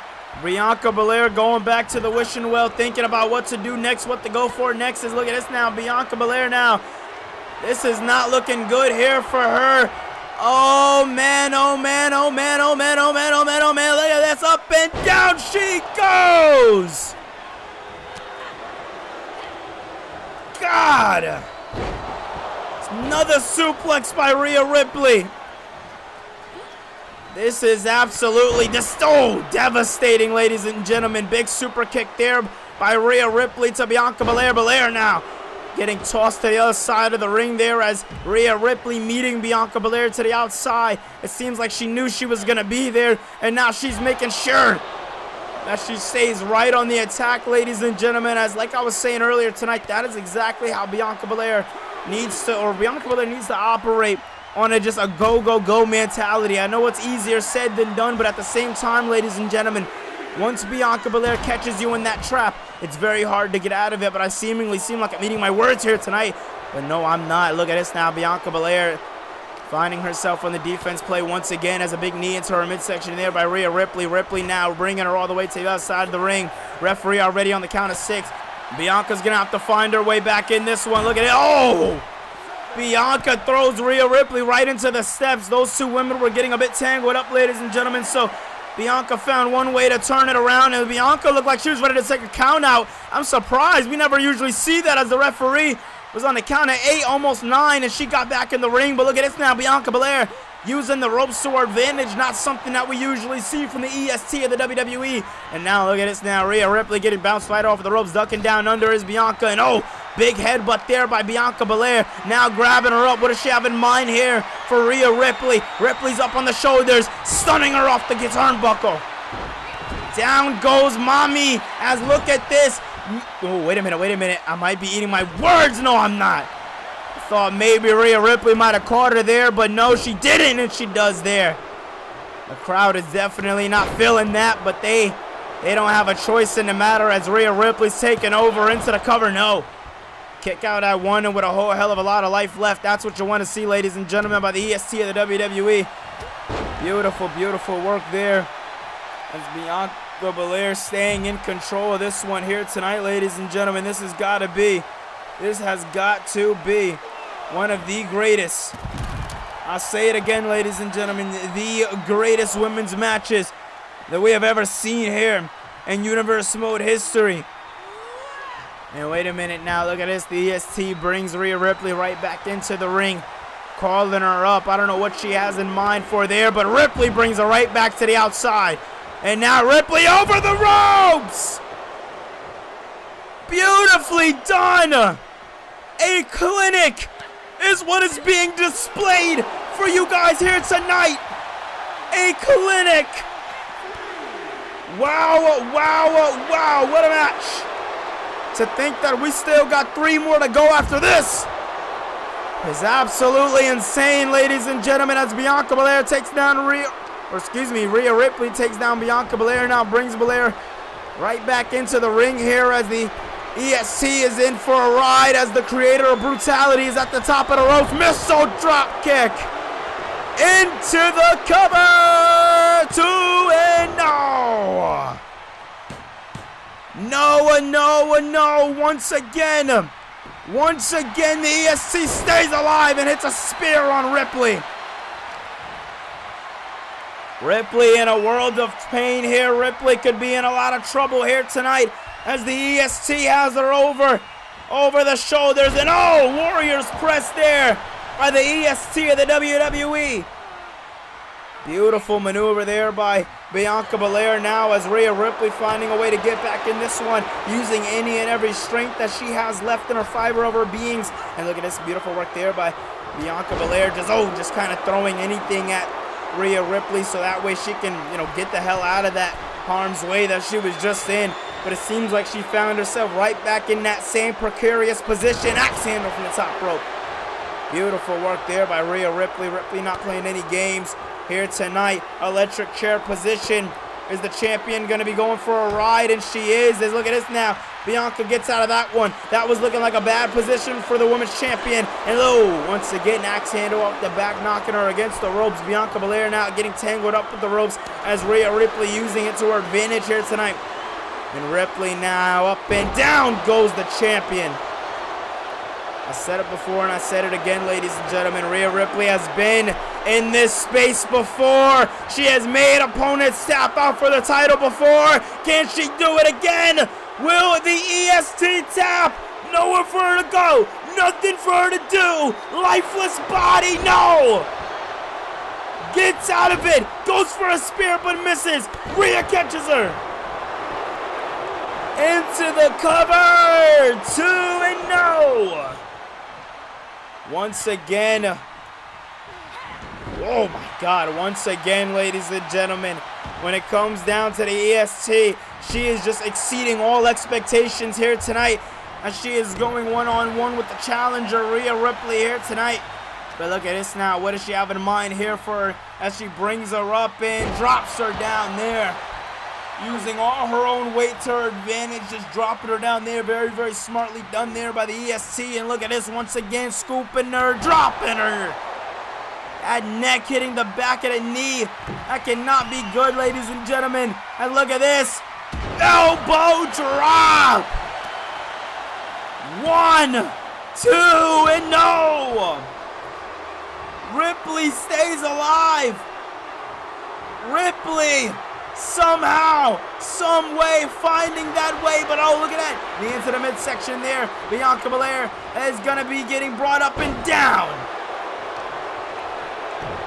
Bianca Belair going back to the wishing well, thinking about what to do next, what to go for next. Is look at this now, Bianca Belair now. This is not looking good here for her. Oh man, oh man, oh man, oh man, oh man, oh man, oh man. Look at this. Up and down she goes. God. It's another suplex by Rhea Ripley. This is absolutely just devastating, ladies and gentlemen. Big super kick there by Rhea Ripley to Bianca Belair. Belair now getting tossed to the other side of the ring there as Rhea Ripley meeting Bianca Belair to the outside. It seems like she knew she was going to be there, and now she's making sure that she stays right on the attack, ladies and gentlemen. As like I was saying earlier tonight, that is exactly how Bianca Belair needs to operate on just a go mentality. I know it's easier said than done, but at the same time, ladies and gentlemen, once Bianca Belair catches you in that trap, it's very hard to get out of it. But I seemingly seem like I'm eating my words here tonight, but no, I'm not. Look at this now. Bianca Belair finding herself on the defense play once again as a big knee into her midsection there by Rhea Ripley. Ripley now bringing her all the way to the other side of the ring. Referee already on the count of 6. Bianca's going to have to find her way back in this one. Look at it. Oh! Bianca throws Rhea Ripley right into the steps. Those two women were getting a bit tangled up, ladies and gentlemen. So Bianca found one way to turn it around, and Bianca looked like she was ready to take a count out. I'm surprised. We never usually see that, as the referee was on the count of 8, almost 9, and she got back in the ring. But look at this now. Bianca Belair using the ropes to her advantage. Not something that we usually see from the EST of the WWE. And now look at this now. Rhea Ripley getting bounced right off of the ropes. Ducking down under is Bianca. And oh, big headbutt there by Bianca Belair. Now grabbing her up. What does she have in mind here for Rhea Ripley? Ripley's up on the shoulders, stunning her off the turnbuckle. Down goes Mommy. As look at this. Oh, wait a minute. I might be eating my words. No, I'm not. I thought maybe Rhea Ripley might have caught her there, but no, she didn't, and she does there. The crowd is definitely not feeling that, but they don't have a choice in the matter as Rhea Ripley's taking over into the cover. No. Kick out at 1 and with a whole hell of a lot of life left. That's what you want to see, ladies and gentlemen, by the EST of the WWE. Beautiful, beautiful work there. As Bianca Belair staying in control of this one here tonight, ladies and gentlemen. This has got to be one of the greatest. I'll say it again, ladies and gentlemen, the greatest women's matches that we have ever seen here in Universe Mode history. And wait a minute now, look at this. The EST brings Rhea Ripley right back into the ring, calling her up. I don't know what she has in mind for there, but Ripley brings her right back to the outside. And now Ripley over the ropes! Beautifully done! A clinic is what is being displayed for you guys here tonight. A clinic. Wow, what a match. To think that we still got 3 more to go after this is absolutely insane, ladies and gentlemen, as Bianca Belair takes down Rhea Ripley takes down Bianca Belair, now brings Belair right back into the ring here as the EST is in for a ride as the creator of brutality is at the top of the ropes. Missile drop kick into the cover. 2 and no. No. Once again, the EST stays alive and hits a spear on Ripley. Ripley in a world of pain here. Ripley could be in a lot of trouble here tonight as the EST has her over the shoulders. And oh, Warriors press there by the EST of the WWE. Beautiful maneuver there by Bianca Belair now as Rhea Ripley finding a way to get back in this one, using any and every strength that she has left in her fiber of her beings. And look at this beautiful work there by Bianca Belair, just kind of throwing anything at Rhea Ripley so that way she can, get the hell out of that harm's way that she was just in. But it seems like she found herself right back in that same precarious position. Axe handle from the top rope. Beautiful work there by Rhea Ripley. Ripley not playing any games here tonight. Electric chair position. Is the champion going to be going for a ride? And she is. Look at this now. Bianca gets out of that one. That was looking like a bad position for the women's champion. And once again, axe handle off the back, knocking her against the ropes. Bianca Belair now getting tangled up with the ropes as Rhea Ripley using it to her advantage here tonight. And Ripley now up and down goes the champion. I said it before and I said it again, ladies and gentlemen. Rhea Ripley has been in this space before. She has made opponents tap out for the title before. Can she do it again? Will the EST tap? Nowhere for her to go. Nothing for her to do. Lifeless body, no. Gets out of it. Goes for a spear but misses. Rhea catches her. Into the cover. 2-0. Once again. Oh my God. Once again, ladies and gentlemen, when it comes down to the EST, she is just exceeding all expectations here tonight, as she is going one-on-one with the challenger, Rhea Ripley, here tonight. But look at this now. What does she have in mind here for her as she brings her up and drops her down there? Using all her own weight to her advantage, just dropping her down there. Very, very smartly done there by the EST. And look at this once again, scooping her, dropping her. That neck hitting the back of the knee. That cannot be good, ladies and gentlemen. And look at this. Elbow drop. 1, 2, and no. Ripley stays alive. Ripley somehow, some way finding that way, but oh, look at that. The into the midsection there. Bianca Belair is going to be getting brought up and down.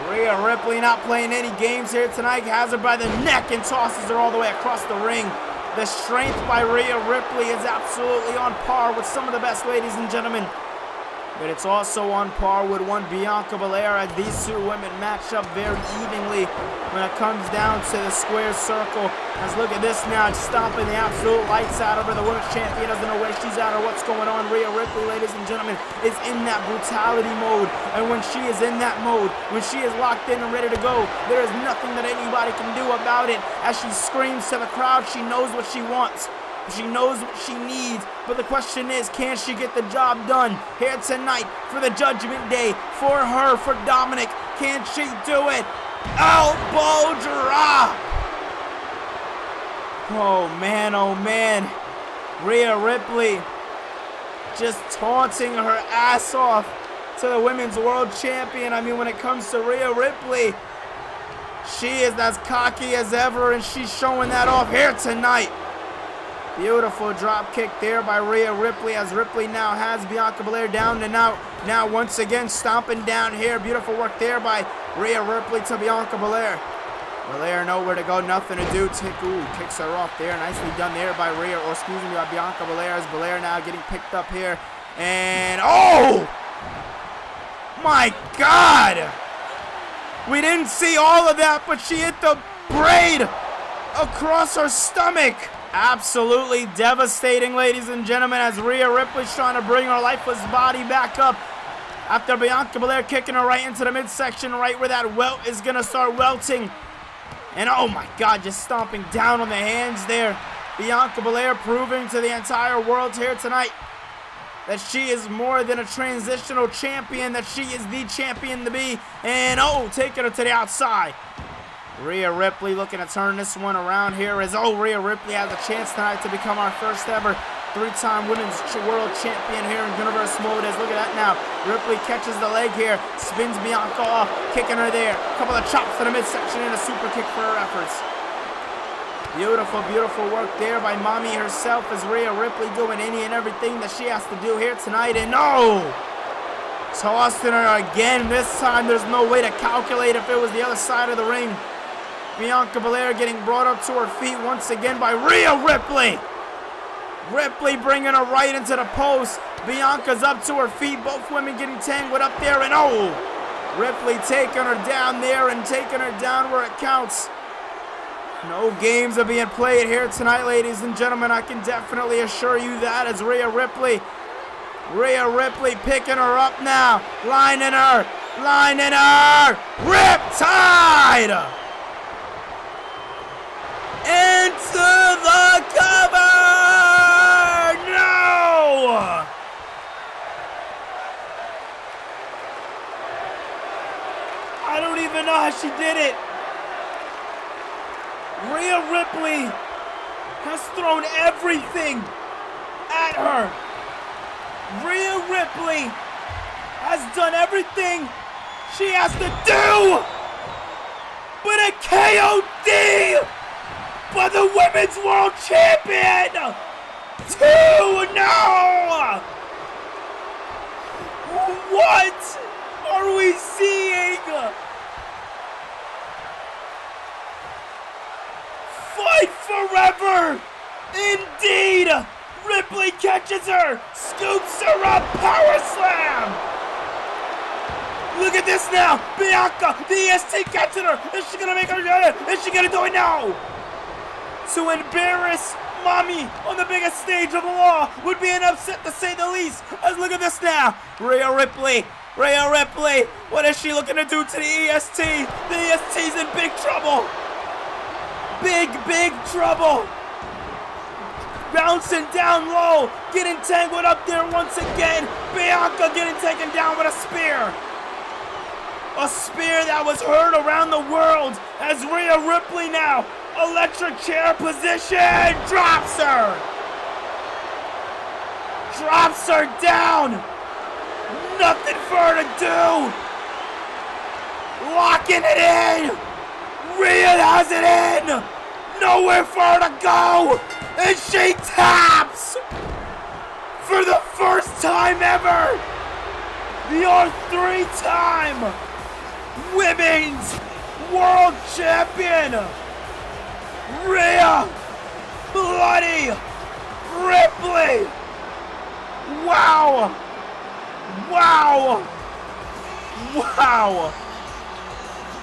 Rhea Ripley not playing any games here tonight. Has her by the neck and tosses her all the way across the ring. The strength by Rhea Ripley is absolutely on par with some of the best, ladies and gentlemen. But it's also on par with one Bianca Belair, as these two women match up very evenly when it comes down to the square circle. As look at this now, stomping the absolute lights out of her. The women's champion doesn't know where she's at or what's going on. Rhea Ripley, ladies and gentlemen, is in that brutality mode. And when she is in that mode, when she is locked in and ready to go, there is nothing that anybody can do about it. As she screams to the crowd, she knows what she wants. She knows what she needs, but the question is, can she get the job done here tonight for the Judgment Day? For her, for Dominic, can she do it? Elbow drop! Oh man, Rhea Ripley just taunting her ass off to the Women's World Champion. I mean, when it comes to Rhea Ripley, she is as cocky as ever, and she's showing that off here tonight. Beautiful drop kick there by Rhea Ripley, as Ripley now has Bianca Belair down and out. Now once again stomping down here. Beautiful work there by Rhea Ripley to Bianca Belair. Belair nowhere to go, nothing to do. Kicks her off there. Nicely done there by Rhea, or excuse me, by Bianca Belair, as Belair now getting picked up here. And oh! My God! We didn't see all of that, but she hit the braid across her stomach. Absolutely devastating, ladies and gentlemen, as Rhea Ripley's trying to bring her lifeless body back up after Bianca Belair kicking her right into the midsection, right where that welt is going to start welting. And oh my God, just stomping down on the hands there. Bianca Belair proving to the entire world here tonight that she is more than a transitional champion, that she is the champion to be. And oh, taking her to the outside. Rhea Ripley looking to turn this one around here, as oh, Rhea Ripley has a chance tonight to become our first ever three-time women's world champion here in Universe Mode. As look at that now. Ripley catches the leg here, spins Bianca off, kicking her there. A couple of chops to the midsection and a super kick for her efforts. Beautiful, beautiful work there by Mommy herself, as Rhea Ripley doing any and everything that she has to do here tonight. And no! Tossing her again. This time there's no way to calculate if it was the other side of the ring. Bianca Belair getting brought up to her feet once again by Rhea Ripley. Ripley bringing her right into the post. Bianca's up to her feet. Both women getting tangled up there. And oh, Ripley taking her down there and taking her down where it counts. No games are being played here tonight, ladies and gentlemen. I can definitely assure you that, as Rhea Ripley picking her up now. Lining her. Riptide! Into the cover! No! I don't even know how she did it. Rhea Ripley has thrown everything at her. Rhea Ripley has done everything she has to do, but a KOD by the Women's World Champion. 2-0. What are we seeing? Fight forever! Indeed! Ripley catches her, scoops her up, power slam! Look at this now! Bianca, the EST catching her! Is she gonna make her get it? Is she gonna do it now? To embarrass Mommy on the biggest stage of them all would be an upset to say the least. As look at this now. Rhea Ripley, what is she looking to do to the EST? The EST's in big trouble. Big trouble. Bouncing down low, getting tangled up there once again. Bianca getting taken down with a spear. A spear that was heard around the world as Rhea Ripley now, electric chair position, drops her. Drops her down. Nothing for her to do. Locking it in. Rhea has it in. Nowhere for her to go. And she taps. For the first time ever. Your 3-time Women's World Champion. Rhea Bloody Ripley. Wow.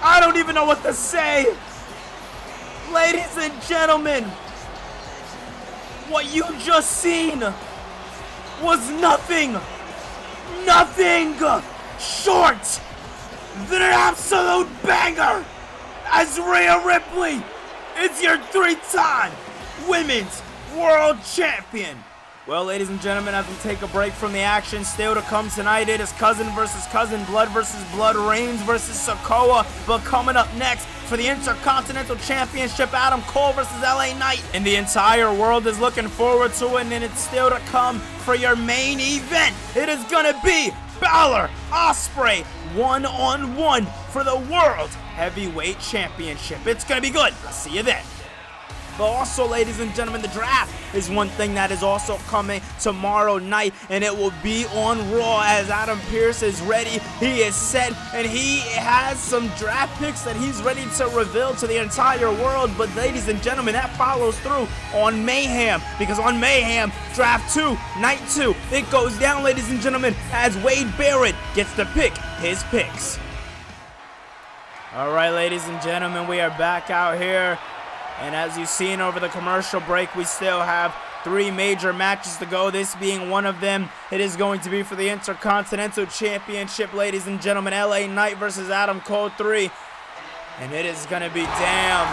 I don't even know what to say. Ladies and gentlemen, what you just seen was nothing short than an absolute banger as Rhea Ripley is your 3-time Women's World Champion. Well, ladies and gentlemen, as we take a break from the action, still to come tonight, it is cousin versus cousin, blood versus blood, Reigns versus Sikoa. But coming up next for the Intercontinental Championship, Adam Cole versus LA Knight. And the entire world is looking forward to it, and it's still to come for your main event. It is going to be Balor, Ospreay, one-on-one for the World Heavyweight Championship. It's going to be good. I'll see you then. But also, ladies and gentlemen, the draft is one thing that is also coming tomorrow night, and it will be on Raw as Adam Pearce is ready. He is set, and he has some draft picks that he's ready to reveal to the entire world. But ladies and gentlemen, that follows through on Mayhem, because on Mayhem, Draft 2, Night 2, it goes down, ladies and gentlemen, as Wade Barrett gets to pick his picks. All right, ladies and gentlemen, we are back out here. And as you've seen over the commercial break, we still have 3 major matches to go, this being one of them. It is going to be for the Intercontinental Championship, ladies and gentlemen. LA Knight versus Adam Cole 3. And it is going to be damn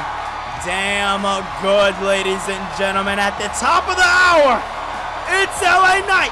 good, ladies and gentlemen. At the top of the hour, it's LA Knight,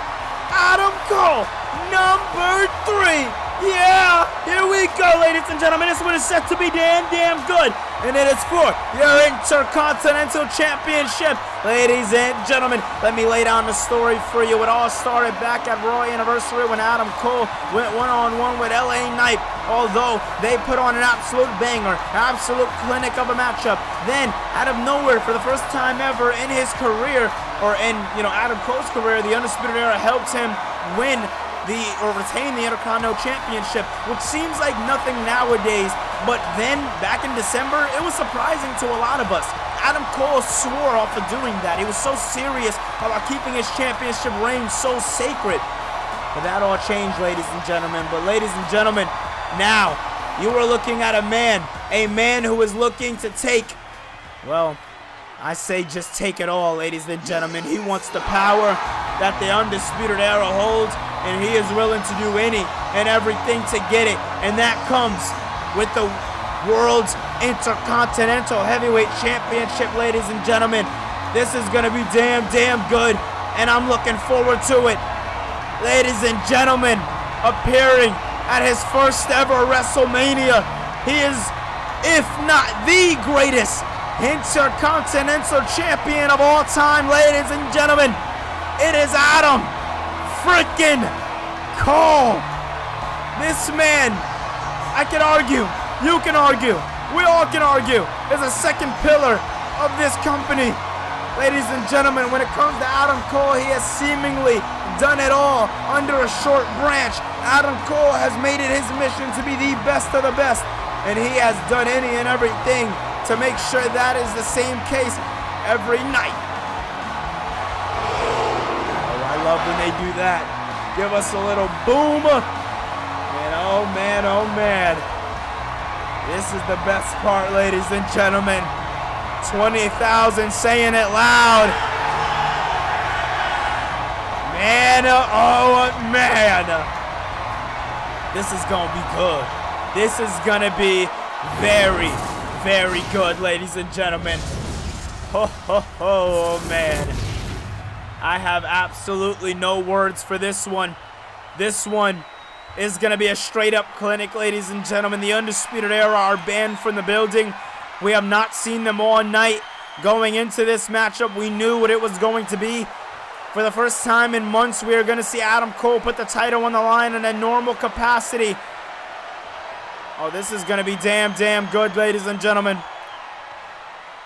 Adam Cole, number 3. Yeah, here we go, ladies and gentlemen. This one is set to be damn good. And it is for your Intercontinental Championship. Ladies and gentlemen, let me lay down the story for you. It all started back at Raw Anniversary when Adam Cole went one-on-one with LA Knight. Although they put on an absolute banger, absolute clinic of a matchup. Then, out of nowhere, for the first time ever in his career, or in Adam Cole's career, the Undisputed Era helped him win retain the Intercontinental Championship, which seems like nothing nowadays. But then, back in December, it was surprising to a lot of us. Adam Cole swore off of doing that. He was so serious about keeping his championship reign so sacred. But that all changed, ladies and gentlemen. But ladies and gentlemen, now you are looking at a man who is looking to take, well, I say just take it all, ladies and gentlemen. He wants the power that the Undisputed Era holds, and he is willing to do any and everything to get it. And that comes with the World's Intercontinental Heavyweight Championship, ladies and gentlemen. This is going to be damn good, and I'm looking forward to it. Ladies and gentlemen, appearing at his first ever WrestleMania, he is, if not the greatest Intercontinental Champion of all time, ladies and gentlemen. It is Adam freaking Cole. This man, I can argue, you can argue, we all can argue, is a second pillar of this company. Ladies and gentlemen, when it comes to Adam Cole, he has seemingly done it all under a short branch. Adam Cole has made it his mission to be the best of the best, and he has done any and everything to make sure that is the same case every night. Oh, I love when they do that. Give us a little boom. And oh man, this is the best part, ladies and gentlemen. 20,000 saying it loud. Man, oh man. This is gonna be good. This is gonna be very, very good, ladies and gentlemen. Oh man. I have absolutely no words for this one. This one is gonna be a straight up clinic, ladies and gentlemen. The Undisputed Era are banned from the building. We have not seen them all night. Going into this matchup, we knew what it was going to be. For the first time in months, we are going to see Adam Cole put the title on the line in a normal capacity. Oh, this is going to be damn good, ladies and gentlemen.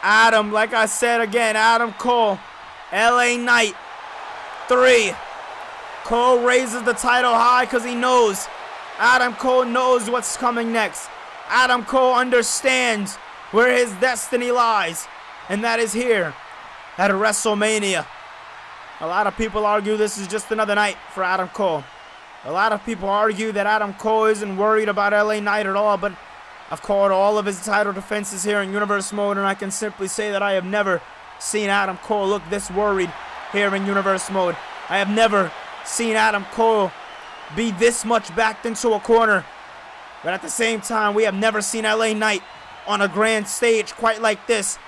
Adam, like I said again, Adam Cole, LA Knight, 3. Cole raises the title high because he knows. Adam Cole knows what's coming next. Adam Cole understands where his destiny lies, and that is here at WrestleMania. A lot of people argue this is just another night for Adam Cole. A lot of people argue that Adam Cole isn't worried about LA Knight at all, but I've called all of his title defenses here in Universe Mode, and I can simply say that I have never seen Adam Cole look this worried here in Universe Mode. I have never seen Adam Cole be this much backed into a corner, but at the same time, we have never seen LA Knight on a grand stage quite like this.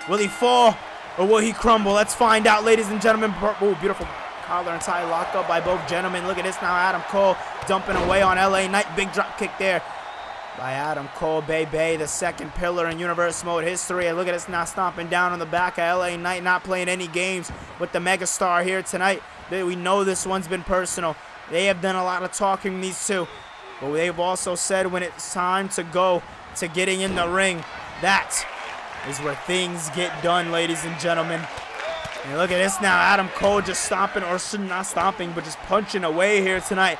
Will he fall or will he crumble? Let's find out, ladies and gentlemen. Oh, beautiful collar and tie locked up by both gentlemen. Look at this now, Adam Cole dumping away on LA Knight. Big drop kick there by Adam Cole, baby, the second pillar in Universe Mode history. And look at this now, stomping down on the back of LA Knight, not playing any games with the megastar here tonight. We know this one's been personal. They have done a lot of talking, these two, but they've also said when it's time to go to getting in the ring, that is where things get done, ladies and gentlemen. And look at this now, Adam Cole just stomping, or not stomping, but just punching away here tonight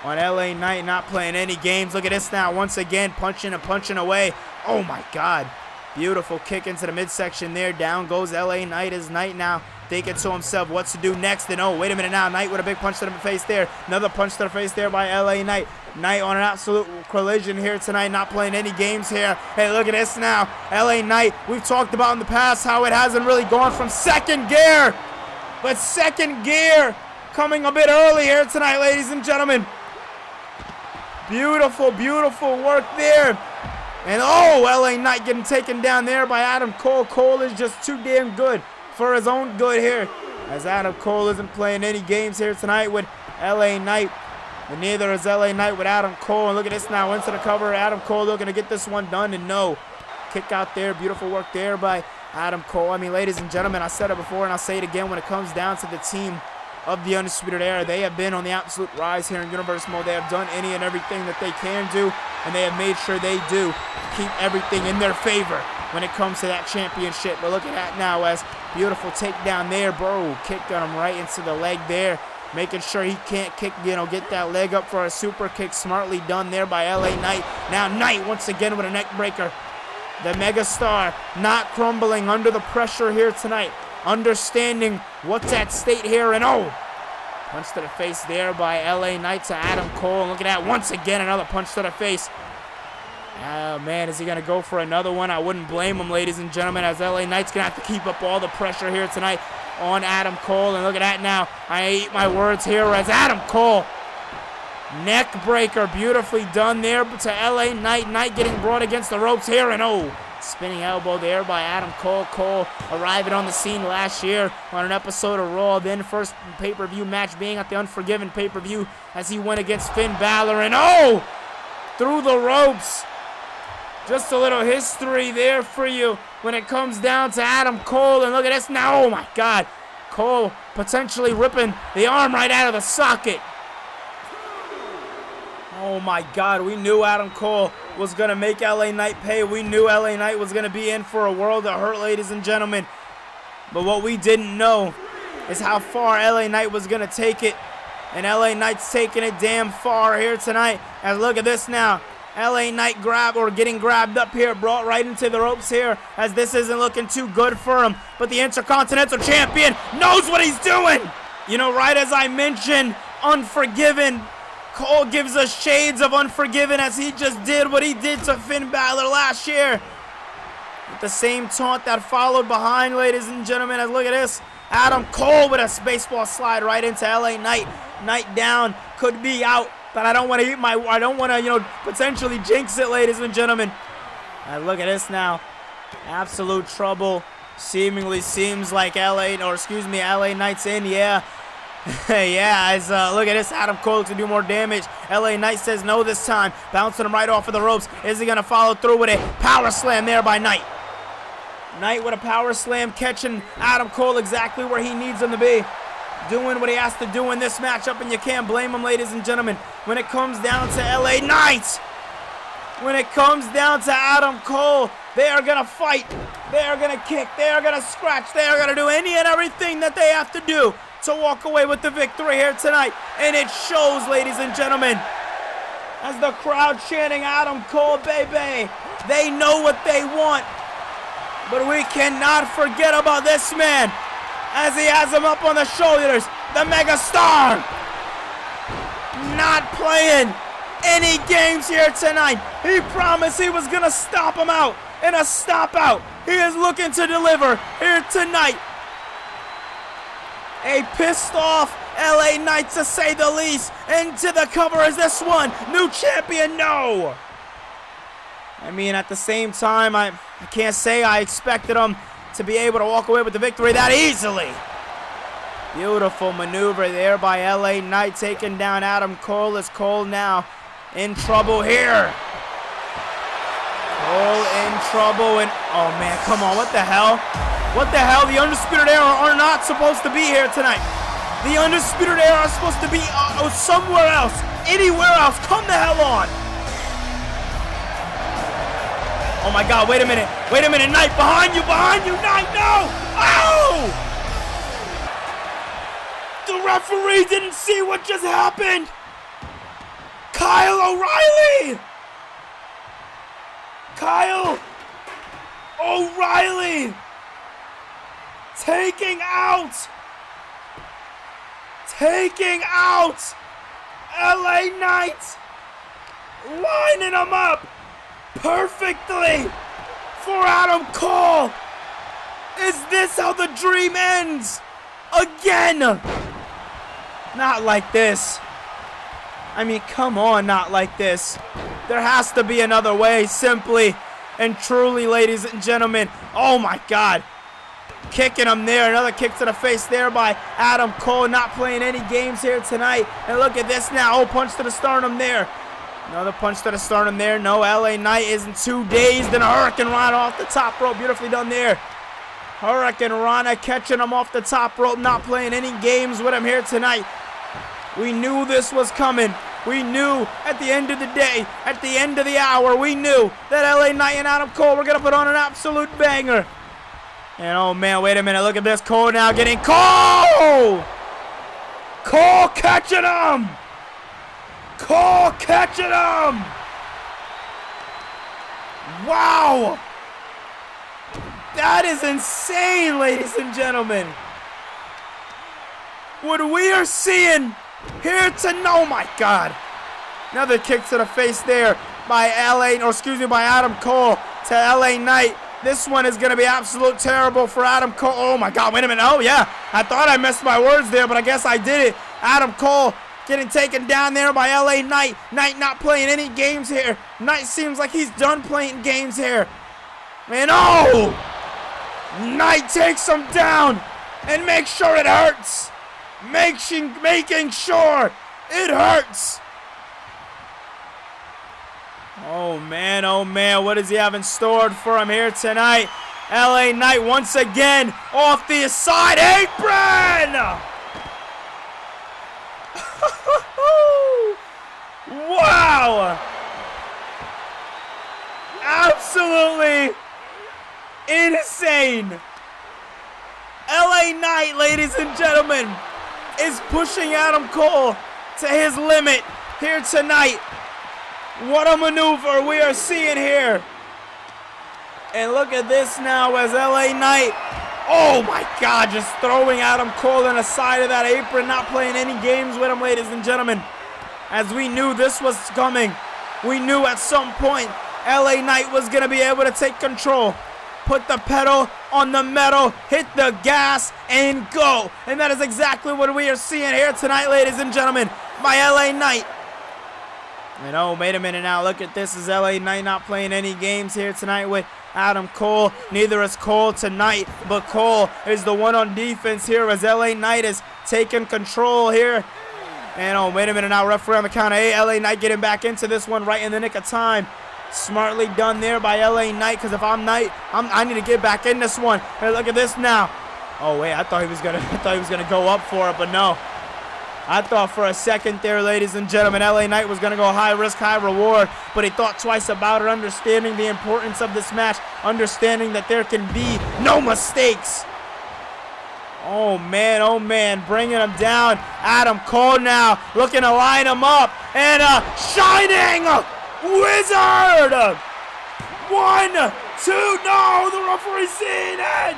on LA Knight, not playing any games. Look at this now, once again, punching and punching away. Oh my God. Beautiful kick into the midsection there. Down goes LA Knight. Is Knight now thinking to himself what to do next. And oh, wait a minute now. Knight with a big punch to the face there. Another punch to the face there by LA Knight. Knight on an absolute collision here tonight. Not playing any games here. Hey, look at this now. LA Knight, we've talked about in the past how it hasn't really gone from second gear. But second gear coming a bit early here tonight, ladies and gentlemen. Beautiful, beautiful work there. And oh, LA Knight getting taken down there by Adam Cole. Cole is just too damn good for his own good here, as Adam Cole isn't playing any games here tonight with LA Knight. And neither is LA Knight with Adam Cole. And look at this now, into the cover. Adam Cole looking to get this one done, and no. Kick out there, beautiful work there by Adam Cole. I mean, ladies and gentlemen, I said it before and I'll say it again, when it comes down to the team of the Undisputed Era, they have been on the absolute rise here in Universe Mode. They have done any and everything that they can do, and they have made sure they do keep everything in their favor when it comes to that championship. But look at that now, as beautiful takedown there, bro. Kicked him right into the leg there, making sure he can't kick, get that leg up for a super kick. Smartly done there by LA Knight. Now Knight once again with a neck breaker. The megastar not crumbling under the pressure here tonight, understanding what's at stake here. And oh, punch to the face there by LA Knight to Adam Cole. And look at that, once again another punch to the face. Oh man, is he gonna go for another one? I wouldn't blame him, ladies and gentlemen, as LA Knight's gonna have to keep up all the pressure here tonight on Adam Cole. And look at that now, I eat my words here, as Adam Cole, neck breaker, beautifully done there to LA Knight. Knight getting brought against the ropes here, and oh, spinning elbow there by Adam Cole. Cole arriving on the scene last year on an episode of Raw, then first pay-per-view match being at the Unforgiven pay-per-view as he went against Finn Balor, and oh, through the ropes. Just a little history there for you when it comes down to Adam Cole. And look at this now, oh my God, Cole potentially ripping the arm right out of the socket. Oh my God, we knew Adam Cole was going to make LA Knight pay. We knew LA Knight was going to be in for a world of hurt, ladies and gentlemen. But what we didn't know is how far LA Knight was going to take it. And LA Knight's taking it damn far here tonight. And look at this now. LA Knight getting grabbed up here, brought right into the ropes here, as this isn't looking too good for him. But the Intercontinental Champion knows what he's doing. You know, right as I mentioned, Unforgiven, Cole gives us shades of Unforgiven as he just did what he did to Finn Balor last year. With the same taunt that followed behind, ladies and gentlemen, as look at this. Adam Cole with a baseball slide right into LA Knight. Knight down, could be out, but I don't want to potentially jinx it, ladies and gentlemen. And look at this now. Absolute trouble. Seemingly seems like LA Knight's in, yeah. Yeah, look at this. Adam Cole to do more damage. LA Knight says no this time. Bouncing him right off of the ropes. Is he going to follow through with a power slam there by Knight? Knight with a power slam, catching Adam Cole exactly where he needs him to be. Doing what he has to do in this matchup, and you can't blame him, ladies and gentlemen. When it comes down to LA Knight, when it comes down to Adam Cole, they are going to fight. They are going to kick. They are going to scratch. They are going to do any and everything that they have to do to walk away with the victory here tonight. And it shows, ladies and gentlemen, as the crowd chanting Adam Cole, baby. They know what they want. But we cannot forget about this man, as he has him up on the shoulders. The Mega Star not playing any games here tonight. He promised he was going to stop him out in a stop out. He is looking to deliver here tonight. A pissed off LA Knight, to say the least. Into the cover is this one. New champion, no. I mean, at the same time, I can't say I expected him to be able to walk away with the victory that easily. Beautiful maneuver there by LA Knight, taking down Adam Cole. Is Cole now in trouble here? Cole in trouble, and oh man, come on, what the hell? What the hell? The Undisputed Era are not supposed to be here tonight. The Undisputed Era are supposed to be somewhere else, anywhere else. Come the hell on. Oh my God, wait a minute, Knight, behind you, Knight, no! Oh! The referee didn't see what just happened! Kyle O'Reilly! Kyle O'Reilly! Taking out LA Knight! Lining him up perfectly for Adam Cole. Is this how the dream ends? Again. Not like this. I mean, come on, not like this. There has to be another way, simply and truly, ladies and gentlemen. Oh my God. Kicking him there. Another kick to the face there by Adam Cole. Not playing any games here tonight. And look at this now. Oh, punch to the sternum there. Another punch to the sternum there. No, LA Knight isn't too dazed. And a Hurricane Rana off the top rope. Beautifully done there. Hurricane Rana catching him off the top rope. Not playing any games with him here tonight. We knew this was coming. We knew at the end of the day, at the end of the hour, we knew that LA Knight and Adam Cole were going to put on an absolute banger. And oh man, wait a minute. Look at this. Cole now getting Cole! Cole catching him! Cole catching him! Wow! That is insane, ladies and gentlemen. What we are seeing here tonight, oh my God. Another kick to the face there by Adam Cole to LA Knight. This one is going to be absolute terrible for Adam Cole. Oh my God, wait a minute. Oh yeah, I thought I messed my words there, but I guess I did it. Adam Cole getting taken down there by LA Knight. Knight not playing any games here. Knight seems like he's done playing games here. And oh! Knight takes him down and makes sure it hurts. Making sure it hurts. Oh man, what does he have in store for him here tonight? LA Knight once again off the side apron! Wow! reign. LA Knight, ladies and gentlemen, is pushing Adam Cole to his limit here tonight. What a maneuver we are seeing here. And look at this now as LA Knight, oh my God, just throwing Adam Cole on the side of that apron, not playing any games with him, ladies and gentlemen. As we knew this was coming. We knew at some point LA Knight was going to be able to take control. Put the pedal on the metal, hit the gas, and go. And that is exactly what we are seeing here tonight, ladies and gentlemen, by LA Knight. And oh, wait a minute now. Look at this. Is LA Knight not playing any games here tonight with Adam Cole? Neither is Cole tonight, but Cole is the one on defense here as LA Knight is taking control here. And oh, wait a minute now. Referee on the count of 8. LA Knight getting back into this one right in the nick of time. Smartly done there by LA Knight, because if I'm Knight, I need to get back in this one. Hey, look at this now. Oh wait, I thought he was gonna go up for it, but no. I thought for a second there, ladies and gentlemen, LA Knight was gonna go high risk, high reward, but he thought twice about it, understanding the importance of this match, understanding that there can be no mistakes. Oh man, bringing him down. Adam Cole now looking to line him up, and shining wizard! 1, 2, no, the referee seen it!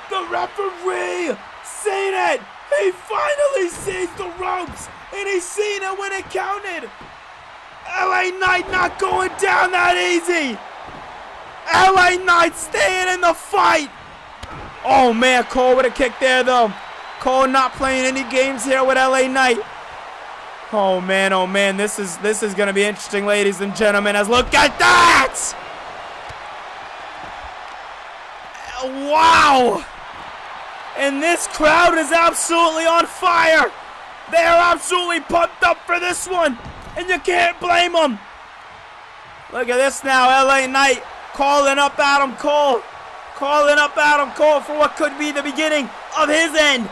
The referee seen it! He finally sees the ropes, and he's seen it when it counted! LA Knight not going down that easy! LA Knight staying in the fight! Oh man, Cole with a kick there though. Cole not playing any games here with LA Knight. Oh man, this is gonna be interesting, ladies and gentlemen, as look at that! Wow! And this crowd is absolutely on fire! They are absolutely pumped up for this one, and you can't blame them! Look at this now, LA Knight calling up Adam Cole. Calling up Adam Cole for what could be the beginning of his end.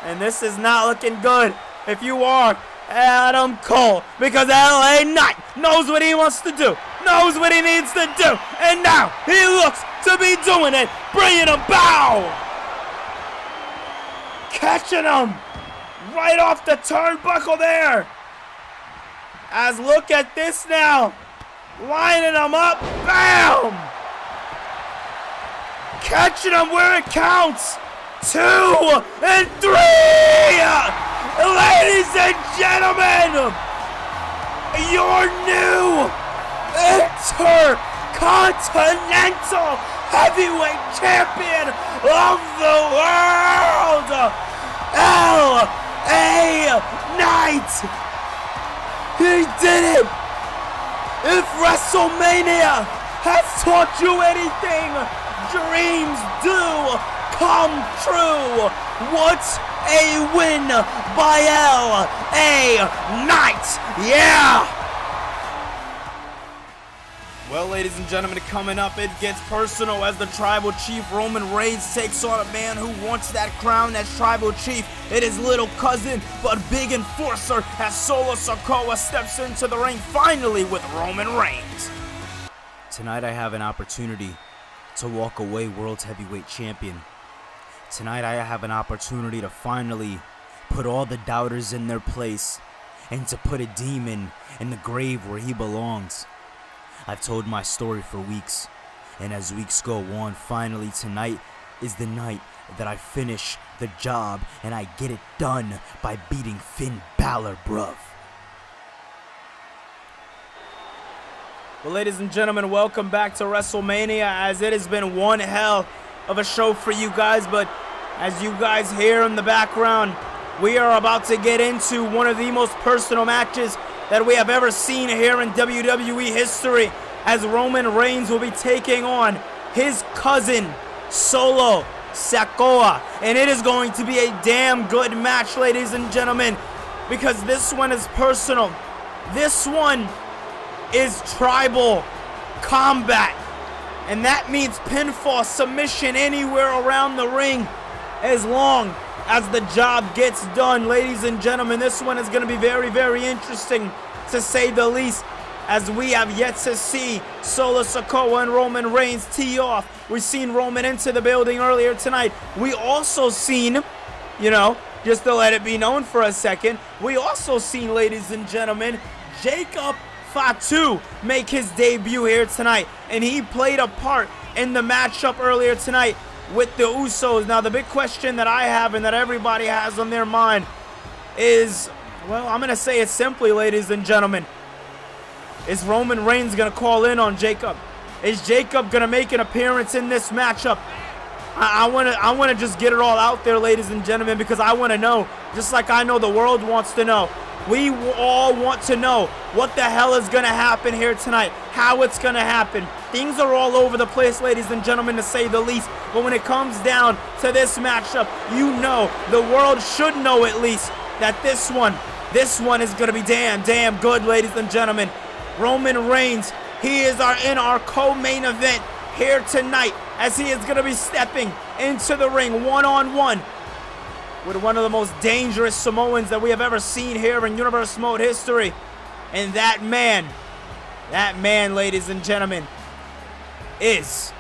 And this is not looking good if you are Adam Cole, because LA Knight knows what he wants to do, knows what he needs to do, and now he looks to be doing it, bringing him bow, catching him right off the turnbuckle there. As look at this now, lining him up, bam, catching him where it counts. 2 and 3. Ladies and gentlemen, your new Intercontinental Heavyweight Champion of the world, LA Knight. He did it. If WrestleMania has taught you anything, dreams do come true. What a win by LA Knight. Yeah. Well, ladies and gentlemen, coming up, it gets personal as the Tribal Chief Roman Reigns takes on a man who wants that crown as Tribal Chief. It is little cousin, but big enforcer, as Sikoa steps into the ring finally with Roman Reigns. Tonight I have an opportunity to walk away World Heavyweight Champion. Tonight I have an opportunity to finally put all the doubters in their place and to put a demon in the grave where he belongs. I've told my story for weeks, and as weeks go on, finally tonight is the night that I finish the job and I get it done by beating Finn Balor, bruv. Well, ladies and gentlemen, welcome back to WrestleMania, as it has been one hell of a show for you guys, but as you guys hear in the background, we are about to get into one of the most personal matches that we have ever seen here in WWE history, as Roman Reigns will be taking on his cousin, Sikoa, and it is going to be a damn good match, ladies and gentlemen, because this one is personal. This one is tribal combat, and that means pinfall, submission anywhere around the ring, as long as the job gets done. Ladies and gentlemen, this one is going to be very, very interesting, to say the least. as we have yet to see Solo Sikoa and Roman Reigns tee off. We've seen Roman into the building earlier tonight. We also seen, you know, just to let it be known for a second, we also seen, ladies and gentlemen, Jacob Fatu make his debut here tonight, and he played a part in the matchup earlier tonight with the Usos. Now, the big question that I have and that everybody has on their mind is, well, I'm going to say it simply, ladies and gentlemen. Is Roman Reigns going to call in on Jacob? Is Jacob going to make an appearance in this matchup? I want to just get it all out there, ladies and gentlemen, because I want to know, just like I know the world wants to know. We all want to know what the hell is going to happen here tonight, how it's going to happen. Things are all over the place, ladies and gentlemen, to say the least. But when it comes down to this matchup, you know, the world should know at least that this one is going to be damn good, ladies and gentlemen. Roman Reigns, he is in our co-main event here tonight, as he is going to be stepping into the ring one-on-one with one of the most dangerous Samoans that we have ever seen here in Universe Mode history. And that man, ladies and gentlemen, is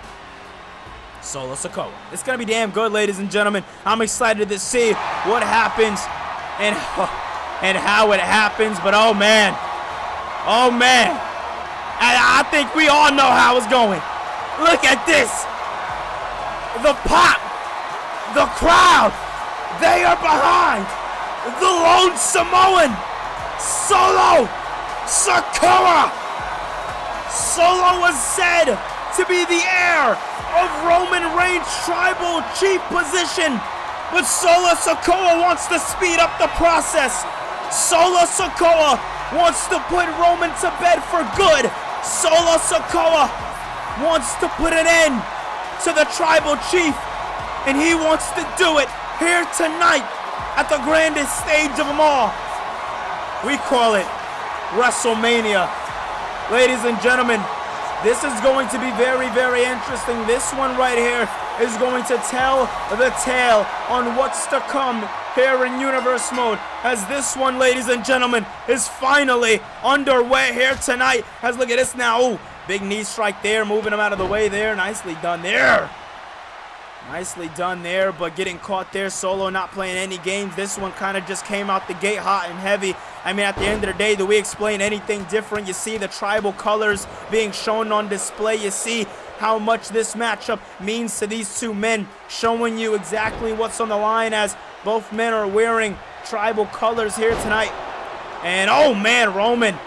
Solo Sikoa. It's going to be damn good, ladies and gentlemen. I'm excited to see what happens and how it happens. But oh man, I think we all know how it's going. Look at this. The pop, the crowd, they are behind the lone Samoan, Solo Sikoa. Solo was said to be the heir of Roman Reigns' tribal chief position, but Solo Sikoa wants to speed up the process. Solo Sikoa wants to put Roman to bed for good. Solo Sikoa wants to put an end to the tribal chief, and he wants to do it here tonight at the grandest stage of them all. We call it WrestleMania. Ladies and gentlemen, this is going to be very, very interesting. This one right here is going to tell the tale on what's to come here in Universe Mode, as this one, ladies and gentlemen, is finally underway here tonight. As look at this now. Ooh, big knee strike there, moving him out of the way there. Nicely done there. Nicely done there, but getting caught there. Solo not playing any games. This one kind of just came out the gate hot and heavy. I mean, at the end of the day, do we explain anything different? You see the tribal colors being shown on display. You see how much this matchup means to these two men, showing you exactly what's on the line, as both men are wearing tribal colors here tonight. And oh man, Roman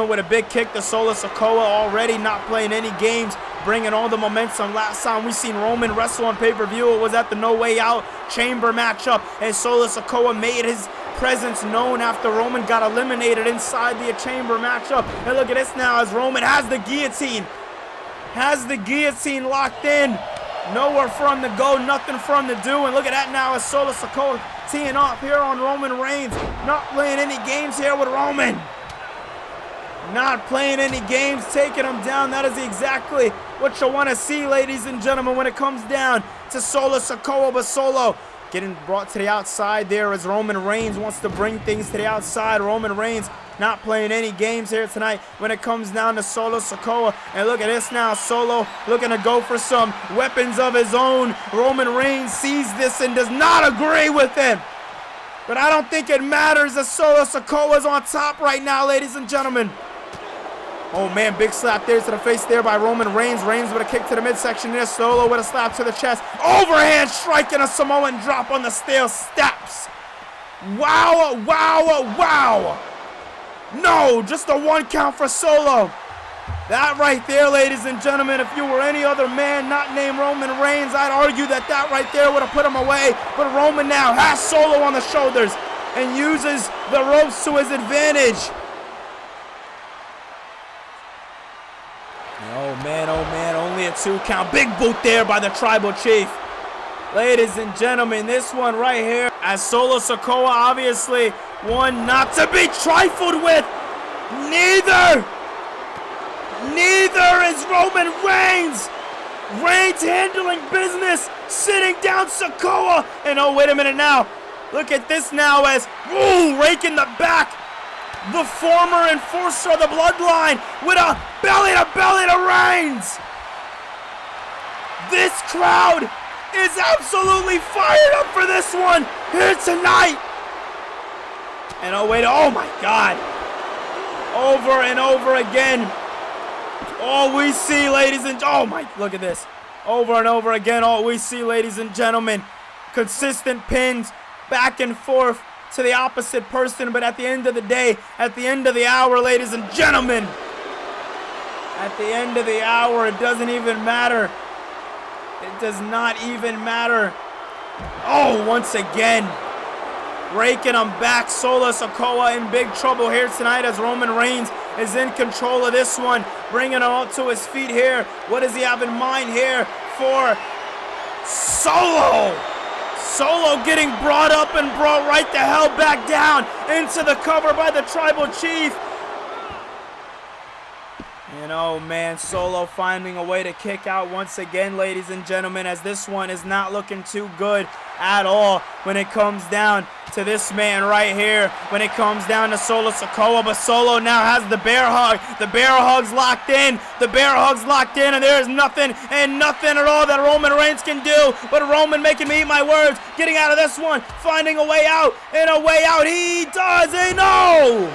with a big kick to Solo Sikoa, already not playing any games, bringing all the momentum. Last time we seen Roman wrestle on pay-per-view, it was at the No Way Out Chamber matchup, and Solo Sikoa made his presence known after Roman got eliminated inside the Chamber matchup. And look at this now, as Roman has the guillotine. Locked in. Nowhere for him to go, nothing for him to do. And look at that now, as Solo Sikoa teeing off here on Roman Reigns. Not playing any games here with Roman. Not playing any games, taking him down. That is exactly what you want to see, ladies and gentlemen, when it comes down to Solo Sikoa. But Solo getting brought to the outside there, as Roman Reigns wants to bring things to the outside. Roman Reigns not playing any games here tonight when it comes down to Solo Sikoa. And look at this now, Solo looking to go for some weapons of his own. Roman Reigns sees this and does not agree with him. But I don't think it matters, as Solo Sikoa is on top right now, ladies and gentlemen. Oh man, big slap there to the face there by Roman Reigns. Reigns with a kick to the midsection there. Solo with a slap to the chest. Overhand strike and a Samoan drop on the steel steps. Wow. No, just a 1 count for Solo. That right there, ladies and gentlemen, if you were any other man not named Roman Reigns, I'd argue that right there would have put him away. But Roman now has Solo on the shoulders and uses the ropes to his advantage. Oh man, only a 2 count. Big boot there by the tribal chief. Ladies and gentlemen, this one right here, as Solo Sikoa, obviously one not to be trifled with. Neither is Roman Reigns. Reigns handling business, sitting down Sikoa. And oh, wait a minute now. Look at this now, as raking the back the former enforcer of the bloodline, with a belly-to-belly to Reigns. This crowd is absolutely fired up for this one here tonight. And oh wait, oh my God. Over and over again. All we see, ladies and look at this. Over and over again, all we see, ladies and gentlemen, consistent pins back and forth to the opposite person, but at the end of the day, at the end of the hour, ladies and gentlemen, at the end of the hour, it doesn't even matter. It does not even matter. Oh, once again, raking them back. Solo Sikoa in big trouble here tonight as Roman Reigns is in control of this one, bringing him up to his feet here. What does he have in mind here for Solo? Solo getting brought up and brought right the hell back down into the cover by the Tribal Chief. And oh man, Solo finding a way to kick out once again, ladies and gentlemen, as this one is not looking too good at all when it comes down to this man right here, when it comes down to Solo Sikoa. But Solo now has the bear hug. The bear hug's locked in. The bear hug's locked in, and there is nothing and nothing at all that Roman Reigns can do. But Roman making me eat my words, getting out of this one, finding a way out, and a way out he does, and no!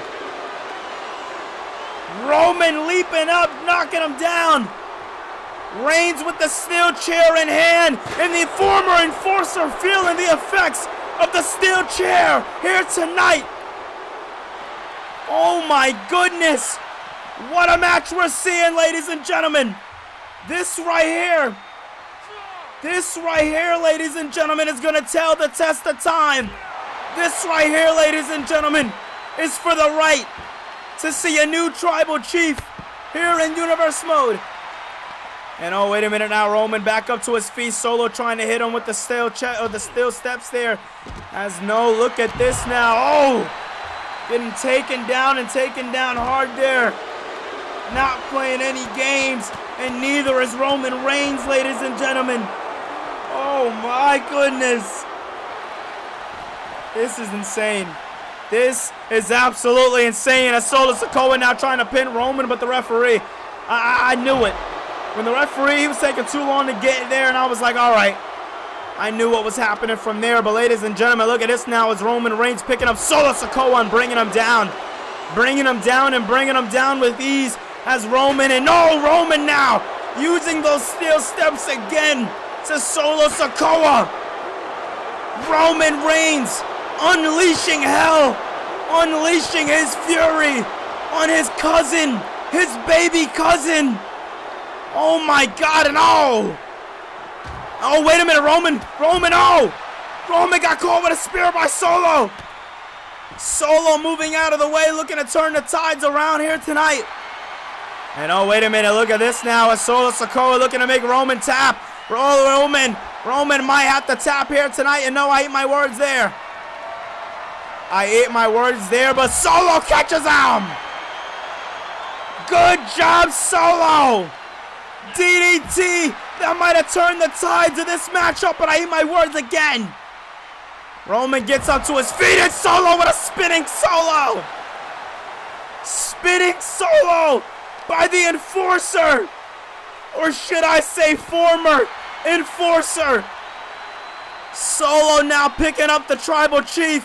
Roman leaping up, knocking him down. Reigns with the steel chair in hand, and the former enforcer feeling the effects of the steel chair here tonight. Oh my goodness. What a match we're seeing, ladies and gentlemen. This right here, ladies and gentlemen, is going to tell the test of time. This right here, ladies and gentlemen, is for the right to see a new Tribal Chief here in Universe Mode. And oh, wait a minute now, Roman back up to his feet. Solo trying to hit him with the steel steps there. As no, look at this now. Oh, getting taken down and taken down hard there. Not playing any games, and neither is Roman Reigns, ladies and gentlemen. Oh my goodness. This is insane. This is absolutely insane. As Solo Sikoa now trying to pin Roman, but the referee, I knew it. When the referee, he was taking too long to get there, and I was like, all right. I knew what was happening from there. But ladies and gentlemen, look at this now as Roman Reigns picking up Solo Sikoa and bringing him down. Bringing him down and bringing him down with ease as Roman, and no, Roman now using those steel steps again to Solo Sikoa. Roman Reigns unleashing hell, unleashing his fury on his cousin, his baby cousin. Oh my God, and oh, wait a minute, Roman, oh, Roman got caught with a spear by Solo. Solo moving out of the way, looking to turn the tides around here tonight. And oh, wait a minute, look at this now, as Solo Sikoa looking to make Roman tap. Roman might have to tap here tonight, and no, I ate my words there. But Solo catches him. Good job, Solo. DDT, that might have turned the tides of this matchup, but I ate my words again. Roman gets up to his feet, and Solo with a spinning Solo. Spinning Solo by the enforcer. Or should I say former enforcer. Solo now picking up the Tribal Chief.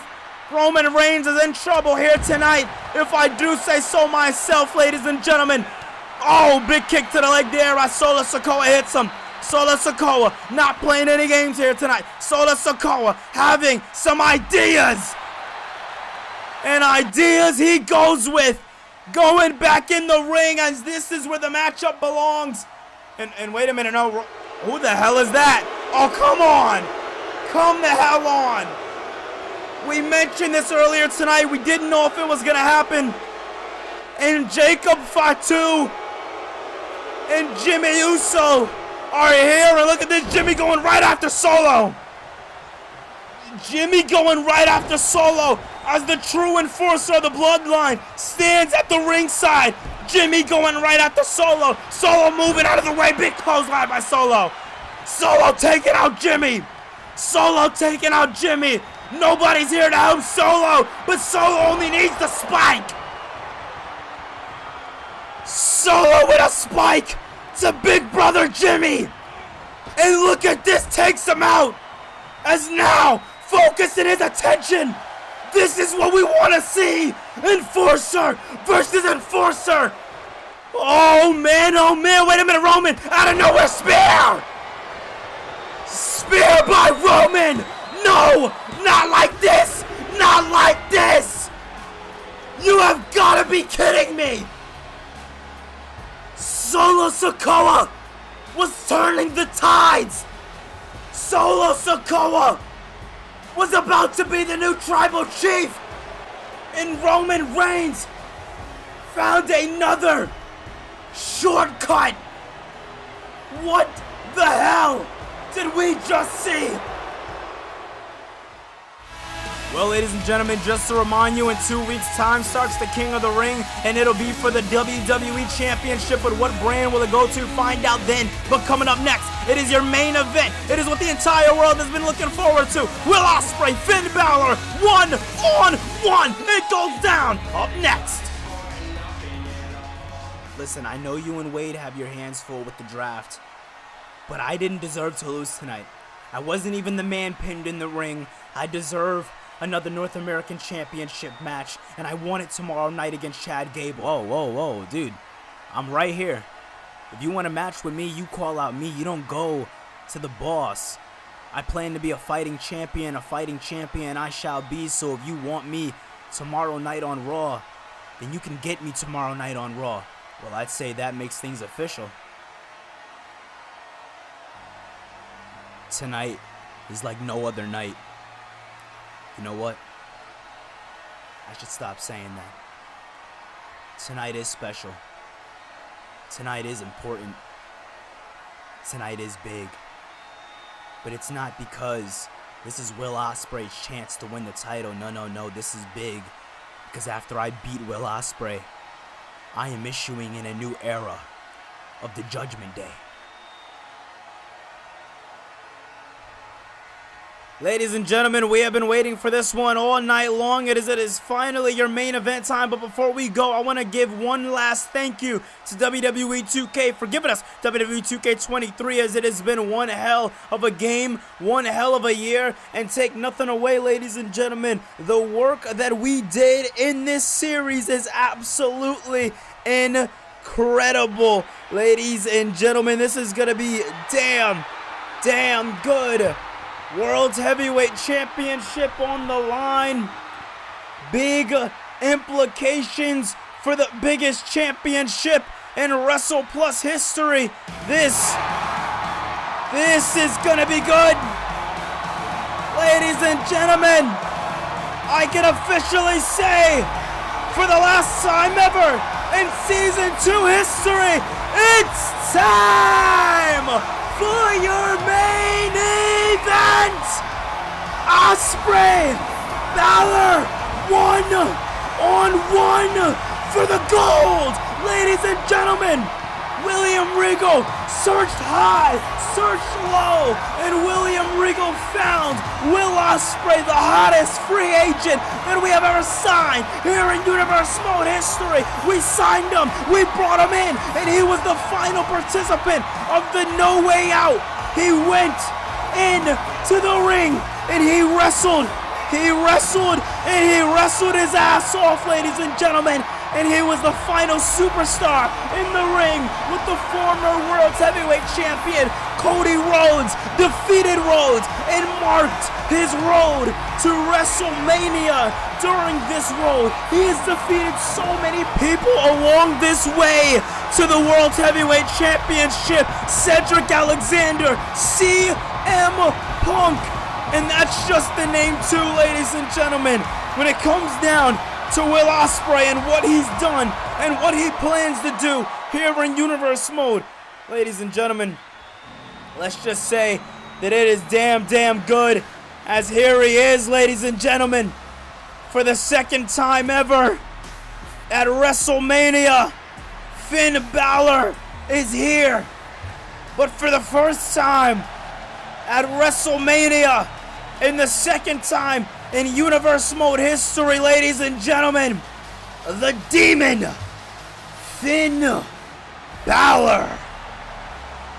Roman Reigns is in trouble here tonight, if I do say so myself, ladies and gentlemen. Oh, big kick to the leg there as Solo Sikoa hits him. Solo Sikoa not playing any games here tonight. Solo Sikoa having some ideas. And ideas he goes with. Going back in the ring, as this is where the matchup belongs. And wait a minute, no, who the hell is that? Oh, come on. Come the hell on. We mentioned this earlier tonight. We didn't know if it was going to happen. And Jacob Fatu and Jimmy Uso are here. And look at this, Jimmy going right after Solo. Jimmy going right after Solo as the true enforcer of the bloodline stands at the ringside. Jimmy going right after Solo. Solo moving out of the way. Big clothesline by Solo. Solo taking out Jimmy. Solo taking out Jimmy. Nobody's here to help Solo, but Solo only needs the spike. Solo with a spike to Big Brother Jimmy. And look at this, takes him out. As now, focusing his attention. This is what we want to see. Enforcer versus Enforcer. Oh man, wait a minute, Roman. Out of nowhere, spear. Spear by Roman. No, not like this. Not like this. You have got to be kidding me. Solo Sikoa was turning the tides. Solo Sikoa was about to be the new tribal chief. And Roman Reigns found another shortcut. What the hell did we just see? Well, ladies and gentlemen, just to remind you, in 2 weeks' time starts the King of the Ring, and it'll be for the WWE Championship. But what brand will it go to? Find out then. But coming up next, it is your main event. It is what the entire world has been looking forward to. Will Ospreay, Finn Balor, 1-on-1. It goes down. Up next. Listen, I know you and Wade have your hands full with the draft, but I didn't deserve to lose tonight. I wasn't even the man pinned in the ring. I deserve another North American Championship match, and I want it tomorrow night against Chad Gable. Whoa, dude. I'm right here. If you want a match with me, you call out me. You don't go to the boss. I plan to be a fighting champion I shall be. So if you want me tomorrow night on Raw, then you can get me tomorrow night on Raw. Well, I'd say that makes things official. Tonight is like no other night. You know what? I should stop saying that. Tonight is special. Tonight is important. Tonight is big. But it's not because this is Will Ospreay's chance to win the title. No. This is big. Because after I beat Will Ospreay, I am issuing in a new era of the Judgment Day. Ladies and gentlemen, we have been waiting for this one all night long. It is finally your main event time. But before we go, I want to give one last thank you to WWE 2K for giving us WWE 2K23, as it has been one hell of a game, one hell of a year. And take nothing away, ladies and gentlemen, the work that we did in this series is absolutely incredible. Ladies and gentlemen, this is going to be damn good. World Heavyweight Championship on the line. Big implications for the biggest championship in Wrestle Plus history. This is gonna be good. Ladies and gentlemen, I can officially say, for the last time ever in Season 2 history, it's time for your main event! Ospreay, Balor, 1-on-1 for the gold! Ladies and gentlemen, William Regal searched high, searched low, and William Regal found Will Ospreay, the hottest free agent that we have ever signed here in Universe Mode history. We signed him, we brought him in, and he was the final participant of the No Way Out. He went into the ring and he wrestled his ass off, ladies and gentlemen. And he was the final superstar in the ring with the former World Heavyweight Champion Cody Rhodes, defeated Rhodes and marked his road to WrestleMania. During this road, he has defeated so many people along this way to the World Heavyweight Championship. Cedric Alexander, CM Punk, and that's just the name too, ladies and gentlemen. When it comes down to Will Ospreay and what he's done and what he plans to do here in Universe Mode, ladies and gentlemen, let's just say that it is damn good, as here he is, ladies and gentlemen, for the second time ever at WrestleMania. Finn Balor is here, but for the first time at WrestleMania, in the second time in Universe Mode history, ladies and gentlemen, the Demon, Finn Balor.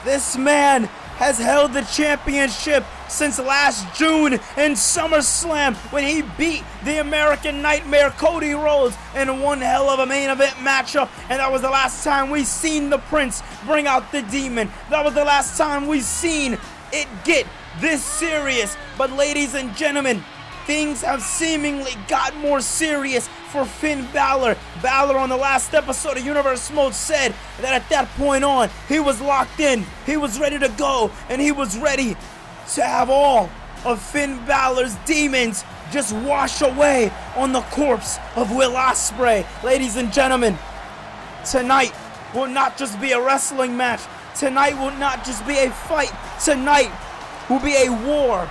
This man has held the championship since last June in SummerSlam when he beat the American Nightmare Cody Rhodes in one hell of a main event matchup, and that was the last time we seen the Prince bring out the Demon. That was the last time we seen it get this serious. But ladies and gentlemen, things have seemingly got more serious for Finn Balor. Balor on the last episode of Universe Mode said that at that point on, he was locked in, he was ready to go, and he was ready to have all of Finn Balor's demons just wash away on the corpse of Will Ospreay. Ladies and gentlemen, tonight will not just be a wrestling match. Tonight will not just be a fight. Tonight will be a war.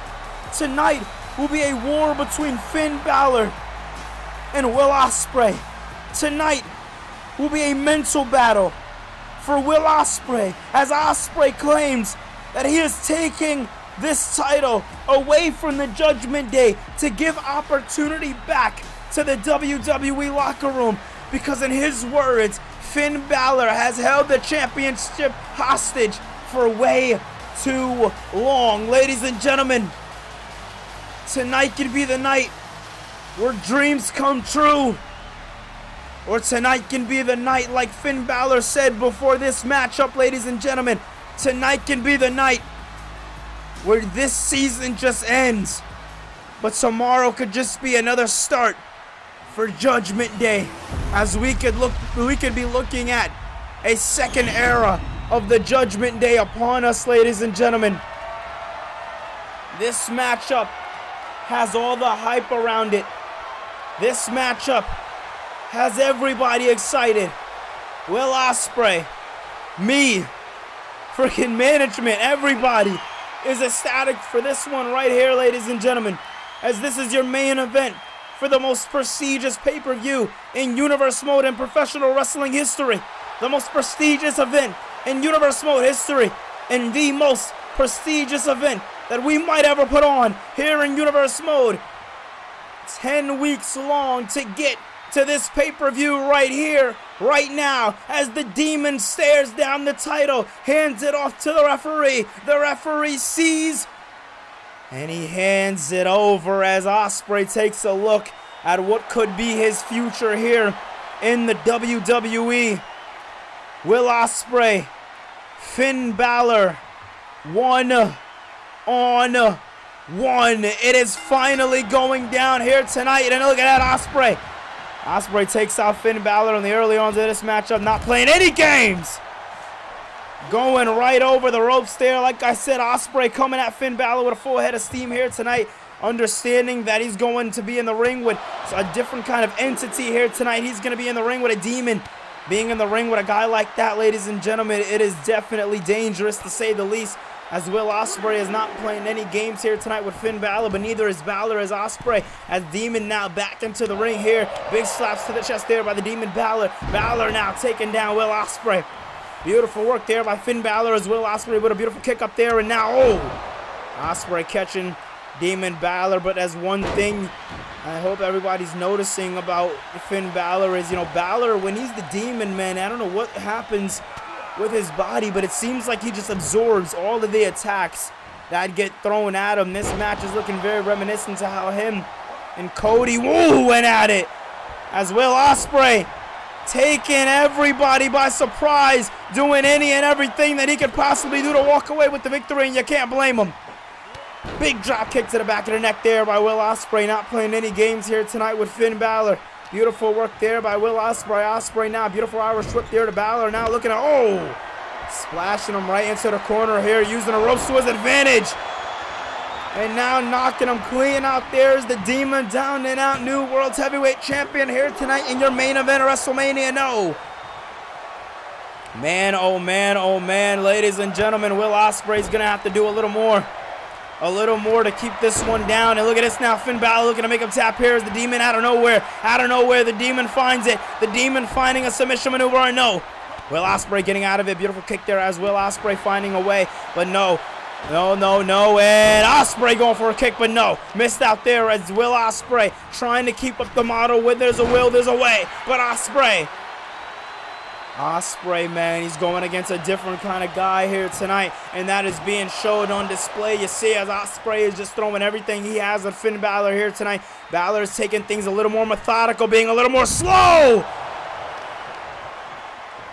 Tonight will be a war between Finn Balor and Will Ospreay. Tonight will be a mental battle for Will Ospreay, as Ospreay claims that he is taking this title away from the Judgment Day to give opportunity back to the WWE locker room, because in his words, Finn Balor has held the championship hostage for way too long. Ladies and gentlemen, tonight could be the night where dreams come true. Or tonight can be the night, like Finn Balor said before this matchup, ladies and gentlemen, tonight can be the night where this season just ends. But tomorrow could just be another start for Judgment Day, as we could be looking at a second era of the Judgment Day upon us, ladies and gentlemen. This matchup has all the hype around it. This matchup has everybody excited. Will Ospreay, me, freaking management, everybody is ecstatic for this one right here, ladies and gentlemen, as this is your main event for the most prestigious pay-per-view in Universe Mode and professional wrestling history. The most prestigious event in Universe Mode history, and the most prestigious event that we might ever put on here in Universe Mode. 10 weeks long to get to this pay-per-view right here, right now, as the Demon stares down the title, hands it off to the referee. The referee sees, and he hands it over as Ospreay takes a look at what could be his future here in the WWE. Will Ospreay, Finn Balor, 1-on-1. It is finally going down here tonight, and look at that, Ospreay. Ospreay takes out Finn Balor in the early on to this matchup, not playing any games. Going right over the ropes there. Like I said, Ospreay coming at Finn Balor with a full head of steam here tonight, understanding that he's going to be in the ring with a different kind of entity here tonight. He's going to be in the ring with a demon. Being in the ring with a guy like that, ladies and gentlemen, it is definitely dangerous to say the least, as Will Ospreay is not playing any games here tonight with Finn Balor, but neither is Balor as Ospreay, as Demon now back into the ring here. Big slaps to the chest there by the Demon Balor. Balor now taking down Will Ospreay. Beautiful work there by Finn Balor as Will Ospreay with a beautiful kick up there, and now, Ospreay catching Demon Balor. But as one thing I hope everybody's noticing about Finn Balor is, Balor, when he's the Demon, man, I don't know what happens with his body, but it seems like he just absorbs all of the attacks that get thrown at him. This match is looking very reminiscent to how him and Cody went at it, as Will Ospreay taking everybody by surprise, doing any and everything that he could possibly do to walk away with the victory, and you can't blame him. Big drop kick to the back of the neck there by Will Ospreay, not playing any games here tonight with Finn Balor. Beautiful work there by Will Ospreay. Ospreay now, beautiful Irish whip there to Balor. Now looking at, splashing him right into the corner here, using the ropes to his advantage. And now knocking him clean out there is the Demon, down and out, new World Heavyweight Champion here tonight in your main event of WrestleMania. No. Man, oh man, oh man, ladies and gentlemen, Will Ospreay's going to have to do a little more to keep this one down. And look at this now, Finn Balor looking to make him tap here as the Demon out of nowhere, the Demon finds it. The Demon finding a submission maneuver, or no. Will Ospreay getting out of it. Beautiful kick there as Will Ospreay finding a way, but no. And Ospreay going for a kick, but no. Missed out there as Will Ospreay trying to keep up the motto, where there's a will, there's a way. But Ospreay Ospreay, man, he's going against a different kind of guy here tonight, and that is being shown on display. You see as Ospreay is just throwing everything he has at Finn Balor here tonight. Balor is taking things a little more methodical, being a little more slow.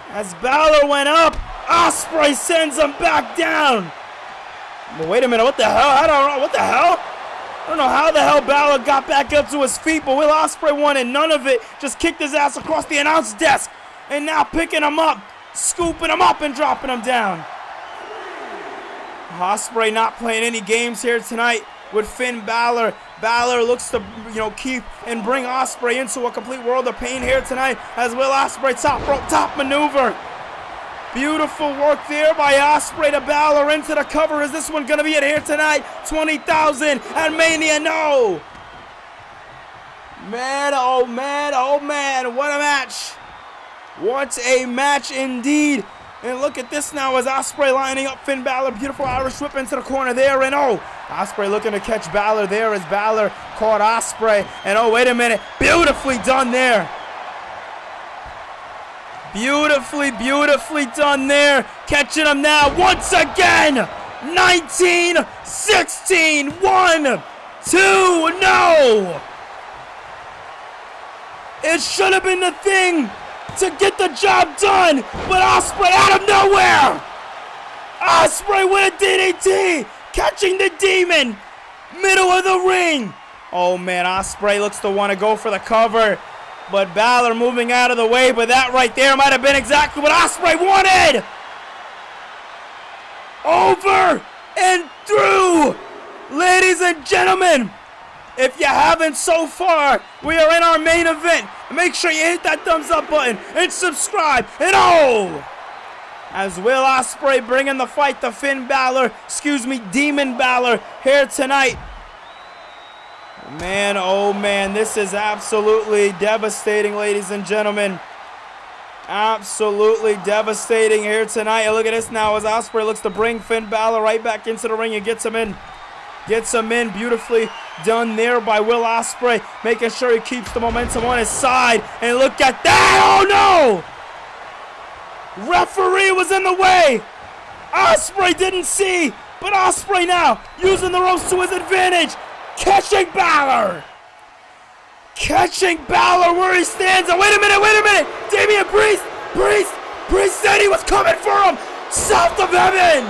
As Balor went up, Ospreay sends him back down. But wait a minute, what the hell? I don't know, what the hell? I don't know how the hell Balor got back up to his feet, but Will Ospreay wanted none of it. Just kicked his ass across the announce desk. And now picking him up, scooping him up and dropping him down. Ospreay not playing any games here tonight with Finn Balor. Balor looks to, keep and bring Ospreay into a complete world of pain here tonight as Will Ospreay top rope top maneuver. Beautiful work there by Ospreay to Balor into the cover. Is this one going to be it here tonight? 20,000 at Mania, no. Man, oh man, oh man, what a match. What a match indeed. And look at this now as Ospreay lining up Finn Balor. Beautiful Irish whip into the corner there. And Ospreay looking to catch Balor there as Balor caught Ospreay. And wait a minute. Beautifully done there. Beautifully, beautifully done there. Catching him now once again. 19, 16, 1, 2, no. It should have been the thing to get the job done, but Ospreay out of nowhere! Ospreay with a DDT, catching the Demon, middle of the ring. Oh man, Ospreay looks to want to go for the cover, but Balor moving out of the way, but that right there might have been exactly what Ospreay wanted! Over and through! Ladies and gentlemen, if you haven't so far, we are in our main event. Make sure you hit that thumbs up button and subscribe. And as Will Ospreay bringing the fight to Finn Balor, Demon Balor here tonight. Man, oh man, this is absolutely devastating, ladies and gentlemen. Absolutely devastating here tonight. And look at this now as Ospreay looks to bring Finn Balor right back into the ring and gets him in. Gets him in, beautifully done there by Will Ospreay, making sure he keeps the momentum on his side. And look at that, oh no! Referee was in the way. Ospreay didn't see, but Ospreay now using the ropes to his advantage. Catching Balor. Catching Balor where he stands. Oh, wait a minute. Damian Priest said he was coming for him. South of heaven.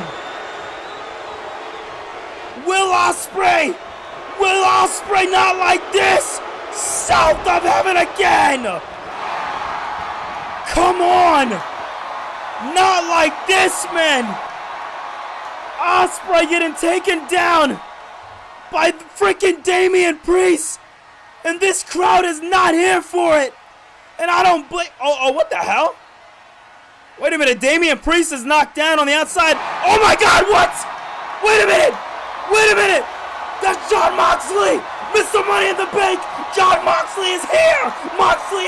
Will Ospreay not like this. South of heaven again. Come on. Not like this, man. Ospreay getting taken down by freaking Damian Priest. And this crowd is not here for it. And I don't blame. Oh, what the hell? Wait a minute. Damian Priest is knocked down on the outside. Oh my God, what? Wait a minute. That's Jon Moxley. Mr. Money in the Bank. Jon Moxley is here. Moxley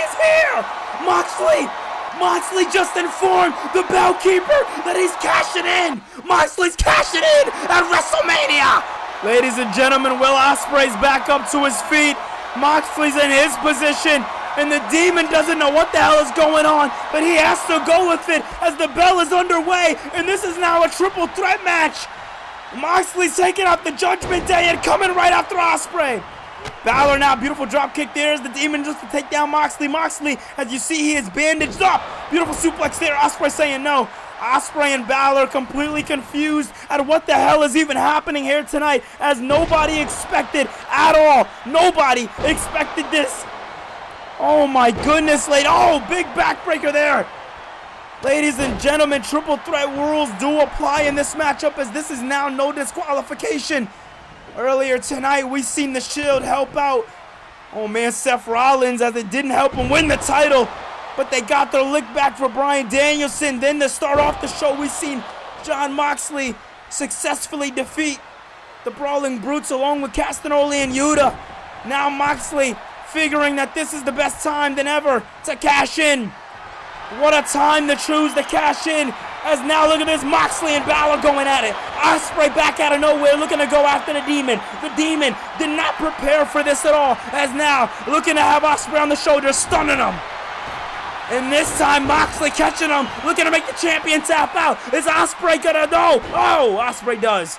just informed the Bellkeeper that he's cashing in. Moxley's cashing in at WrestleMania. Ladies and gentlemen, Will Ospreay's back up to his feet. Moxley's in his position, and the Demon doesn't know what the hell is going on, but he has to go with it as the bell is underway, and this is now a triple threat match. Moxley's taking out the Judgment Day and coming right after Ospreay. Balor now, beautiful drop kick there as the Demon just to take down Moxley. Moxley, as you see, he is bandaged up. Beautiful suplex there. Ospreay saying no. Ospreay and Balor completely confused at what the hell is even happening here tonight, as nobody expected at all. Nobody expected this. Oh my goodness, big backbreaker there. Ladies and gentlemen, triple threat rules do apply in this matchup, as this is now no disqualification. Earlier tonight, we seen the Shield help out. Oh man, Seth Rollins, as it didn't help him win the title, but they got their lick back for Bryan Danielson. Then to start off the show, we seen Jon Moxley successfully defeat the Brawling Brutes along with Castagnoli and Yuta. Now Moxley figuring that this is the best time than ever to cash in. What a time to choose to cash in, as now look at this, Moxley and Balor going at it. Ospreay back out of nowhere looking to go after the Demon. The Demon did not prepare for this at all, as now looking to have Ospreay on the shoulder, stunning him. And this time, Moxley catching him, looking to make the champion tap out. Is Ospreay gonna know? Oh, Ospreay does.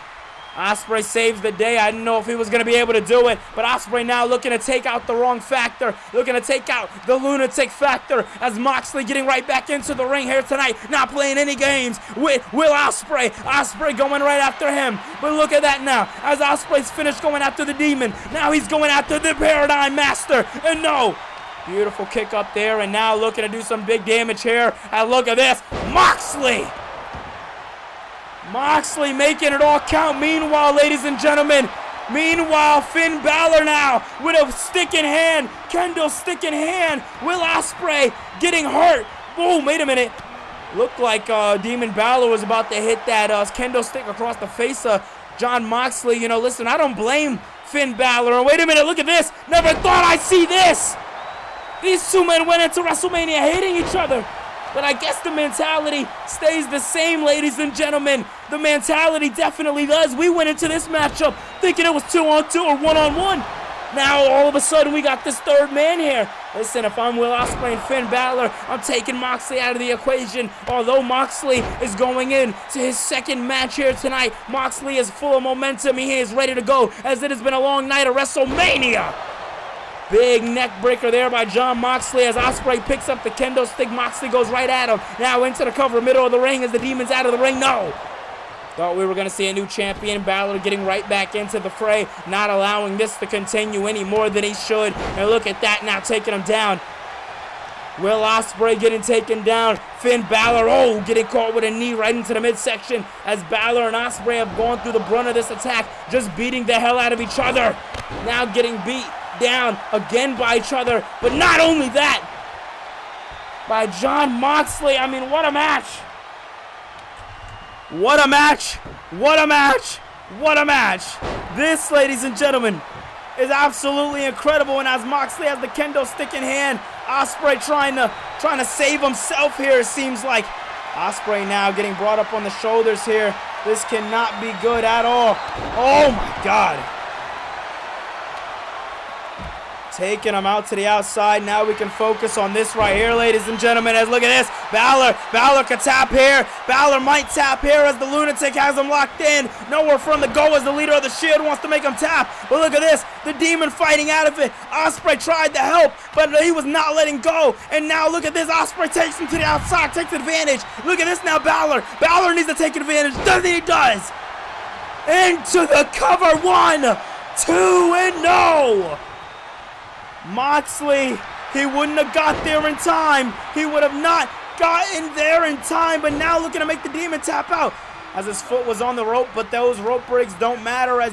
Ospreay saves the day. I didn't know if he was going to be able to do it, but Ospreay now looking to take out the wrong factor, looking to take out the lunatic factor, as Moxley getting right back into the ring here tonight, not playing any games with Will Ospreay. Ospreay going right after him, but look at that now, as Ospreay's finished going after the Demon. Now he's going after the Paradigm Master, and no. Beautiful kick up there, and now looking to do some big damage here, and look at this, Moxley making it all count. Meanwhile, ladies and gentlemen, Finn Balor now with a stick in hand, kendo stick in hand. Will Ospreay getting hurt. Boom, wait a minute. Looked like Demon Balor was about to hit that kendo stick across the face of Jon Moxley. You know, listen, I don't blame Finn Balor. Wait a minute, look at this. Never thought I'd see this. These two men went into WrestleMania hating each other. But I guess the mentality stays the same, ladies and gentlemen. The mentality definitely does. We went into this matchup thinking it was 2-on-2 or 1-on-1. Now, all of a sudden, we got this third man here. Listen, if I'm Will Ospreay and Finn Balor, I'm taking Moxley out of the equation. Although Moxley is going in to his second match here tonight, Moxley is full of momentum. He is ready to go, as it has been a long night of WrestleMania. Big neck breaker there by Jon Moxley as Ospreay picks up the kendo stick. Moxley goes right at him. Now into the cover, middle of the ring as the Demon's out of the ring. No. Thought we were going to see a new champion. Balor getting right back into the fray, not allowing this to continue any more than he should. And look at that now, taking him down. Will Ospreay getting taken down. Finn Balor, getting caught with a knee right into the midsection as Balor and Ospreay have gone through the brunt of this attack, just beating the hell out of each other. Now getting beat down again by each other, but not only that, by Jon Moxley. I mean, what a match. What a match. What a match. What a match. This, ladies and gentlemen, is absolutely incredible. And as Moxley has the kendo stick in hand, Ospreay trying to save himself here, it seems like. Ospreay now getting brought up on the shoulders here. This cannot be good at all. Oh my God. Taking him out to the outside. Now we can focus on this right here, ladies and gentlemen. As look at this. Balor can tap here. Balor might tap here as the lunatic has him locked in. Nowhere from the go as the leader of the Shield wants to make him tap. But look at this. The Demon fighting out of it. Ospreay tried to help, but he was not letting go. And now look at this. Ospreay takes him to the outside, takes advantage. Look at this now, Balor. Balor needs to take advantage. Doesn't he? Does. Into the cover. 1, 2, and no. Moxley, he wouldn't have got there in time. He would have not gotten there in time, but now looking to make the Demon tap out as his foot was on the rope, but those rope breaks don't matter as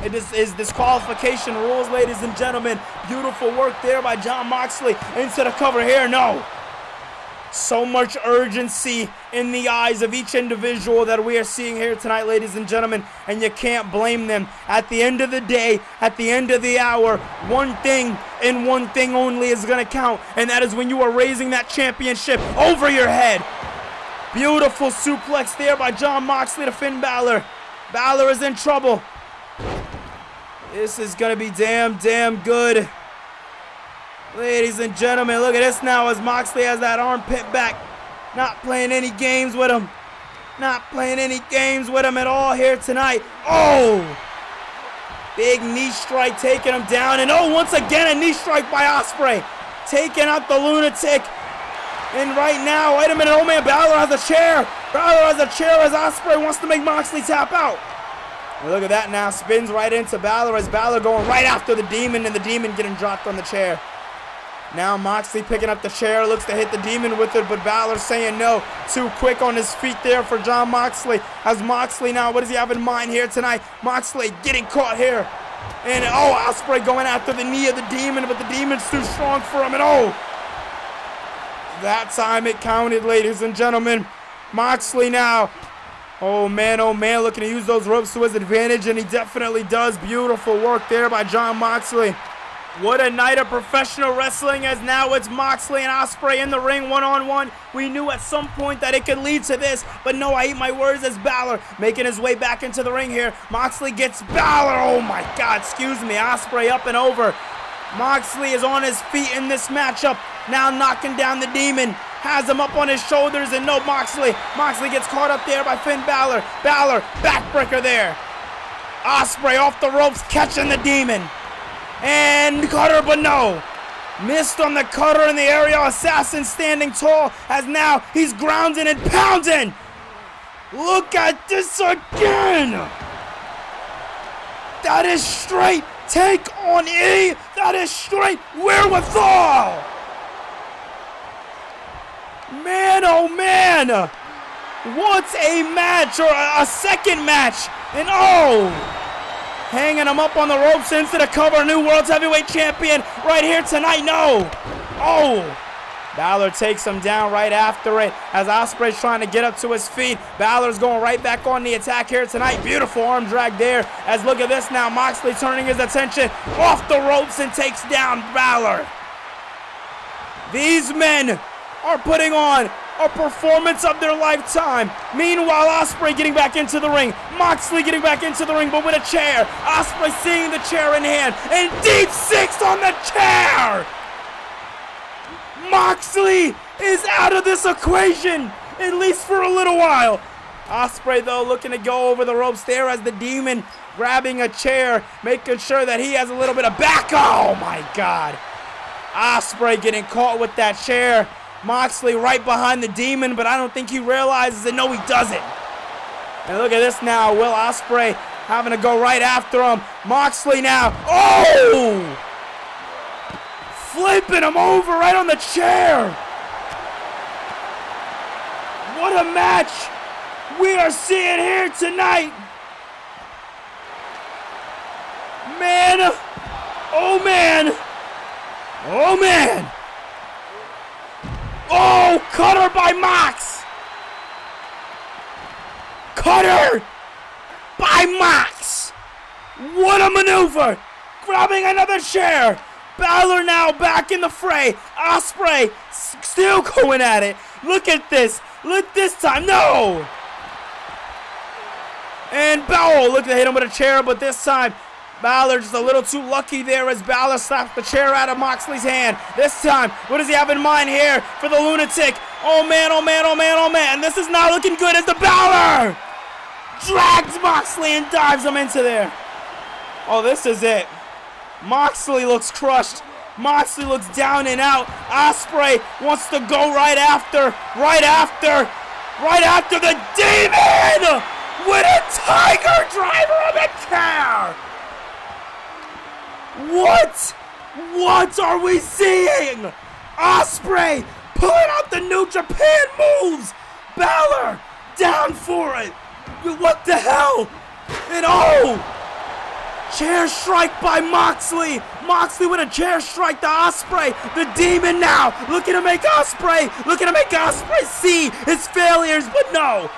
it is disqualification rules, ladies and gentlemen. Beautiful work there by Jon Moxley into the cover here. No. So much urgency in the eyes of each individual that we are seeing here tonight, ladies and gentlemen, and you can't blame them. At the end of the day, at the end of the hour, one thing and one thing only is going to count, and that is when you are raising that championship over your head. Beautiful suplex there by Jon Moxley to Finn Balor. Balor is in trouble. This is going to be damn good. Ladies and gentlemen, look at this now as Moxley has that armpit back. Not playing any games with him. Not playing any games with him at all here tonight. Oh! Big knee strike taking him down. And once again a knee strike by Ospreay. Taking out the lunatic. And right now, wait a minute, oh man, Balor has a chair. Balor has a chair as Ospreay wants to make Moxley tap out. And look at that now, spins right into Balor as Balor going right after the Demon and the Demon getting dropped on the chair. Now Moxley picking up the chair, looks to hit the Demon with it, but Balor saying no. Too quick on his feet there for Jon Moxley. As Moxley now, what does he have in mind here tonight? Moxley getting caught here. And Ospreay going after the knee of the Demon, but the Demon's too strong for him. And that time it counted, ladies and gentlemen. Moxley now. Oh man, looking to use those ropes to his advantage, and he definitely does. Beautiful work there by Jon Moxley. What a night of professional wrestling, as now it's Moxley and Ospreay in the ring one-on-one. We knew at some point that it could lead to this, but no, I eat my words as Balor making his way back into the ring here. Moxley gets Balor. Oh my God, excuse me. Ospreay up and over. Moxley is on his feet in this matchup. Now knocking down the Demon. Has him up on his shoulders, and no, Moxley gets caught up there by Finn Balor. Balor, backbreaker there. Ospreay off the ropes, catching the Demon. And cutter, but no. Missed on the cutter in the area. Assassin standing tall, as now he's grounding and pounding. Look at this again. That is straight take on E. That is straight wherewithal. Man, oh man. What a match, or a second match. And oh, hanging him up on the ropes into the cover. New World Heavyweight Champion right here tonight. No. Oh. Balor takes him down right after it as Ospreay's trying to get up to his feet. Balor's going right back on the attack here tonight. Beautiful arm drag there as look at this now. Moxley turning his attention off the ropes and takes down Balor. These men are putting on a performance of their lifetime. Meanwhile, Ospreay getting back into the ring. Moxley getting back into the ring, but with a chair. Ospreay seeing the chair in hand. And deep six on the chair. Moxley is out of this equation, at least for a little while. Ospreay, though, looking to go over the ropes there as the Demon grabbing a chair, making sure that he has a little bit of back. Oh, my God. Ospreay getting caught with that chair. Moxley right behind the Demon, but I don't think he realizes it. No, he doesn't. And look at this now. Will Ospreay having to go right after him. Moxley now. Oh! Flipping him over right on the chair. What a match we are seeing here tonight. Man. Oh, man. Oh, man. Oh, cutter by Mox. Cutter by Mox. What a maneuver. Grabbing another chair. Balor now back in the fray. Ospreay still going at it. Look at this. Look this time. No. And Balor looking to hit him with a chair, but this time Balor just a little too lucky there as Balor slaps the chair out of Moxley's hand. This time, what does he have in mind here for the lunatic? Oh man, oh man, oh man, oh man. This is not looking good as the Balor drags Moxley and dives him into there. Oh, this is it. Moxley looks crushed. Moxley looks down and out. Ospreay wants to go right after the Demon with a tiger driver of a chair. What are we seeing? Ospreay pulling out the New Japan moves. Balor down for it. What the hell? And oh! Chair strike by Moxley. Moxley with a chair strike to Ospreay. The Demon now looking to make Ospreay see his failures, but no.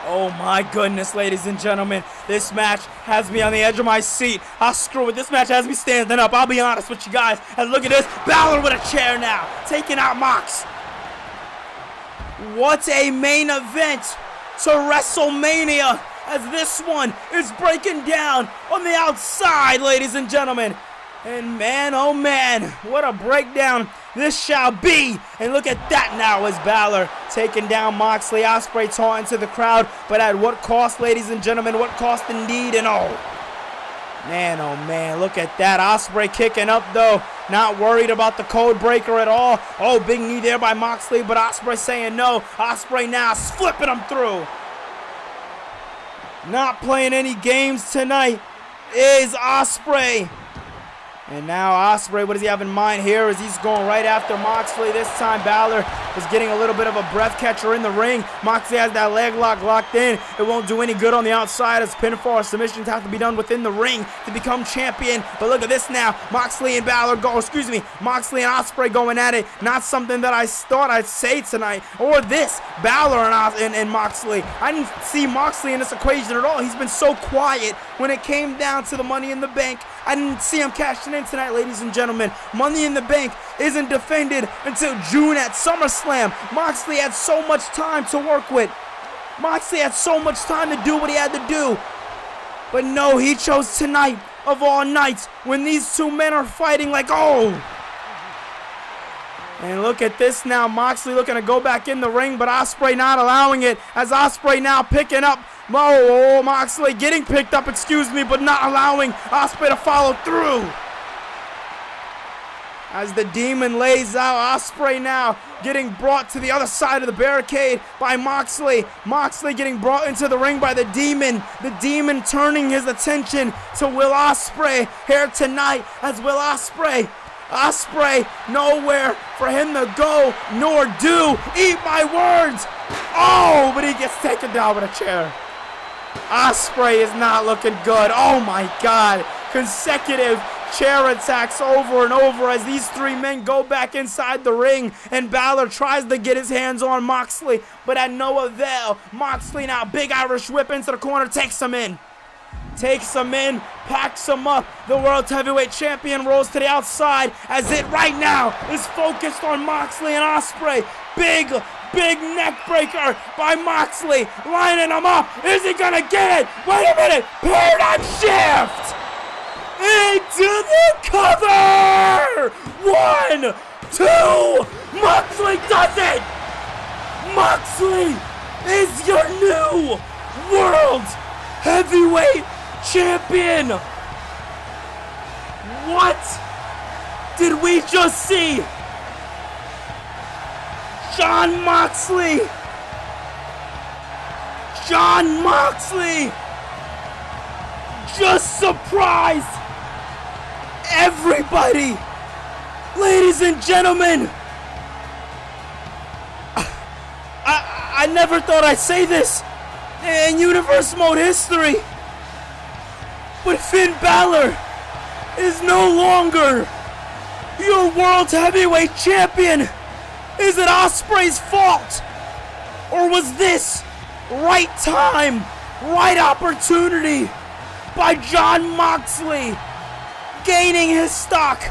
Oh my goodness, ladies and gentlemen. This match has me on the edge of my seat. Screw it. This match has me standing up. I'll be honest with you guys. And look at this. Balor with a chair now. Taking out Mox. What a main event to WrestleMania. As this one is breaking down on the outside, ladies and gentlemen. And man, oh man, what a breakdown this shall be. And look at that now as Balor taking down Moxley. Ospreay taunting to the crowd, but at what cost, ladies and gentlemen? What cost indeed? And oh man, look at that. Ospreay kicking up though, not worried about the code breaker at all. Oh, big knee there by Moxley, but Ospreay saying no. Ospreay now flipping him through. Not playing any games tonight is Ospreay. And now Ospreay, what does he have in mind here as he's going right after Moxley. This time Balor is getting a little bit of a breath catcher in the ring. Moxley has that leg lock locked in. It won't do any good on the outside as pinfall or submissions have to be done within the ring to become champion. But look at this now. Moxley and Moxley and Ospreay going at it. Not something that I thought I'd say tonight. Or this, Balor and Moxley. I didn't see Moxley in this equation at all. He's been so quiet when it came down to the Money in the Bank. I didn't see him cashing in tonight, ladies and gentlemen. Money in the Bank isn't defended until June at SummerSlam. Moxley had so much time to work with. Moxley had so much time to do what he had to do. But no, he chose tonight of all nights when these two men are fighting like, oh. And look at this now. Moxley looking to go back in the ring, but Ospreay not allowing it. As Ospreay now picking up. Oh, Moxley getting picked up, but not allowing Ospreay to follow through. As the Demon lays out, Ospreay now getting brought to the other side of the barricade by Moxley. Moxley getting brought into the ring by the Demon. The Demon turning his attention to Will Ospreay here tonight as Will Ospreay. Ospreay, nowhere for him to go nor do. Eat my words. Oh, but he gets taken down with a chair. Ospreay is not looking good. Oh my God. Consecutive chair attacks over and over as these three men go back inside the ring, and Balor tries to get his hands on Moxley, but at no avail. Moxley now, big Irish whip into the corner, takes him in. Packs him up. The World Heavyweight Champion rolls to the outside as it right now is focused on Moxley and Ospreay. Big neck breaker by Moxley, lining him up. Is he gonna get it? Wait a minute. Paradigm shift into the cover. 1, 2. Moxley does it. Moxley is your new World Heavyweight Champion. What did we just see? Jon Moxley just surprised everybody. Ladies and gentlemen, I never thought I'd say this in Universe Mode history, but Finn Balor is no longer your World Heavyweight Champion. Is it Ospreay's fault? Or was this right time, right opportunity by Jon Moxley gaining his stock,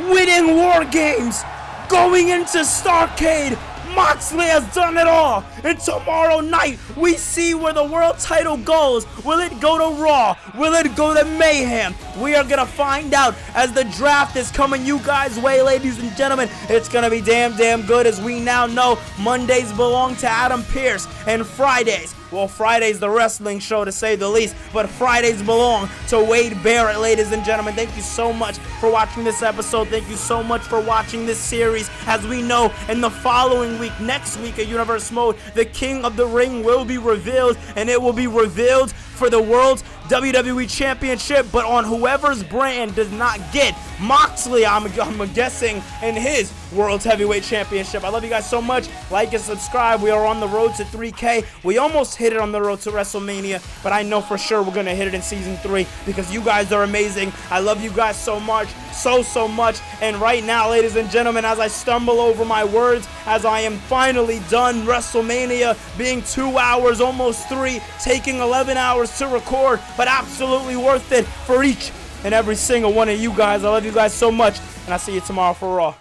winning War Games, going into Starrcade? Moxley has done it all, and tomorrow night we see where the world title goes. Will it go to Raw? Will it go to Mayhem? We are gonna find out as the draft is coming you guys' way, ladies and gentlemen. It's gonna be damn good, as we now know Mondays belong to Adam Pearce, and Fridays, well, Friday's the wrestling show to say the least, but Fridays belong to Wade Barrett, ladies and gentlemen. Thank you so much for watching this episode. Thank you so much for watching this series. As we know, in the following week, next week at Universe Mode, the King of the Ring will be revealed, and it will be revealed for the World WWE Championship, but on whoever's brand does not get Moxley, I'm guessing, in his World Heavyweight Championship. I love you guys so much. Like and subscribe. We are on the road to 3K. We almost hit it on the road to WrestleMania, but I know for sure we're going to hit it in Season 3 because you guys are amazing. I love you guys so much, so much. And right now, ladies and gentlemen, as I stumble over my words, as I am finally done WrestleMania being 2 hours, almost 3, taking 11 hours to record, but absolutely worth it for each and every single one of you guys. I love you guys so much, and I'll see you tomorrow for Raw.